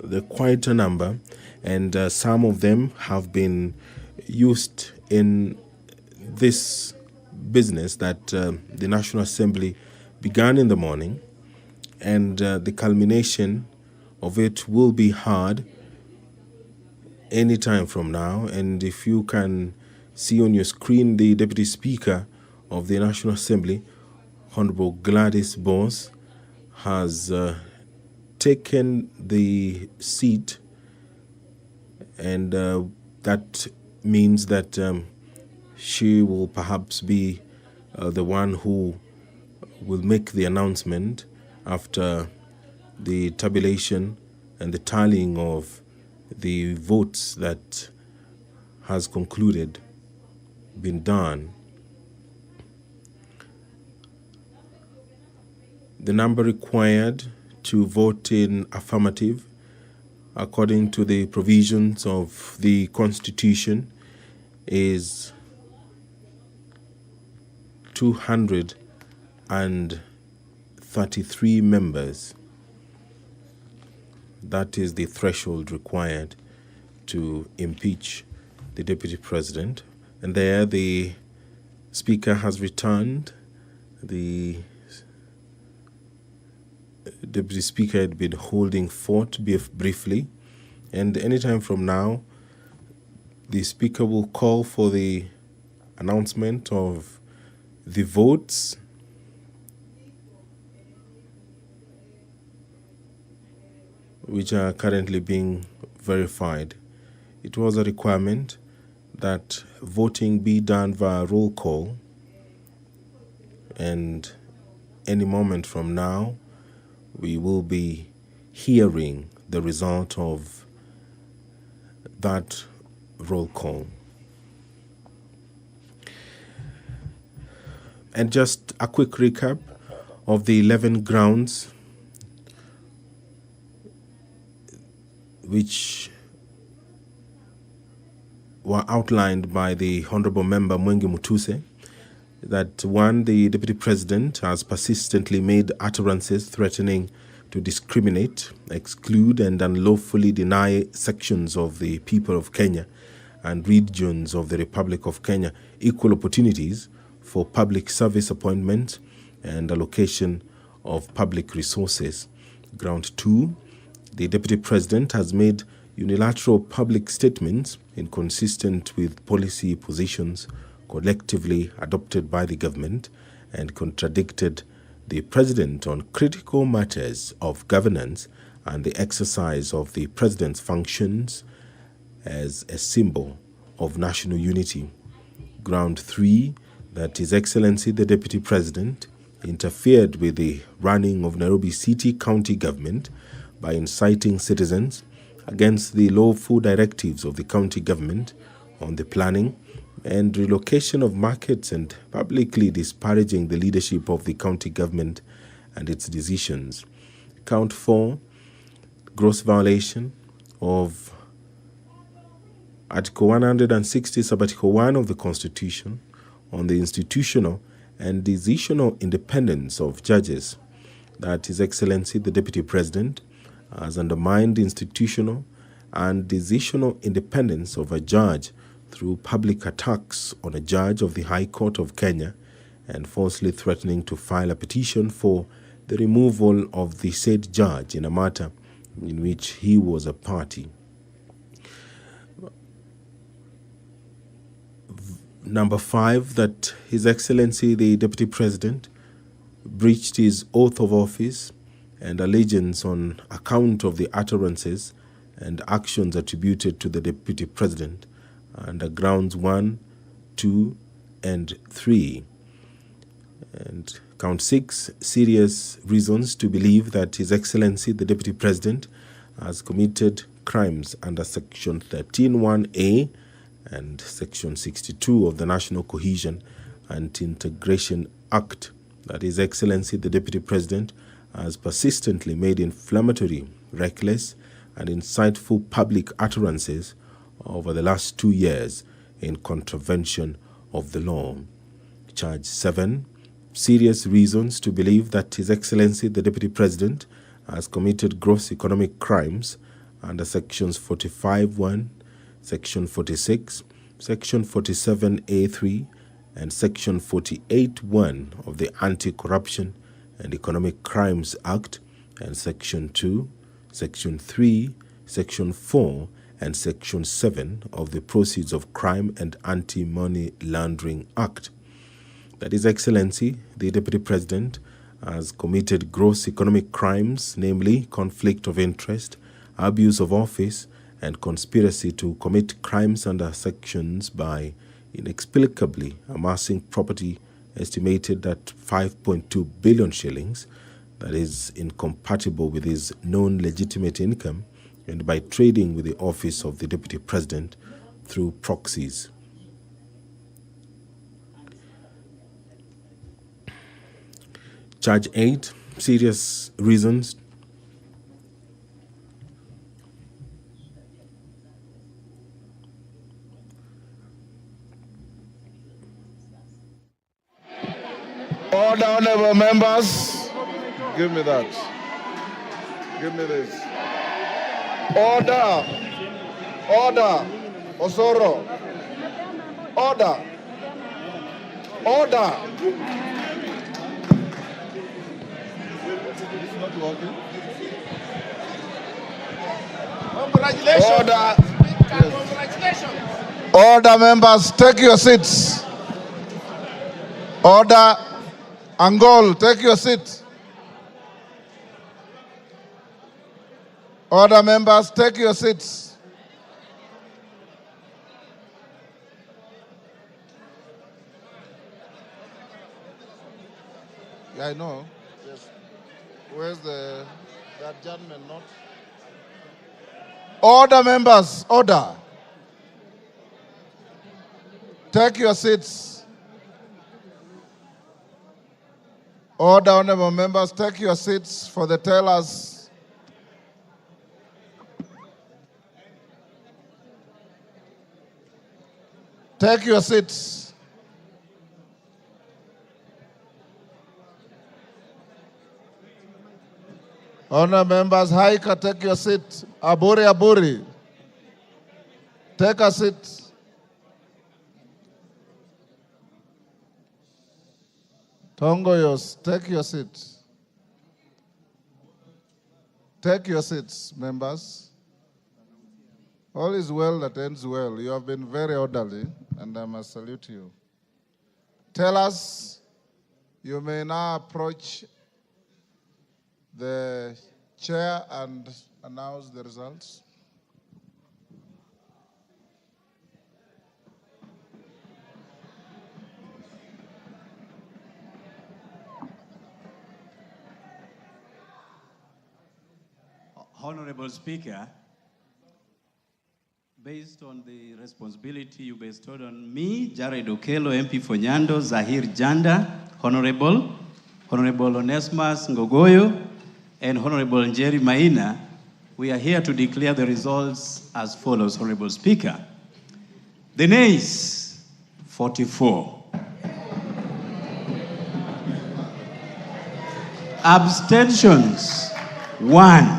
they're quite a number, and some of them have been used in this business that the National Assembly began in the morning, and the culmination of it will be hard any time from now. And if you can see on your screen, the Deputy Speaker of the National Assembly, Honorable Gladys Bose, has taken the seat, and that means that she will perhaps be the one who will make the announcement after the tabulation and the tallying of the votes that has concluded, been done. The number required to vote in affirmative, according to the provisions of the Constitution, is 233 members. That is the threshold required to impeach the Deputy President. And there the Speaker has returned. The Deputy Speaker had been holding fort briefly, and anytime from now, the Speaker will call for the announcement of the votes, which are currently being verified. It was a requirement that voting be done via roll call, and any moment from now, we will be hearing the result of that roll call. And just a quick recap of the 11 grounds which were outlined by the Honorable Member Mwengi Mutuse. That one, the Deputy President has persistently made utterances threatening to discriminate, exclude, and unlawfully deny sections of the people of Kenya and regions of the Republic of Kenya equal opportunities for public service appointments and allocation of public resources. Ground 2, the Deputy President has made unilateral public statements inconsistent with policy positions collectively adopted by the government and contradicted the President on critical matters of governance and the exercise of the President's functions as a symbol of national unity. Ground 3, that His Excellency the Deputy President interfered with the running of Nairobi City County Government by inciting citizens against the lawful directives of the county government on the planning and relocation of markets and publicly disparaging the leadership of the county government and its decisions. Count 4, gross violation of Article 160, Sub-Article 1 of the Constitution on the institutional and decisional independence of judges, that His Excellency the Deputy President has undermined institutional and decisional independence of a judge through public attacks on a judge of the High Court of Kenya and falsely threatening to file a petition for the removal of the said judge in a matter in which he was a party. Number 5, that His Excellency the Deputy President breached his oath of office and allegiance on account of the utterances and actions attributed to the Deputy President under grounds 1, 2, and 3. And count 6, serious reasons to believe that His Excellency the Deputy President has committed crimes under Section 13(1)(a) and Section 62 of the National Cohesion and Integration Act, that His Excellency the Deputy President has persistently made inflammatory, reckless, and insightful public utterances over the last 2 years in contravention of the law. Charge 7, serious reasons to believe that His Excellency the Deputy President has committed gross economic crimes under Sections 45(1), Section 46, Section 47(a)(3), and Section 48(1) of the Anti-Corruption and Economic Crimes Act, and Section 2, Section 3, Section 4, and Section 7 of the Proceeds of Crime and Anti-Money Laundering Act. That His Excellency, the Deputy President, has committed gross economic crimes, namely conflict of interest, abuse of office, and conspiracy to commit crimes under sections by inexplicably amassing property estimated at 5.2 billion shillings, that is incompatible with his known legitimate income, and by trading with the office of the Deputy President through proxies. Charge 8, serious reasons Order, honorable members. Give me that. Give me this. Order. Order. Osoro. Order. Order. Congratulations. Order. Congratulations. Order, members. Take your seats. Order. Angol, take your seat. Order, members, take your seats. Yeah, I know. Yes. Where's that gentleman not? Order, members, order. Take your seats. Order, honorable members, take your seats for the tellers. Take your seats. Honorable members, Haika, take your seat. Aburi, take a seat. Tongoyos, take your seat. Take your seats, members. All is well that ends well. You have been very orderly, and I must salute you. Tell us, you may now approach the chair and announce the results. Honorable Speaker, based on the responsibility you bestowed on me, Jared Okello, MP for Nyando, Zahir Janda, Honorable Onesmus Ngogoyo, and Honorable Njeri Maina, we are here to declare the results as follows, Honorable Speaker. The nays, 44. Abstentions, 1.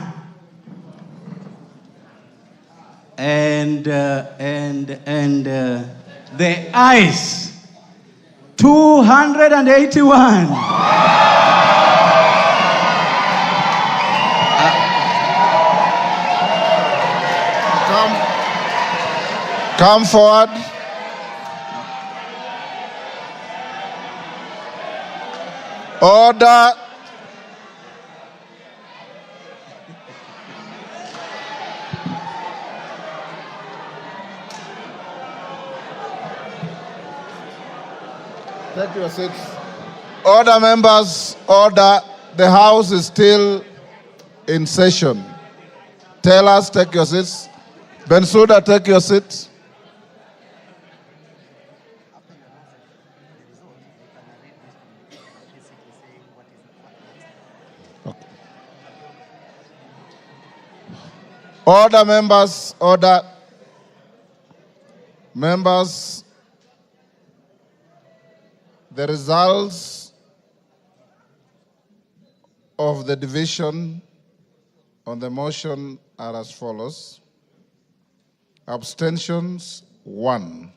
And the ayes, 281. Come forward. Order. Take your seats. Order, members, order. The House is still in session. Tell us, take your seats. Bensouda, take your seat. Okay. Order, members, order. Members, the results of the division on the motion are as follows. Abstentions, 1.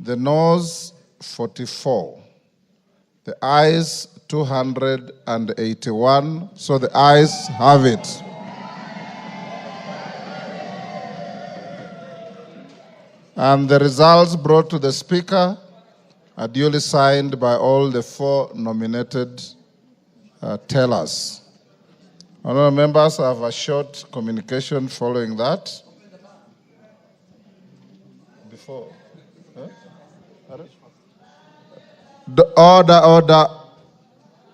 The noes, 44. The ayes, 281. So the ayes have it. And the results brought to the Speaker are duly signed by all the 4 nominated tellers. Honourable members, I have a short communication following that. Before. Order.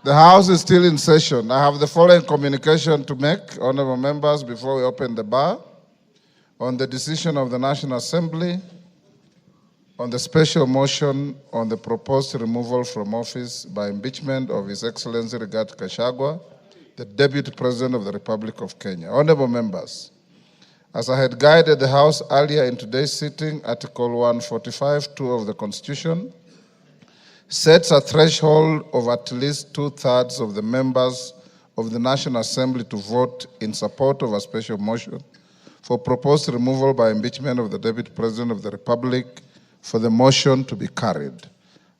The House is still in session. I have the following communication to make, honourable members, before we open the bar. On the decision of the National Assembly, on the special motion on the proposed removal from office by impeachment of His Excellency Gachagua, the Deputy President of the Republic of Kenya. Honorable members, as I had guided the House earlier in today's sitting, Article 145(2) of the Constitution sets a threshold of at least 2/3 of the members of the National Assembly to vote in support of a special motion for proposed removal by impeachment of the Deputy President of the Republic for the motion to be carried.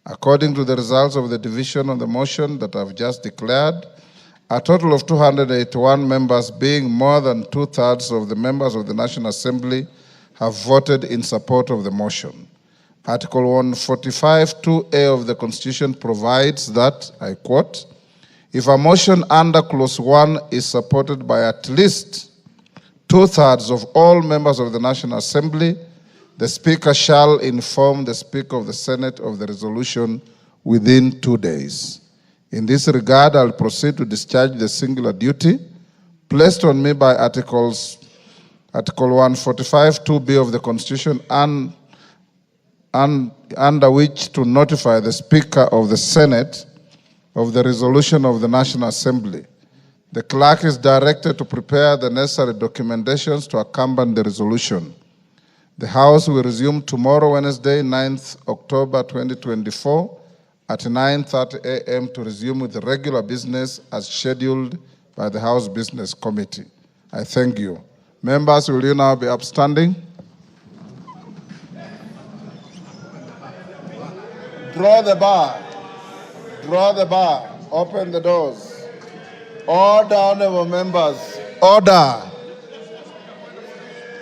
According to the results of the division on the motion that I've just declared, a total of 281 members, being more than 2/3 of the members of the National Assembly, have voted in support of the motion. Article 145(2)(a) of the Constitution provides that, I quote, if a motion under Clause 1 is supported by at least 2/3 of all members of the National Assembly, the Speaker shall inform the Speaker of the Senate of the resolution within 2 days. In this regard, I'll proceed to discharge the singular duty placed on me by Article 145(2)(b) of the Constitution and under which to notify the Speaker of the Senate of the resolution of the National Assembly. The clerk is directed to prepare the necessary documentations to accompany the resolution. The House will resume tomorrow, Wednesday, 9th October 2024, at 9:30 a.m. to resume with the regular business as scheduled by the House Business Committee. I thank you. Members, will you now be upstanding? Draw the bar. Draw the bar. Open the doors. Order, honorable members. Order.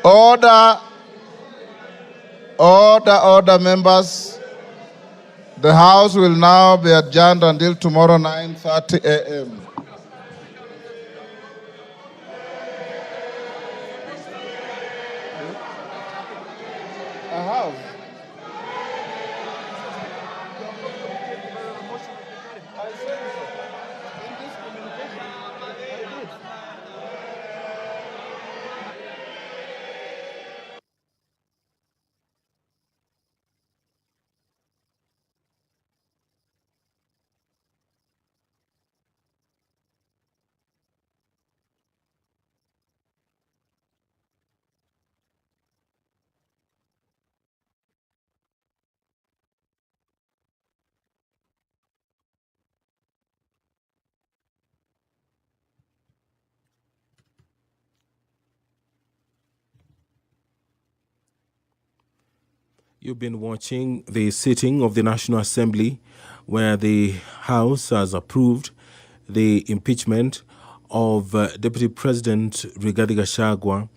Order. Order, members. The House will now be adjourned until tomorrow 9:30 a.m. I have. You've been watching the sitting of the National Assembly where the House has approved the impeachment of Deputy President Rigathi Gachagua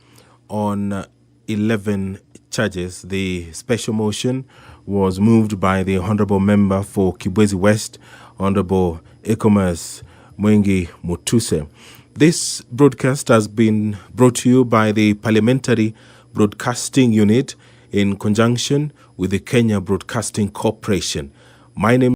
on 11 charges. The special motion was moved by the Honorable Member for Kibwezi West, Honorable Ecomas Mwengi Mutuse. This broadcast has been brought to you by the Parliamentary Broadcasting Unit in conjunction with the Kenya Broadcasting Corporation. My name